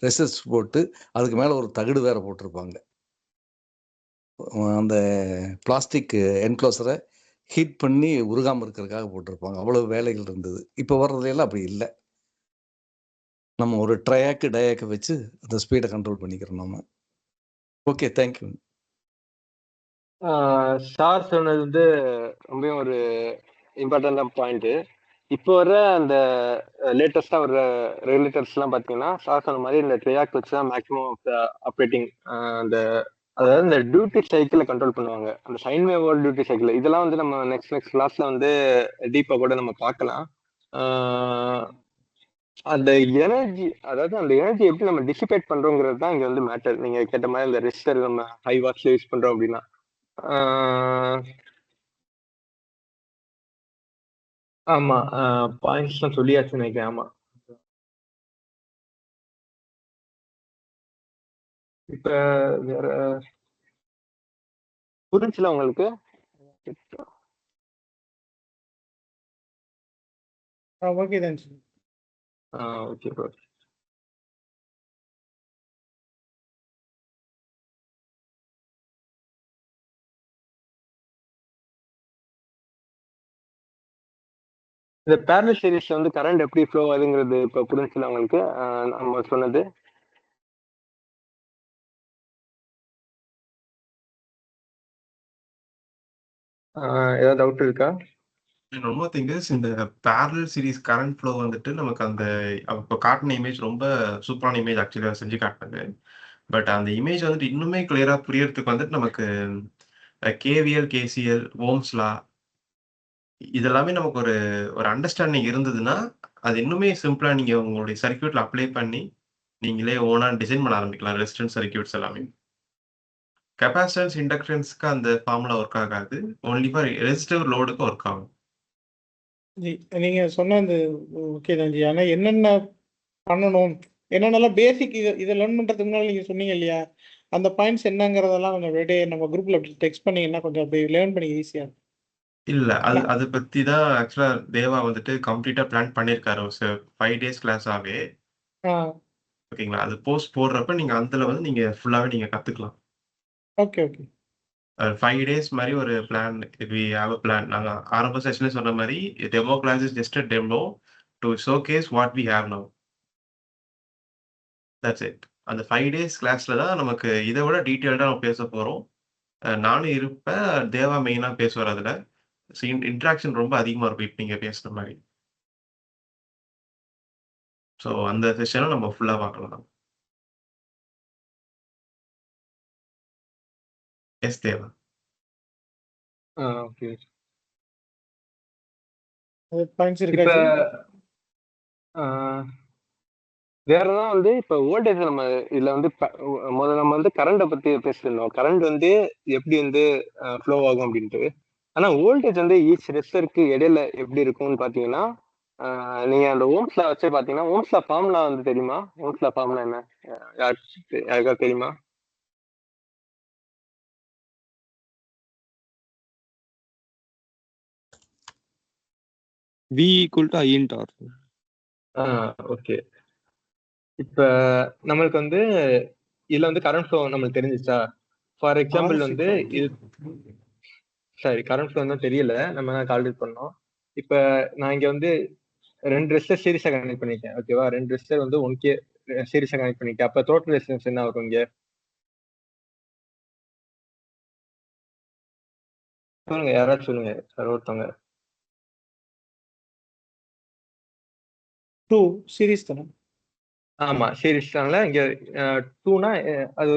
ரெசிஸ்டர் போட்டு அதுக்கு மேல ஒரு தகடு வேற போட்டிருப்பாங்க. அந்த பிளாஸ்டிக் என்க்ளோசரை ஹீட் பண்ணி உருகாம இருக்கிறதுக்காக போட்டிருப்பாங்க. அவ்வளவு வேலைகள் இருந்தது. இப்ப வர்றதுல அப்படி இல்ல. நம்ம ஒரு ட்ரையாக்கு, டயாக்கு வச்சு அந்த ஸ்பீடை கண்ட்ரோல் பண்ணிக்கிறோம் நம்ம. Okay, thank you. சார் சொன்னது வந்து ரொம்ப ஒரு இம்பார்ட்டன்டான பாயிண்ட். இப்போ வர அந்த லேட்டஸ்டா வர ரெகுலேட்டர்ஸ் எல்லாம் பாத்தீங்கன்னா, சார் சொன்ன மாதிரி இந்த ட்ரையாக் வச்சு தான் மேக்ஸிமம் ஆப்ரேட்டிங் அந்த அதாவது இந்த டியூட்டி சைக்கிளை கண்ட்ரோல் பண்ணுவாங்க. அந்த சைன் வேவோட டியூட்டி சைக்கிள் இதெல்லாம் வந்து நம்ம நெக்ஸ்ட் கிளாஸ்ல வந்து டீப்பா கூட நம்ம பார்க்கலாம். அந்த எனர்ஜி, அதாவது அந்த எனர்ஜி எப்படி நம்ம டிசிபேட் பண்றோங்கிறது தான் இங்க வந்து மேட்டர். நீங்க கேட்ட மாதிரி இந்த ரெசிஸ்டர் நம்ம ஹை வாட்ஸ்ல யூஸ் பண்றோம் அப்படின்னா ஆமா, பாயிண்ட்ஸ் தான் சொல்லியாச்சுன்னு நினைக்கிறேன். ஆமா, இப்ப வேற புரிஞ்சுல உங்களுக்கு? ஓகே தான் ஜி. Okay bro. இந்த பேரலல் சீரிஸ்ல வந்து கரண்ட் எப்படி ஃப்ளோ ஆகுதுங்கிறது இப்ப புரிஞ்சுல உங்களுக்கு? நம்ம சொன்னது ஏதாவது டவுட் இருக்கா? ஒன் மோர் திங் இஸ் இந்த பேரலல் சீரிஸ் கரண்ட் ஃப்ளோ வந்துட்டு நமக்கு அந்த இப்போ காட்டின இமேஜ் ரொம்ப சூப்பரான இமேஜ் ஆக்சுவலாக செஞ்சு காட்டினது. பட் அந்த இமேஜ் வந்துட்டு இன்னுமே கிளியரா புரியறதுக்கு வந்துட்டு நமக்கு கேவிஎல், கேசிஎல், ஓம்ஸ்லா இதெல்லாமே நமக்கு ஒரு ஒரு அண்டர்ஸ்டாண்டிங் இருந்ததுன்னா, அது இன்னுமே சிம்பிளா நீங்க உங்களுடைய சர்க்யூட்ல அப்ளை பண்ணி, நீங்களே ஓனா டிசைன் பண்ண ஆரம்பிக்கலாம். ரெசிஸ்டன்ஸ் சர்க்யூட்ஸ் எல்லாமே. கெப்பாசிட்டன்ஸ், இண்டக்டன்ஸ்க்கு அந்த ஃபார்முலா ஒர்க் ஆகாது. ஒன்லி ஃபார் ரெசிஸ்டிவ் லோடுக்கு ஒர்க் ஆகும். ஜி, நீங்க சொன்ன அந்த ஓகே தான் ஜி. ஆனா என்னென்ன பண்ணணும், என்னென்னலாம் பேசிக் இதை லேர்ன் பண்றதுக்கு முன்னாடி நீங்க சொன்னீங்க இல்லையா, அந்த பாயிண்ட்ஸ் என்னங்கிறதெல்லாம் கொஞ்சம் அப்படியே நம்ம குரூப்ல அப்படி டெக்ஸ்ட் பண்ணீங்கன்னா கொஞ்சம் அப்படி லேர்ன் பண்ணி ஈஸியா இருக்கும். இல்ல. அது பத்தி தான் ஆக்சுவலா தேவா வந்துட்டு கம்ப்ளீட்டா பிளான் பண்ணியிருக்காரு. ஒரு 5 டேஸ் கிளாஸாவே. ஓகேங்களா? அது போஸ்ட் போடுறப்ப நீங்க அதுல வந்து நீங்க ஃபுல்லாவே நீங்க கத்துக்கலாம். Okay okay. 5 டேஸ் மாரி ஒரு plan. We have a plan. நாங்க ஆரம்ப செஷன்ல சொன்ன மாரி demo class is just a demo to showcase what we have now. That's it. அந்த 5 டேஸ் கிளாஸ்ல தான் நமக்கு இத விட டீட்டெயில்டா நம்ம பேச போறோம். நானும் இருப்பேன். தேவா மெயினா பேசுவார் அதுல. இன்டராக்ஷன் ரொம்ப அதிகமா இருக்கும். இப்ப நீங்க பேசுன மாரி. ஸோ அந்த செஷன நம்ம ஃபுல்லா பார்க்கலாம். எஸ் தேவா. ஓகே. பாயிண்ட்ஸ் இப்ப இருக்கா? வேற ஏதாவது வந்து இப்ப வோல்டேஜ் நம்ம இதுல வந்து முதல்ல நம்ம வந்து கரண்ட்டை பத்தி பேசியிருந்தோம். கரண்ட் வந்து எப்படி வந்து ஃப்ளோ ஆகும் அப்படின்ட்டு. ஆனா வோல்டேஜ் வந்து ஈச் ரெசிஸ்டருக்கு இடையில எப்படி இருக்கும்னு பாத்தீங்கன்னா, நீங்க அந்த ஓம்ஸ்ல வச்சு பாத்தீங்கன்னா, ஓம்ஸ்ல ஃபார்முலா வந்து தெரியுமா? ஓம்ஸ்ல ஃபார்முலா என்ன? யாருக்காவது தெரியுமா? V equal to I into R. Okay. இப்ப நம்மளுக்கு வந்து இதுல வந்து கரண்ட் ஃப்ளோ நம்மளுக்கு தெரிஞ்சிச்சா? ஃபார் எக்ஸாம்பிள் வந்து இது சரி கரண்ட் ஃப்ளோ தான் தெரியல, நம்ம கால்குலேட் பண்ணோம். இப்ப நான் இங்க வந்து 2 ரெசிஸ்டர் சீரிஸா கனெக்ட் பண்ணிருக்கேன். ஓகேவா? 2 ரெசிஸ்டர் வந்து 1K சீரிஸா கனெக்ட் பண்ணிருக்கேன். அப்ப டோட்டல் ரெசிஸ்டன்ஸ் என்ன வரும் இங்க? சொல்லுங்க, யாராச்சும் சொல்லுங்க. யாரோ ஒருத்தவங்க. 2 சீரிஸ் தானே? ஆமா சீரிஸ் தான்ல. இங்க 2னா அது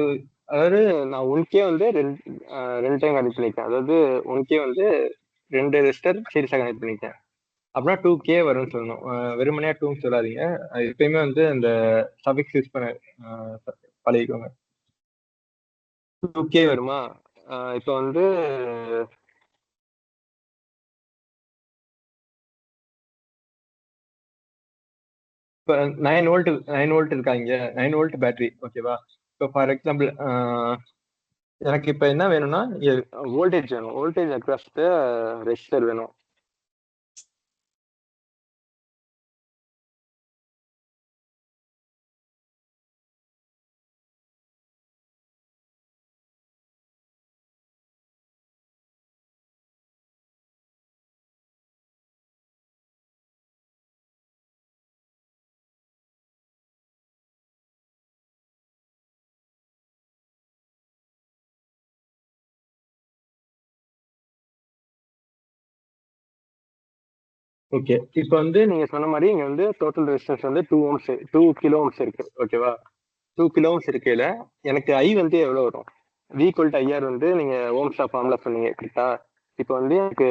அதாவது நான் 1K வந்து 2 டைம் கனெக்ட் பண்ணிருக்கேன். அதாவது 1K வந்து 2 ரெசிஸ்டர் சீரிஸா கனெக்ட் பண்ணிருக்கேன். அப்படின்னா 2K வரும்னு சொல்லணும். வெறுமனையா 2ன்னு சொல்லாதீங்க. எப்பயுமே வந்து அந்த சஃபிக்ஸ் யூஸ் பண்ண பழகிக்கோங்க. 2K வருமா? இப்போ வந்து இப்போ 9 வோல்ட் இருக்காங்க. 9 வோல்ட் பேட்டரி. ஓகேவா? இப்போ ஃபார் எக்ஸாம்பிள் எனக்கு இப்போ என்ன வேணும்னா வோல்டேஜ் வேணும். வோல்டேஜ் அக்ராஸ் த ரெசிஸ்டர் வேணும். ஓகே. இப்போ வந்து நீங்க சொன்ன மாதிரி இங்க வந்து டோட்டல் ரெசிஸ்டன்ஸ் வந்து 2 கிலோ ஓம்ஸ் இருக்கு. ஓகேவா? 2 கிலோ ஓம்ஸ் இருக்கையில எனக்கு ஐ வந்து எவ்வளவு வரும்? V ஈக்குவல் டு ஐஆர் வந்து நீங்க ஓம்ஸ் ஃபார்முலா சொன்னீங்க கரெக்டா? இப்போ வந்து எனக்கு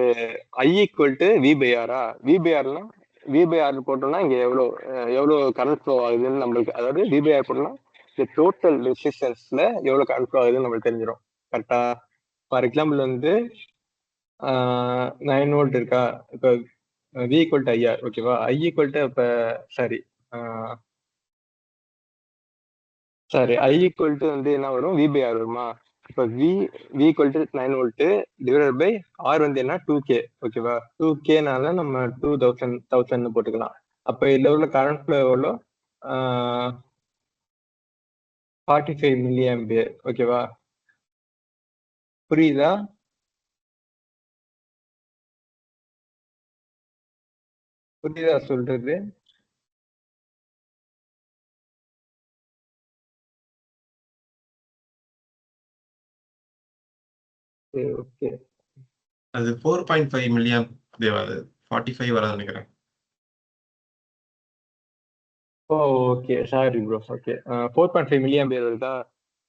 I equal to V by ஆரா? வி பை ஆர்னா வி பை ஆர் போட்டோம்னா இங்க எவ்வளவு கரண்ட் ஃப்ளோ ஆகுதுன்னு நம்மளுக்கு, அதாவது வி பை ஆர் போட்டோம்னா இந்த டோட்டல் ரெசிஸ்டன்ஸ்ல எவ்வளவு கரண்ட் ஃப்ளோ ஆகுதுன்னு நம்மளுக்கு தெரிஞ்சிடும் கரெக்டா? ஃபார் எக்ஸாம்பிள் வந்து 9 வோல்ட் இருக்கா? இப்போ V ஈக்குவல் டு ஐஆர். ஓகேவா? ஐ ஈக்குவல் டு இப்போ சாரி ஐ ஈக்குவல் டு வந்து என்ன வரும்? V பை ஆர் வருமா? இப்போ V equal to 9 volt divided by R வந்து என்ன? 2K. ஓகேவா? 2Kனால நம்ம 1000 போட்டுக்கலாம். அப்போ இதுல உள்ள கரண்ட் ஃப்ளோ எவ்வளோ? 45 மில்லி ஆம்பியர். ஓகேவா? புரியுதா? புரியுதா சொல்றது? ஓகே. அது 4.5 மில்லியம் தேவா. அது 45 வராது நினைக்கிறேன். Okay sorry bro. Okay 4.5 milli ampere வருதா?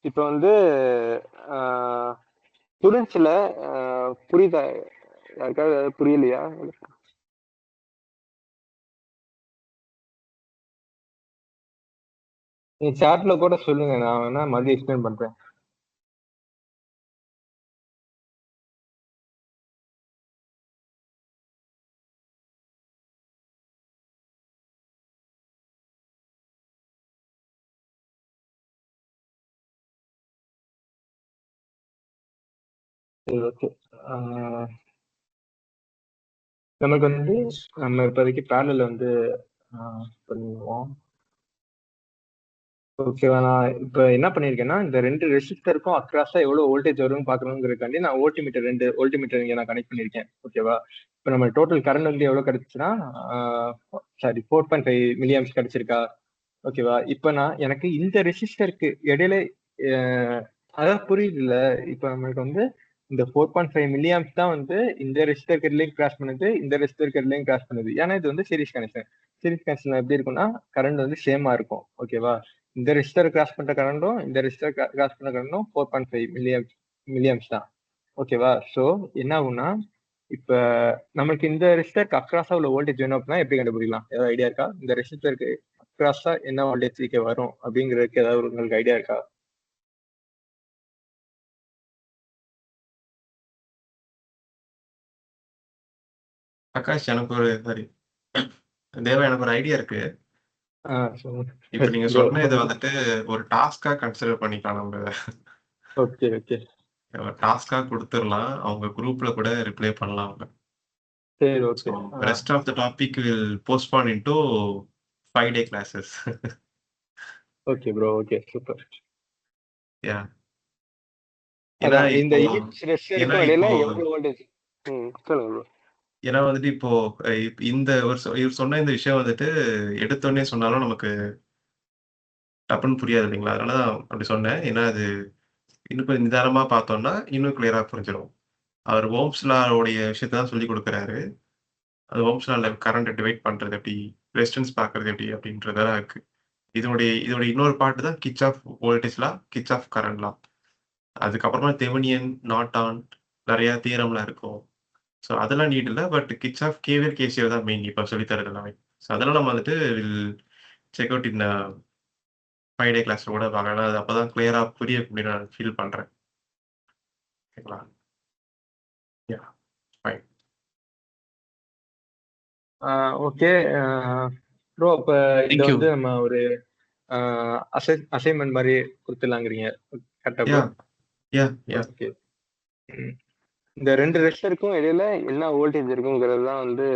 இப்போ வந்து ஸ்டூடெண்ட்ஸ்ல புரியுதா? யாருக்காவது புரியலையா? நீங்க சாட்ல கூட சொல்லுங்க, நான் வேணா மறுபடியும் எக்ஸ்பிளைன் பண்றேன். சரி ஓகே. நமக்கு வந்து நம்ம இப்போதைக்கு பேரலில் வந்து பண்ணுவோம். ஓகேவா? நான் இப்போ என்ன பண்ணியிருக்கேன்னா இந்த 2 ரெசிஸ்டருக்கும் அக்ராஸா எவ்வளோ வோல்டேஜ் வரும்னு பார்க்கணுங்கிறதுக்காண்டி நான் வோல்டிமீட்டர் இங்கே நான் கனெக்ட் பண்ணியிருக்கேன். ஓகேவா? இப்போ நம்ம டோட்டல் கரண்ட் வந்து எவ்வளோ கிடைச்சுன்னா சாரி 4.5 மில்லி ஆம்ஸ் கிடைச்சிருக்கா? ஓகேவா? இப்போ எனக்கு இந்த ரெசிஸ்டருக்கு இடையில அதான் புரியுது இல்ல? இப்போ நம்மளுக்கு வந்து இந்த 4.5 மில்லி ஆம்ஸ் தான் வந்து இந்த ரெசிஸ்டர் கெட்லையும் கிராஸ் பண்ணுது, இந்த ரெசிஸ்டர் கெட்லையும் கிராஸ் பண்ணுது. ஏன்னா இது வந்து சீரிஸ் கனெக்ஷன். சீரிஸ் கனெக்ஷன் எப்படி இருக்கும்னா கரண்ட் வந்து சேமா இருக்கும். ஓகேவா? இந்த ரெசிஸ்டர் கிராஸ் பண்ற கரண்டும் இந்த ரெசிஸ்டர் கிராஸ் பண்ற கரண்டும் 4.5 மில்லியம்ஸ் தான். ஓகேவா? ஸோ என்ன ஆகும்னா, இப்ப நமக்கு இந்த ரெசிஸ்டருக்கு அக்ராஸா உள்ள வோல்டேஜ் வேணும் அப்படின்னா எப்படி கண்டுபிடிக்கலாம்? ஏதாவது ஐடியா இருக்கா? இந்த ரெசிஸ்டருக்கு அக்ராஸா என்ன வோல்டேஜ் வரும் அப்படிங்கிறதுக்கு ஏதாவது உங்களுக்கு ஐடியா இருக்கா? ஆகாஷ் எனக்கு ஒரு சாரி தேவா எனக்கு ஒரு ஐடியா இருக்கு. சொல்லுங்க. இப்ப நீங்க சொன்ன இதை வந்துட்டு ஒரு டாஸ்கா கன்சிடர் பண்ணிக்கலாம். நம்ம ஓகே ஓகே டாஸ்கா கொடுத்துடலாம். அவங்க குரூப்ல கூட ரிப்ளை பண்ணலாம் அவங்க. சரி okay. So rest of the topic will postpone into 5-day classes. Okay bro. Okay super. Yeah. ஏன்னா அதான் இந்த இப்போ ஈச் ரெசிஸ்டருக்கும் இடையில எவ்வளவு வோல்டேஜ்? சொல்லுங்க ப்ரோ. ஏன்னா வந்துட்டு இப்போ இந்த இவர் சொன்ன இந்த விஷயம் வந்துட்டு எடுத்தோடனே சொன்னாலும் நமக்கு டப்புன்னு புரியாது இல்லைங்களா? அதனாலதான் அப்படி சொன்னேன். ஏன்னா அது இன்னும் கொஞ்சம் நிதானமா பார்த்தோம்னா இன்னும் கிளியரா புரிஞ்சிடும். அவர் ஓம்ஸ் லாவோடைய விஷயத்தை தான் சொல்லி கொடுக்குறாரு. அது ஓம்ஸ் லால கரண்ட் டிவைட் பண்றது எப்படி, ரெசிஸ்டன்ஸ் பார்க்கறது எப்படி அப்படின்றதெல்லாம் இருக்கு. இதோடைய இன்னொரு பாட்டு தான் Kirchhoff voltage law, Kirchhoff current law. அதுக்கப்புறமா தெவனியன், நாட்டான் நிறைய தியரம்லாம் இருக்கும். ஸோ அதெல்லாம் நீட் இல்லை. பட் கிச் ஆஃப் கேவிஎல் கேசிஎல் தான் மெயின் இப்போ சொல்லித்தரது எல்லாமே. ஸோ அதெல்லாம் நம்ம வந்துட்டு வில் செக் அவுட் இந்த 5-day கிளாஸ்ல கூட பார்க்கலாம். அது அப்பதான் கிளியரா புரிய அப்படின்னு நான் ஃபீல் பண்றேன். ஓகேங்களா? Yeah fine. Okay bro. இப்போ இதை Thank you. வந்து நம்ம ஒரு அசைன்மெண்ட் மாதிரி கொடுத்துடலாங்கிறீங்க கரெக்டா யா ப்ரோ? யா யா ஓகே. இந்த ரெண்டு ரெசிஸ்டருக்கும் இடையில என்ன வோல்டேஜ் இருக்குங்கிறது தான் வந்து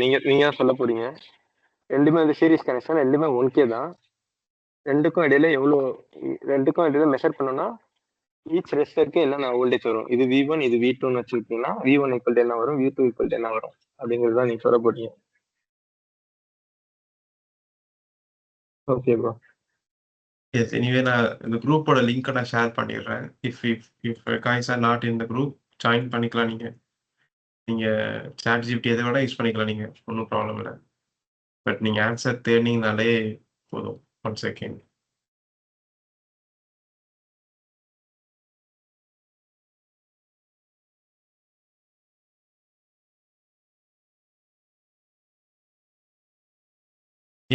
நீங்க தான் சொல்ல போறீங்க. ரெண்டுமே வந்து சீரிஸ் கனெக்ஷன், ரெண்டுமே 1K தான். ரெண்டுக்கும் இடையில மெஷர் பண்ணோம்னா ஈச் ரெசிஸ்டருக்கு என்னென்ன வோல்டேஜ் வரும், இது V1 இது V2ன்னு வச்சுக்கிட்டீங்கன்னா V1 ஈக்குவல் என்ன வரும், V2 ஈக்குவல் என்ன வரும் அப்படிங்கிறது தான் நீங்க சொல்ல போறீங்க. Okay bro. எஸ் எனிவே நான் இந்த குரூப்போட லிங்க்கை நான் ஷேர் பண்ணிடுறேன். If guys are not in the group join பண்ணிக்கலாம். நீங்கள் சாட் ஜிபிடி எதை விட யூஸ் பண்ணிக்கலாம். நீங்கள் ஒன்றும் ப்ராப்ளம் இல்லை. பட் நீங்கள் ஆன்சர் தேடினீங்கனாலே போதும். 1 செகண்ட்.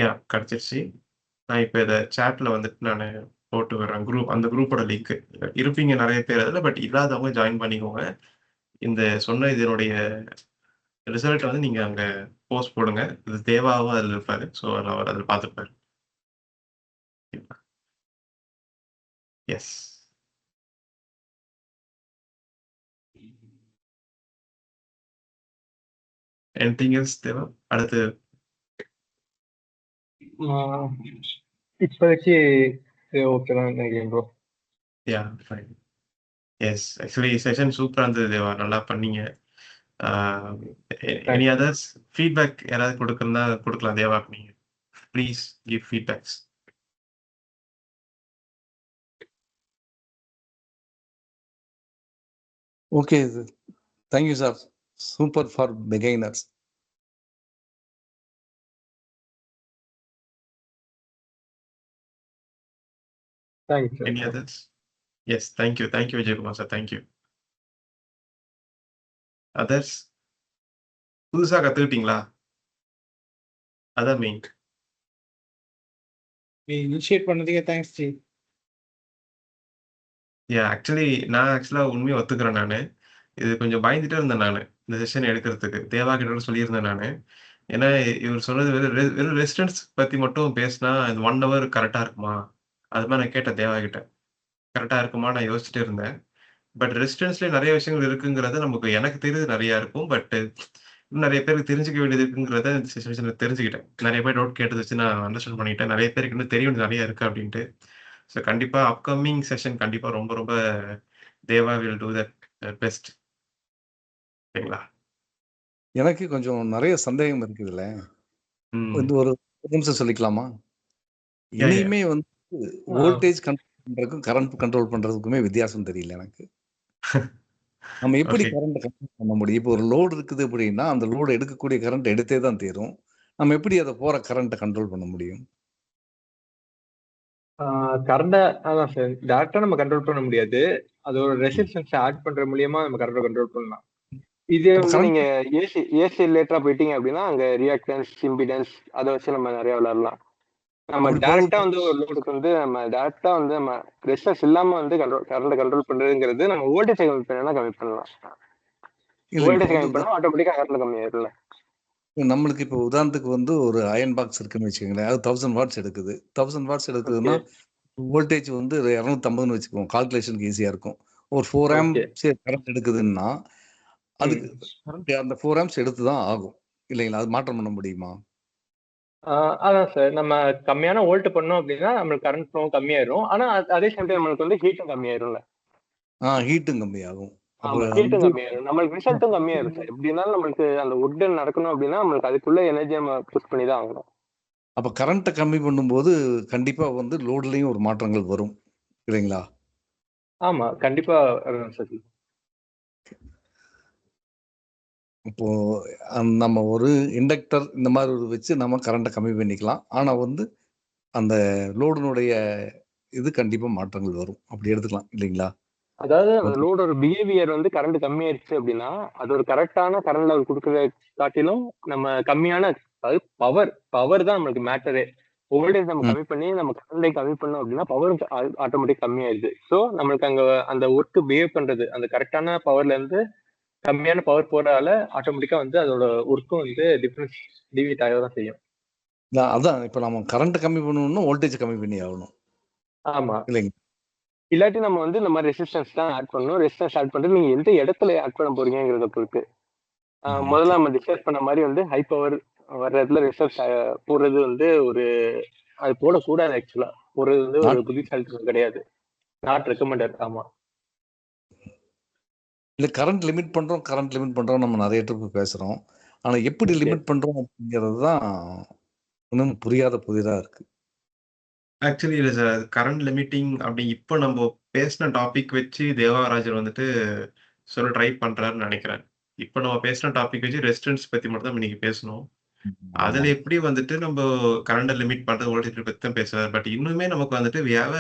யா கிடச்சிருச்சு. நான் இப்போ இதை சேட்டில் வந்துட்டு நான் போட்டு வர்றேன். அந்த குரூப்போட லிங்க் இருப்பீங்க நிறைய பேர் அதில். பட் இல்லாதவங்க ஜாயின் பண்ணிக்கோங்க. இந்த சொன்ன இதனுடைய ரிசல்ட் வந்து நீங்கள் அங்கே போஸ்ட் போடுங்க. இது தேவாவும் அதில் இருப்பார். ஸோ அவர் அதில் பார்த்துருப்பாரு. எஸ் எனிதிங் எல்ஸ் தேவா? அடுத்து இப்போதைக்கு ஓகே தான் நினைக்கிறேன் bro. Yeah fine. Yes actually session சூப்பராக இருந்தது தேவா. நல்லா பண்ணீங்க. எனி அதர்ஸ் ஃபீட்பேக் யாராவது கொடுக்குறதா கொடுக்கலாம் தேவாக்கு. நீங்கள் please give feedbacks. Okay, thank you sir. Super for beginners. Thank you any sir. Others? Yes thank you Vijayakumar sir. Thank you. Others புதுசாக கற்றுக்கிட்டீங்களா? அதான் மெயின். இனிஷியேட் பண்ணதுக்கே தேங்க்ஸ் ஜி. நான் உண்மையை ஒத்துக்கிறேன். நான் இது கொஞ்சம் பயந்துட்டே இருந்தேன். நான் இந்த செஷன் எடுக்கிறதுக்கு தேவா கிட்ட சொல்லியிருந்தேன் நான். ஏன்னா இவர் சொன்னது வெறும் ரெசிஸ்டன்ஸ் பற்றி மட்டும் பேசினா இந்த 1 hour கரெக்டாக இருக்குமா? அது மாதிரி நான் கேட்டேன் தேவா கிட்ட. கரெக்டாக இருக்குமா நான் யோசிச்சுட்டே இருந்தேன். பட் ரெசிஸ்டன்ஸ்லேயே நிறைய விஷயங்கள் இருக்குங்கிறத எனக்கு தெரியுது நிறையா இருக்கும். பட் இன்னும் நிறைய பேருக்கு தெரிஞ்சுக்க வேண்டியது இருக்குங்கிறத இந்த செஷனில் தெரிஞ்சுக்கிட்டேன். நிறைய பேர் டவுட் கேட்டது வச்சு நான் அண்டர்ஸ்டாண்ட் பண்ணிட்டேன். நிறைய பேருக்கு இன்னும் தெரிய வேண்டியது நிறையா இருக்குது அப்படின்ட்டு. ஸோ கண்டிப்பாக அப்கமிங் செஷன் கண்டிப்பாக ரொம்ப ரொம்ப தேவா வில் டூ த பெஸ்ட். சரிங்களா? எனக்கு கொஞ்சம் நிறைய சந்தேகம் இருக்குதுல்ல. வந்து ஒரு நிமிஷம் சொல்லிக்கலாமா? இனிமே வந்து வோல்டேஜ் கண்ட்ரோல் பண்றதுக்கும் கரண்ட் கண்ட்ரோல் பண்றதுக்குமே வித்தியாசம் தெரியல எனக்கு. நம்ம எப்படி கரண்ட் கண்ட்ரோல் பண்ண முடியும்? இப்போ ஒரு லோடு இருக்குது அப்படின்னா அந்த லோடு எடுக்கக்கூடிய கரண்ட் எடுத்தே தான் தீரும். நம்ம எப்படி அதை போற கரண்ட்டை கண்ட்ரோல் பண்ண முடியும்? கரண்டா அதான் சார் டேரக்டா நம்ம கண்ட்ரோல் பண்ண முடியாது. அது ஒரு ரெசிஸ்டன்ஸ் ஆட் பண்ற மூலியமா நம்ம கரண்ட கண்ட்ரோல் பண்ணலாம். இதே அப்ப வந்து கரண்ட் நீங்க ஏசி ரிலேட்டடா போயிட்டீங்க அப்படின்னா அங்க ரியாக்டன்ஸ், இம்பிடன்ஸ் அதை வச்சு நம்ம நிறைய விளையாடலாம். நம்ம அப்படி டேரக்டா போகும்போது வந்து ஒரு லோடுக்கு வந்து நம்ம டேரக்டா வந்து நம்ம ரெசிஸ்டன்ஸ் இல்லாம வந்து கரண்ட் கண்ட்ரோல் பண்றதுங்கிறது நம்ம வோல்டேஜ் கம்மி பண்ணா கம்மி பண்ணலாம். இல்ல இப்போ வோல்டேஜ் வந்து கம்மி பண்ணா ஆட்டோமேட்டிக்கா கரண்ட் கம்மியாயிரும்ல. நம்மளுக்கு இப்போ உதாரணத்துக்கு வந்து ஒரு அயன் பாக்ஸ் இருக்குன்னு வச்சுக்கோங்களேன். அது 1000 வாட்ஸ் எடுக்குது. 1000 வாட்ஸ் ஓகே எடுக்குதுன்னா வோல்டேஜ் வந்து 250ன்னு வச்சுக்குவோம். கால்குலேஷனுக்கு ஈஸியா இருக்கும். ஒரு 4 ஓகே ஆம்ப்ஸ் கரண்ட் எடுக்குதுன்னா அதுக்கு கரண்ட் அந்த 4 ஆம்ப்ஸ் எடுத்து தான் ஆகும் இல்லைங்களா? அது மாற்றம் பண்ண முடியுமா? அதான் சார் நம்ம கம்மியான வோல்ட் பண்ணோம் அப்படின்னா நம்மளுக்கு கரண்ட் ஃப்ளோ கம்மியாயிரும். ஆனா அதே சமயம் நம்மளுக்கு வந்து ஹீட்டும் கம்மியாயிரும்ல. ஹீட்டும் கம்மியாகும். அப்போ ஆமா ஹீட்டும் வந்து கம்மியாயிரும். நம்மளுக்கு ரிசல்ட்டும் கம்மியாயிரும் சார். எப்படி இருந்தாலும் நம்மளுக்கு அந்த ஒர்க் நடக்கணும் அப்படின்னா நம்மளுக்கு அதுக்குள்ள எனர்ஜி நம்ம புஷ் பண்ணி தான் ஆகணும். அப்போ கரண்ட்டை கம்மி பண்ணும்போது கண்டிப்பா வந்து லோட்லயும் ஒரு மாற்றங்கள் வரும் இல்லைங்களா? ஆமா கண்டிப்பா வரும் சார். இப்போ நம்ம ஒரு இண்டக்டர் இந்த மாதிரி ஒரு வச்சு நம்ம கரண்ட்டை கம்மி பண்ணிக்கலாம். ஆனா வந்து அந்த லோடுனுடைய இது கண்டிப்பா மாற்றங்கள் வரும். அப்படி எடுத்துக்கலாம் இல்லைங்களா? அதாவது அந்த ஓகே. லோடோட பிஹேவியர் வந்து கரண்ட் கம்மியாயிருச்சு அப்படின்னா அது ஒரு கரெக்டான கரண்ட் லெவல் கொடுக்கறத காட்டிலும் நம்ம கம்மியான அதாவது பவர் தான் நம்மளுக்கு மேட்டரே. வோல்டேஜ் நம்ம கம்மி பண்ணி நம்ம கரண்டை கம்மி பண்ணோம் அப்படின்னா பவர் ஆட்டோமேட்டிக் கம்மியாயிருது. ஸோ நம்மளுக்கு அங்க அந்த ஒர்க் பிஹேவ் பண்றது அந்த கரெக்டான பவர்ல இருந்து கம்மியான பவர் போறதால ஆட்டோமேட்டிக்கா வந்து அதோட ஒர்க்கும் வந்து டிஃபரன்ஸ் டிவியேட் ஆக தான் செய்யும். அதான் இப்போ நம்ம கரண்ட் கம்மி பண்ணணும்னா வோல்டேஜ் கம்மி பண்ணி ஆகணும் ஆமா இல்லைங்க? இல்லாட்டி நம்ம வந்து இந்த மாதிரி ரெசிஸ்டன்ஸ் தான் ஆட் பண்ணணும். ரெசிஸ்டன்ஸ் ஆட் பண்ணிட்டு நீங்க எந்த இடத்துல ஆட் பண்ண போறீங்கிறத பொறுத்து. முதல்ல நம்ம டிஸ்கஸ் பண்ண மாதிரி வந்து ஹை பவர் வர்ற இடத்துல ரெசிஸ்டன்ஸ் போடுறது வந்து ஒரு அது போடக்கூடாது. ஆக்சுவலா போடுறது வந்து ஒரு புத்திசாலித்தனம் கிடையாது. Not recommended. ஆமா இல்ல கரண்ட் லிமிட் பண்றோம் நம்ம நிறைய ட்ரிப் பேசுறோம். ஆனா எப்படி லிமிட் பண்றோம் அப்படிங்கிறது தான் இன்னும் புரியாத புதிதா இருக்கு. ஆக்சுவலி இல்ல சார். கரண்ட் லிமிட்டிங் அப்படி இப்போ நம்ம பேசின டாபிக் வச்சு தேவராஜர் வந்துட்டு சொல்ல ட்ரை பண்றாருன்னு நினைக்கிறேன். இப்போ நம்ம பேசின டாபிக் வச்சு ரெசிஸ்டன்ஸ் பத்தி மட்டும் தான் இன்னைக்கு பேசணும். அதுல எப்படி வந்துட்டு நம்ம கரண்ட லிமிட் பண்றது வோல்டேஜ் பத்தி தான் பேசுறாரு. பட் இன்னுமே நமக்கு வந்துட்டு we have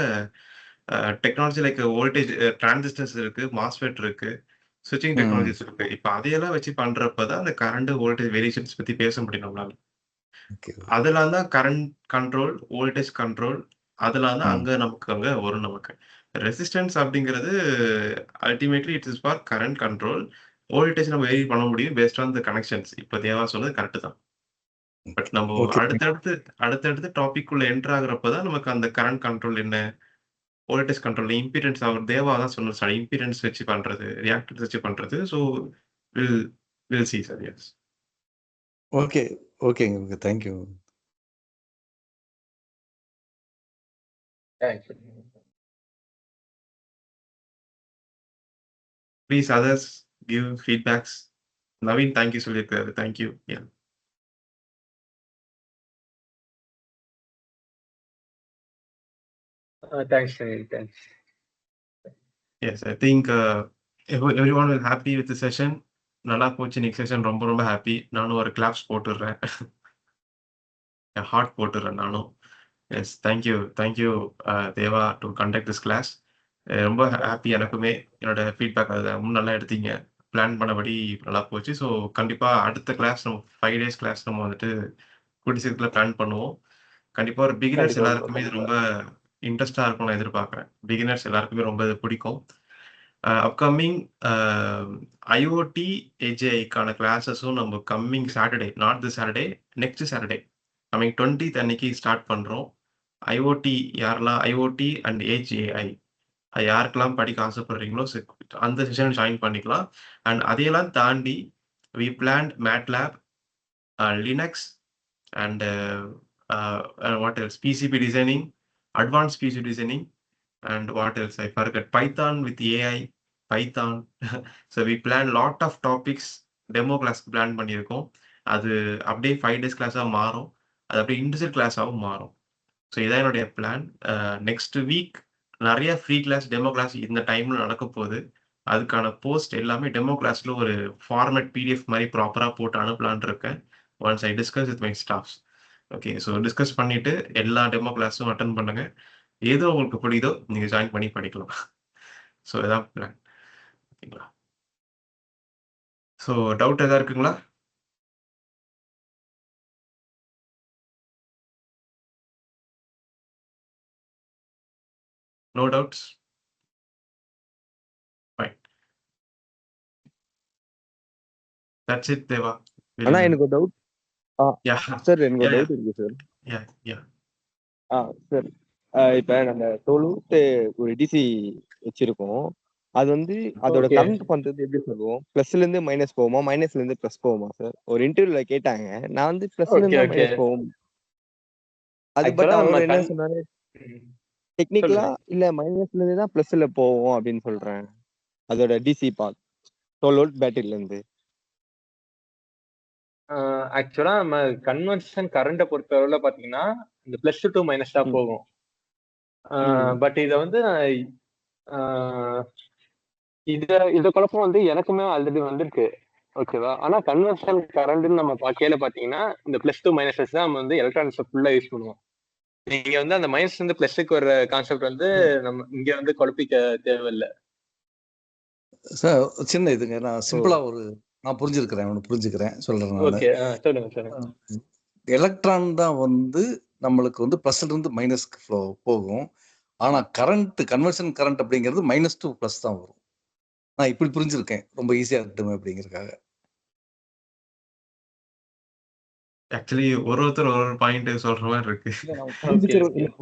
technology like voltage transistors இருக்கு, மாஸ்ஃபெட் இருக்கு, ஸ்விட்சிங் டெக்னாலஜிஸ் இருக்கு. இப்போ அதையெல்லாம் வச்சு பண்றப்பதான் அந்த கரண்ட் வோல்டேஜ் வேரியேஷன்ஸ் பத்தி பேச முடியும் நம்மளால. அதெல்லாம் தான் கரண்ட் கண்ட்ரோல், வோல்டேஜ் கண்ட்ரோல் அதெல்லாம் தான் அங்க வரும் நமக்கு. ரெசிஸ்டன்ஸ் அப்படிங்கிறது ultimately it is for current control. Voltage நம்ம வேரி பண்ண முடியும் பேஸ்ட் ஆன் த கனெக்ஷன்ஸ். இப்போ தேவா சொன்னது கரெக்ட் தான். பட் நம்ம அடுத்தடுத்து டாபிக் உள்ள என்டர் ஆகுறப்ப தான் நமக்கு அந்த கரண்ட் கண்ட்ரோல் என்ன, வோல்டேஜ் கண்ட்ரோல், இம்பிடன்ஸ் அவர் தேவா தான் சொன்னாரு. இம்பிடன்ஸ் வச்சு பண்றது, ரியாக்டன்ஸ் வச்சு பண்றது. So will see sir. Yes. ஓகேங்க. Thank you. Please others give feedbacks. Naveen, thank you சொல்லியிருக்காரு. Thank you. Yeah. Thanks, Sunil. Thanks. Yes, I think everyone will happy with the session. நல்லா போச்சு இன்னைக்கு செஷன். ரொம்ப ரொம்ப ஹாப்பி. நானும் ஒரு கிளாப்ஸ் போட்டுடுறேன். ஹார்ட் போட்டுடுறேன் நானும். Yes, thank you Deva to conduct this class. ரொம்ப ஹாப்பி எனக்குமே. என்னோட ஃபீட்பேக் அதை நல்லா எடுத்தீங்க. பிளான் பண்ணபடி நல்லா போச்சு. ஸோ கண்டிப்பாக அடுத்த கிளாஸ் நம்ம 5 days கிளாஸ் நம்ம வந்துட்டு கூடிய சீக்கிரத்தில் பிளான் பண்ணுவோம். கண்டிப்பாக ஒரு பிகினர்ஸ் எல்லாருக்குமே இது ரொம்ப இன்ட்ரெஸ்டாக இருக்கும்னு நான் எதிர்பார்க்குறேன். பிகினர்ஸ் எல்லாருக்குமே ரொம்ப இது பிடிக்கும். அப்கமிங் ஐஓடி ஏஜேஐக்கான கிளாஸஸும் நம்ம coming Saturday, not this Saturday, next Saturday coming 20th அன்னைக்கு ஸ்டார்ட் பண்ணுறோம். ஐஓடி யாரெல்லாம் ஐஓடி அண்ட் ஏஜேஐ யாருக்கெல்லாம் படிக்க ஆசைப்படுறீங்களோ அந்த செஷன் ஜாயின் பண்ணிக்கலாம். அண்ட் அதையெல்லாம் தாண்டி we planned MATLAB, Linux and what else, PCB designing, advanced PCB designing, and what else I forgot, Python with AI, Python. So we plan lot of topics. Demo கிளாஸ்க்கு பிளான் பண்ணியிருக்கோம். அது அப்படியே 5 days கிளாஸாக மாறும். அது அப்படியே இண்டிவிஜுவல் கிளாஸாகவும் மாறும். ஸோ இதான் என்னுடைய பிளான். நெக்ஸ்ட் வீக் நிறைய ஃப்ரீ கிளாஸ், டெமோ கிளாஸ் இந்த டைம்ல நடக்க போகுது. அதுக்கான போஸ்ட் எல்லாமே டெமோ கிளாஸ்ல ஒரு ஃபார்மேட் PDF மாதிரி ப்ராப்பராக போட்டு அனுப்பலான் இருக்கேன். Once I discuss with my staffs. Okay, so discuss பண்ணிட்டு எல்லா டெமோ கிளாஸும் அட்டன் பண்ணுங்க. எது உங்களுக்கு பிடிக்குதோ நீங்க ஜாயின் பண்ணி படிக்கலாம். ஸோ இதான் பிளான். ஓகேங்களா? ஸோ டவுட் எதா இருக்குங்களா? No doubts? Fine. That's it Deva. ஆனா எனக்கு ஒரு டவுட். யா சார் எனக்கு ஒரு யா டவுட் இருக்கு சார். யா யா சார் இப்ப நம்ம 12th ஒரு டிசி வச்சிருக்கோம். அது வந்து அதோட ஓகே கரண்ட் பண்றது எப்படி சொல்லுவோம்? பிளஸ்ல இருந்து மைனஸ் போகுமா, மைனஸ்ல இருந்து பிளஸ் போகுமா சார்? ஒரு இன்டர்வியூல கேட்டாங்க. நான் வந்து பிளஸ்ல ஓகே இருந்து ஓகே மைனஸ் போகும். அது பட் ஆக்சுவலா நம்ம அவர் என்ன சொன்னாரு, டெக்னிக்கலா சொல்லுங்க. இல்ல மைனஸ்ல இருந்து தான் பிளஸ்ல போவோம் அப்படின்னு சொல்றேன். அதோட டிசி பார்ட் 12 பேட்டரியில இருந்து. ஆக்சுவலா நம்ம கன்வென்ஷன் கரண்ட்டை பொறுத்தவரையில பாத்தீங்கன்னா இந்த பிளஸ் டு மைனஸ் தான் போகும். பட் இதை வந்து இத குழப்பம் வந்து எனக்குமே ஆல்ரெடி வந்திருக்கு. ஓகேவா? ஆனா கன்வென்ஷனல் கரண்ட்னு நம்ம பார்க்கையில பாத்தீங்கன்னா இந்த பிளஸ் டூ மைனஸஸ் தான் நம்ம வந்து எலக்ட்ரானிக்ஸ் ஃபுல்லா யூஸ் பண்ணுவோம். நீங்க வந்து அந்த மைனஸ் இருந்து பிளஸ்க்கு வர கான்செப்ட் வந்து நம்ம இங்க வந்து குழப்பிக்க தேவையில்லை. சார் சின்ன இதுங்க நான் சிம்பிளா நான் புரிஞ்சுக்கிறேன் சொல்றேன் நான். ஓகே சொல்லுங்க சொல்லுங்க. எலக்ட்ரான் தான் வந்து நம்மளுக்கு வந்து பிளஸ்ல இருந்து மைனஸ்க்கு ஃப்ளோ போகும். ஆனா கன்வர்ஷன் கரண்ட் அப்படிங்கிறது மைனஸ் டு பிளஸ் தான் வரும். நான் இப்படி புரிஞ்சிருக்கேன், ரொம்ப ஈஸியா இருக்கட்டும் அப்படிங்கிறதுக்காக. ஆக்சுவலி ஒருத்தர் ஒரு பாயிண்ட் சொல்ற மாதிரி இருக்கு.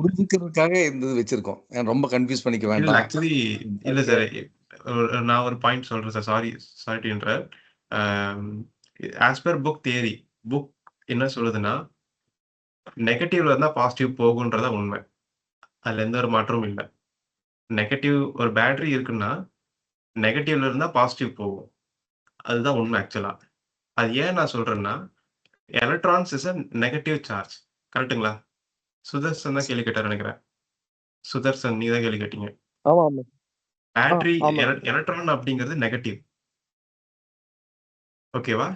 புரிஞ்சுக்கிறதுக்காக இந்த இது வச்சிருக்கோம். ரொம்ப கன்ஃபியூஸ் பண்ணிக்க இல்ல வேண்டாம். ஆக்சுவலி இல்ல சார், நான் ஒரு பாயிண்ட் சொல்றேன் sir. Sorry to interrupt. As per book theory, book என்ன சொல்லுதுன்னா நெகட்டிவ்ல இருந்தா பாசிட்டிவ் போகுன்றதா உண்மை. அதுல எந்த ஒரு மாற்றமும் இல்லை. நெகட்டிவ் ஒரு பேட்டரி இருக்குன்னா நெகட்டிவ்ல இருந்தா பாசிட்டிவ் போகும். அதுதான் உண்மை ஆக்சுவலா. அது ஏன் நான் சொல்றேன்னா electrons is a negative charge. கரெக்ட்டுங்களா? சுதர்சன் தான் கேள்வி கேட்டார் நினைக்கிறேன். சுதர்சன் நீ தான் கேள்வி கேட்டீங்க. ஆமா ஆமா. பேட்டரி ஆமா. எலக்ட்ரான் அப்படிங்கிறது நெகட்டிவ். ஓகேவா?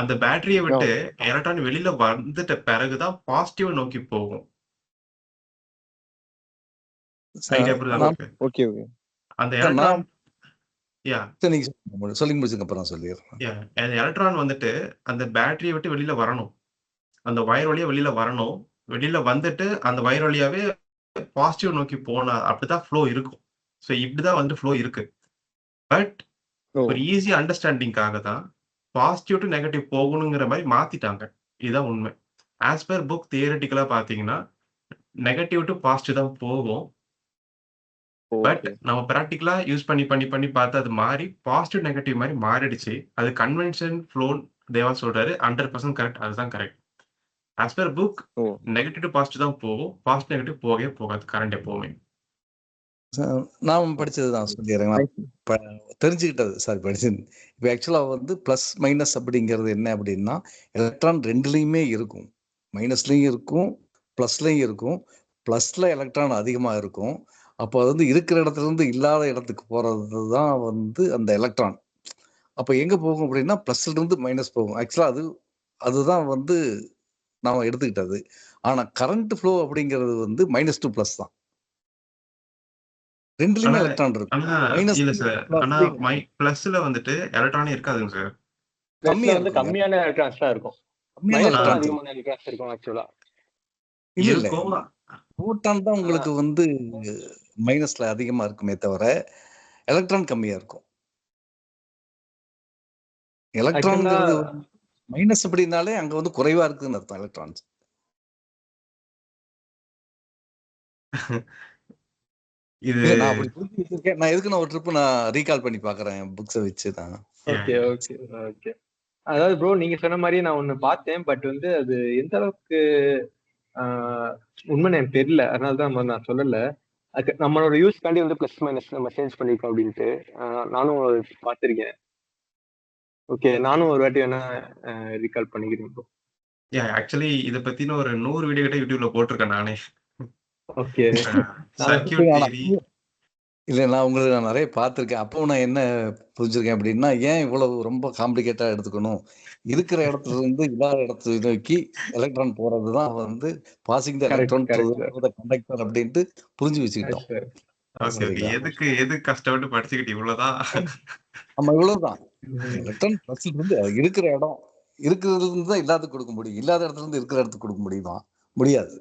அந்த பேட்டரியை விட்டு எலக்ட்ரான் வெளியில வந்துட்ட பிறகுதான் பாசிட்டிவ் நோக்கி போகும். ஐடியா புரியுதா உங்களுக்கு? Okay okay. அந்த எலக்ட்ரான் சொல்லி முடிச்சதுக்கு அப்புறம் சொல்லிடுறேன். அந்த எலக்ட்ரான் வந்துட்டு அந்த பேட்டரியை விட்டு வெளியில வரணும். அந்த வயர் வழியா வெளியில வரணும். வெளியில வந்துட்டு அந்த வயர் வழியாவே பாசிட்டிவ் நோக்கி போனா அப்படிதான் ஃப்ளோ இருக்கும். ஸோ இப்படிதான் வந்து ஃப்ளோ இருக்கு. பட் ஒரு ஈஸி அண்டர்ஸ்டாண்டிங்காக தான் பாசிட்டிவ் டு நெகட்டிவ் போகணுங்கிற மாதிரி மாத்திட்டாங்க. இதுதான் உண்மை. ஆஸ் பர் புக் தியரிட்டிக்கலா பாத்தீங்கன்னா நெகட்டிவ் டு பாசிட்டிவ் தான் போகும். பட் நம்ம பிராக்டிகலா யூஸ் பண்ணி பண்ணி பண்ணி பார்த்து அது மாறி பாசிட்டிவ் நெகட்டிவ் மாதிரி மாறிடுச்சு. அது கன்வென்ஷன் ஃப்ளோ தேவா சொல்றாரு 100% கரெக்ட். அதுதான் correct. As per book negative to positive தான் போகும். பாசிட்டிவ் நெகட்டிவ் போகவே போகாது கரண்ட் எப்பவுமே. நான் படிச்சது தான் சொல்லிடுறேன். தெரிஞ்சுக்கிட்டது சாரி படிச்சது. இப்போ ஆக்சுவலா வந்து பிளஸ் மைனஸ் அப்படிங்கிறது என்ன அப்படின்னா எலக்ட்ரான் ரெண்டுலையுமே இருக்கும். மைனஸ்லயும் இருக்கும், பிளஸ்லயும் இருக்கும். பிளஸ்ல எலக்ட்ரான் அதிகமா இருக்கும். அப்போ அது வந்து இருக்கிற இடத்துல இருந்து இல்லாத இடத்துக்கு போறது தான் வந்து அந்த எலக்ட்ரான். அப்போ எங்க போகும் அப்படின்னா பிளஸ்ல இருந்து மைனஸ் போகும். ஆக்சுவலா அதுதான் வந்து நாம எடுத்துக்கிட்டது. ஆனா கரண்ட் ஃப்ளோ அப்படிங்கிறது வந்து மைனஸ் டு பிளஸ் தான். ரெண்டுலயுமே எலக்ட்ரான் இருக்கும். இல்ல சார், ஆனா பிளஸ்ல வந்துட்டு எலக்ட்ரானே இருக்காதுங்க சார். பிளஸ்ல வந்து கம்மியான எலக்ட்ரான்ஸ் தான் இருக்கும். மைனஸ்ல அதிகமான எலக்ட்ரான்ஸ் இருக்கும் ஆக்சுவலா. இல்ல புரோட்டான் தான் உங்களுக்கு வந்து மைனஸ்ல அதிகமா இருக்குமே தவிர எலக்ட்ரான் கம்மியா இருக்கும். எலக்ட்ரான்ங்கிறது மைனஸ் அப்படின்னாலே அங்க வந்து குறைவா இருக்குன்னு அர்த்தம் எலக்ட்ரான்ஸ். இது நான் அப்படி புரிஞ்சு வச்சிருக்கேன். நான் எதுக்கு ஒரு ட்ரிப் நான் ரீகால் பண்ணி பாக்குறேன் புக்ஸை வச்சு தான். Okay okay okay. அதாவது ப்ரோ நீங்க சொன்ன மாதிரி நான் ஒண்ணு பார்த்தேன். பட் வந்து அது எந்த அளவுக்கு உண்மை எனக்கு தெரியல. அதனாலதான் நான் சொல்லல. நம்மளோட யூஸ் காண்டி வந்து பிளஸ் மைனஸ் நம்ம சேஞ்ச் பண்ணிருக்கோம் அப்படின்ட்டு நானும் பார்த்திருக்கேன். ஓகே, நானும் ஒரு வாட்டி வேணா ரீகால் பண்ணிக்கிறேன் ப்ரோ. ஆக்சுவலி இத பத்தின ஒரு 100 வீடியோ கிட்ட யூடியூப்ல போட்டிருக்கேன் நானே. ஓகே. சர்க்யூட் தியரி இல்ல நான் உங்களுக்கு நான் நிறைய பார்த்துருக்கேன். அப்போ நான் என்ன புரிஞ்சிருக்கேன் அப்படின்னா, ஏன் இவ்வளவு ரொம்ப காம்ப்ளிகேட்டா எடுத்துக்கணும்? இருக்கிற இடத்துல இருந்து இல்லாத இடத்தை நோக்கி எலக்ட்ரான் போறது தான் வந்து passing the electron through the conductor அப்படின்ட்டு புரிஞ்சு வச்சுக்கிட்டோம். எது கஷ்டப்பட்டு படிச்சுக்கிட்டு இவ்வளவுதான். ஆமா, இவ்வளவுதான். எலக்ட்ரான் பிளஸ்ல இருந்து இருக்கிற இடம் இருக்கிறதுல இருந்து தான் இல்லாத கொடுக்க முடியும். இல்லாத இடத்துல இருந்து இருக்கிற இடத்துக்கு கொடுக்க முடியுமா? முடியாது.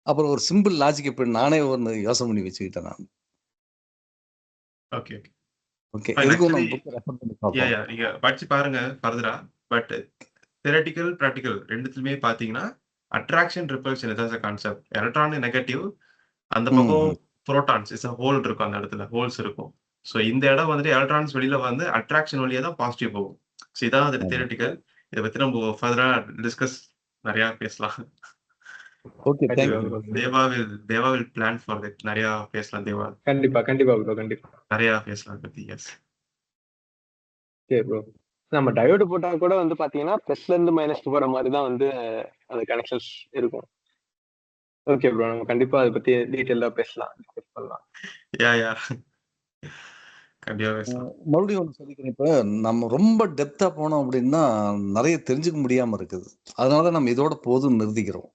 அப்புறம் ஒரு சிம்பிள் லாஜிக் எப்படி நானே ஒன்று யோசனை பண்ணி வச்சுக்கிட்டேன் நான். ஓகே ஓகே, எதுக்கும் நம்ம புக் ரெஃபர் பண்ணி பார்ப்போம். நீங்க படிச்சு பாருங்க ஃபர்தரா. பட் தியரட்டிக்கல் பிராக்டிக்கல் ரெண்டுத்துலயுமே பாத்தீங்கன்னா attraction repulsion is a concept. Electron negative, அந்த பக்கம் புரோட்டான்ஸ் இஸ் அ ஹோல் இருக்கும், அந்த இடத்துல ஹோல்ஸ் இருக்கும். ஸோ இந்த இடம் வந்துட்டு எலக்ட்ரான்ஸ் வெளியில வந்து அட்ராக்ஷன் வழியா தான் பாசிட்டிவ் போகும். ஸோ இதான் வந்துட்டு தியரட்டிக்கல். இதை பத்தி நம்ம ஃபர்தரா டிஸ்கஸ் நிறைய பேசலாம். Okay, thank you. Deva will plan for that. நிறைய பேசலாம் தேவா. கண்டிப்பா ப்ரோ, கண்டிப்பா நிறைய பேசலாம் பத்தி. எஸ் சரி ப்ரோ. நம்ம டயோடு போட்டா கூட வந்து பாத்தீங்கன்னா பிளஸ்ல இருந்து மைனஸ்க்கு போற மாதிரி தான் வந்து அந்த கனெக்ஷன்ஸ் இருக்கும். ஓகே ப்ரோ, நம்ம கண்டிப்பா அதை பத்தி டீடைலா பேசலாம், டிஸ்கஸ் பண்ணலாம். யா கண்டிப்பா பேசலாம். மறுபடியும் ஒன்று சொல்லிக்கிறேன். இப்போ நம்ம ரொம்ப டெப்தா போனோம் அப்படின்னா நிறைய தெரிஞ்சுக்க முடியாம இருக்குது. அதனால நம்ம இதோட போதும் நிறுத்திக்கிறோம்.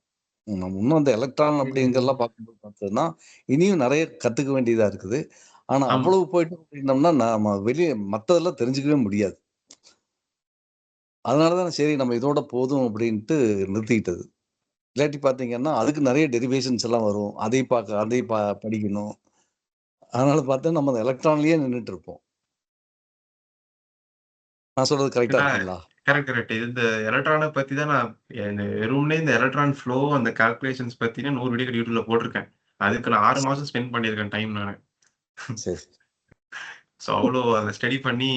நம்ம இன்னும் அந்த எலக்ட்ரான் அப்படிங்கெல்லாம் பார்க்கும்போது பார்த்தோம்னா இனியும் நிறைய கத்துக்க வேண்டியதா இருக்குது. ஆனா அவ்வளவு போயிட்டு அப்படின்னோம்னா நம்ம வெளியே மற்றதெல்லாம் தெரிஞ்சுக்கவே முடியாது. அதனாலதான் சரி நம்ம இதோட போதும் அப்படின்ட்டு நிறுத்திக்கிட்டது. இல்லாட்டி பார்த்தீங்கன்னா அதுக்கு நிறைய டெரிவேஷன்ஸ் எல்லாம் வரும். அதை படிக்கணும். அதனால பார்த்தா நம்ம அந்த எலக்ட்ரான்லயே நின்றுட்டு இருப்போம். நான் சொல்றது கரெக்டா இருக்குங்களா? கரெக்ட். இந்த எலக்ட்ரானை பத்தி தான் நான் வெறும்னே இந்த எலக்ட்ரான் ஃப்ளோ அந்த கால்குலேஷன்ஸ் பத்தி 100 வீடியோ யூடியூப்ல போட்டிருக்கேன். அதுக்கு நான் 6 மாசம் ஸ்பெண்ட் பண்ணியிருக்கேன் டைம் நான். சரி. ஸோ அவ்வளோ அதை ஸ்டடி பண்ணி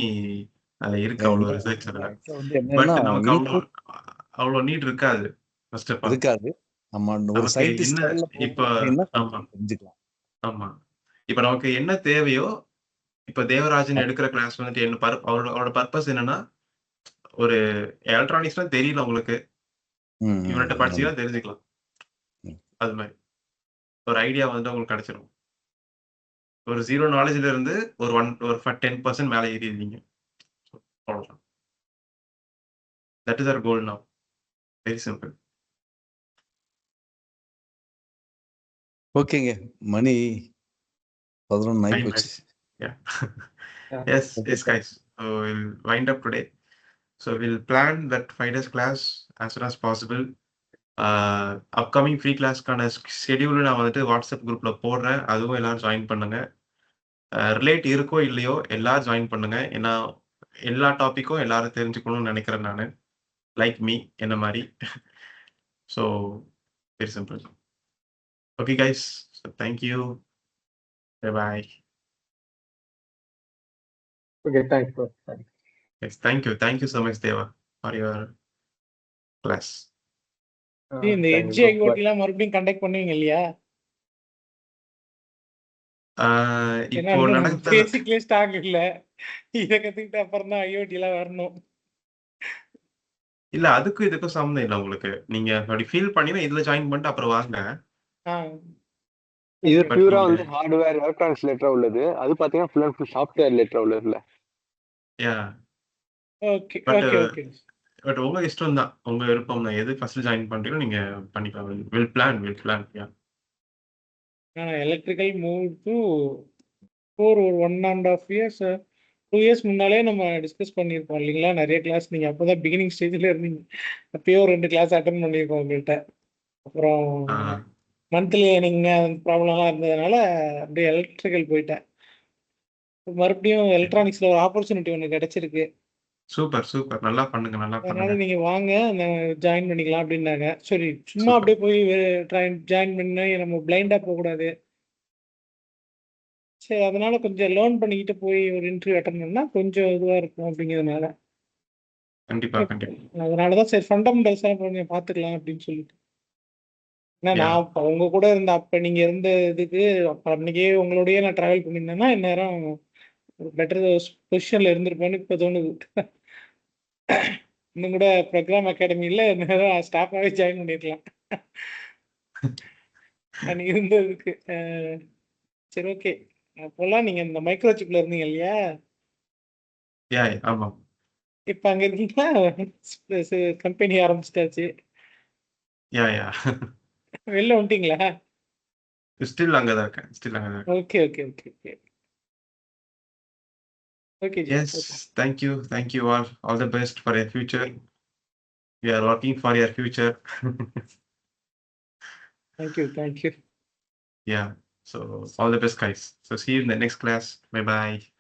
இருக்கு அவ்வளோ ரிசர்ச் அதில். பட் நமக்கு அவ்வளோ நீட் இருக்காது. ஃபர்ஸ்ட் ஆஃப் ஆல் இருக்காது. ஆமா, ஒரு சயின்டிஸ்ட் இப்போ ஆமா இப்போ நமக்கு என்ன தேவையோ, இப்போ தேவராஜன் எடுக்கிற கிளாஸ் வந்துட்டு என்ன அவரோட பர்பஸ் என்னன்னா, ஒரு எலக்ட்ரானிக்ஸ்லாம் தெரியல உங்களுக்கு, இவன்கிட்ட படிச்சீங்கன்னா தெரிஞ்சுக்கலாம். அது மாதிரி ஒரு ஐடியா வந்து உங்களுக்கு கிடைச்சிடும். ஒரு 0 நாலேஜ்ல இருந்து ஒரு 10% மேலே ஏறிடுவீங்க. அவ்வளவுதான். That is our goal now. Very simple. ஓகேங்க, மணி 11 ஆகி போச்சு. Yes guys, so we'll wind up today. So we'll plan that Fridays class as soon as possible. Upcoming free கிளாஸ்க்கான ஷெடியூல் நான் வந்துட்டு வாட்ஸ்அப் குரூப்ல போடுறேன். அதுவும் எல்லாரும் ஜாயின் பண்ணுங்க. ரிலேட் இருக்கோ இல்லையோ எல்லாரும் ஜாயின் பண்ணுங்க. ஏன்னா எல்லா டாப்பிக்கும் எல்லாரும் தெரிஞ்சுக்கணும்னு நினைக்கிறேன் நான். லைக் மீ, என்ன மாதிரி. So very simple. Okay guys, so thank you. Bye. Okay, thanks bro. Yes, thank you so much Deva for your class. இந்த எட்ஜ் எல்லாம் மறுபடியும் கண்டக்ட் பண்ணுவீங்க இல்லையா? இப்போ நடந்த பேசிக்கலி ஸ்டாக் இல்ல, இத கத்துக்கிட்ட அப்புறம் தான் ஐஓடி எல்லாம் வரணும். இல்ல அதுக்கும் இதுக்கும் சம்மந்தம் இல்ல உங்களுக்கு. நீங்க அப்படி ஃபீல் பண்ணினா இதுல ஜாயின் பண்ணிட்டு அப்புறம் வாங்க. இது பியூரா வந்து ஹார்ட்வேர் எலக்ட்ரானிக்ஸ் ரிலேட்டடா உள்ளது. அது பாத்தீங்கன்னா ஃபுல் அண்ட் ஃபுல் சாஃப்ட்வேர் ரிலேட்டடா உள்ளதுல. Yeah okay okay. பட் உங்க இஷ்டம் தான், உங்க விருப்பம் தான். எது ஃபர்ஸ்ட் ஜாயின் பண்றீங்களோ நீங்க பண்ணிக்கலாம். Will plan. Yeah electrical move to ஒரு 1.5 இயர்ஸ் 2 இயர்ஸ் முன்னாலே நம்ம டிஸ்கஸ் பண்ணியிருக்கோம் இல்லைங்களா? நிறைய கிளாஸ் நீங்க அப்போதான் பிகினிங் ஸ்டேஜ்ல இருந்தீங்க. அப்பயே 2 கிளாஸ் அட்டன் பண்ணியிருக்கோம் உங்கள்கிட்ட. அப்புறம் மந்த்லி நீங்க ப்ராப்ளம்லாம் இருந்ததுனால அப்படியே எலக்ட்ரிக்கல் போயிட்டேன். மறுபடியும் எலக்ட்ரானிக்ஸ்ல ஒரு ஆப்பர்ச்சுனிட்டி ஒன்று கிடைச்சிருக்கு. சூப்பர் நல்லா பண்ணுங்க. அதனால நீங்க வாங்க, ஜாயின் பண்ணிக்கலாம் அப்படின்னாங்க. சரி, சும்மா அப்படியே போய் ஜாயின் பண்ணி நம்ம பிளைண்டா போகக்கூடாது. சரி, அதனால கொஞ்சம் லேர்ன் பண்ணிக்கிட்டு போய் ஒரு இன்டர்வியூ அட்டன் பண்ணா கொஞ்சம் இதுவா இருக்கும் அப்படிங்கிறதுனால. கண்டிப்பா. அதனாலதான் சரி ஃபண்டமெண்டல்ஸா கொஞ்சம் பார்த்துக்கலாம் அப்படின்னு சொல்லிட்டு. ஏன்னா நான் உங்க கூட இருந்த அப்ப நீங்க இருந்த இதுக்கு அன்னைக்கே உங்களோடய நான் டிராவல் பண்ணியிருந்தேன்னா இந்நேரம் ஒரு பெட்டர் பொசிஷன்ல இருந்திருப்பேன்னு இப்ப தோணுது. இன்னும் கூட ப்ரோக்ராம் அகாடமியில நேரம் ஸ்டாஃபாகவே ஜாயின் பண்ணிருக்கலாம் அன்னைக்கு இருந்ததுக்கு. சரி, ஓகே. அப்போல்லாம் நீங்க இந்த மைக்ரோ சிப்ல இருந்தீங்க இல்லையா? ஆமா. இப்ப அங்க இருக்கீங்களா? கம்பெனி ஆரம்பிச்சிட்டாச்சு. யா. வெளில வந்துட்டீங்களா? ஸ்டில் அங்கதான் இருக்கேன். Okay. Okay G. Yes, thank you all the best for your future. We are working for your future. Thank you. Yeah, so all the best, guys. So see you in the next class. Bye bye.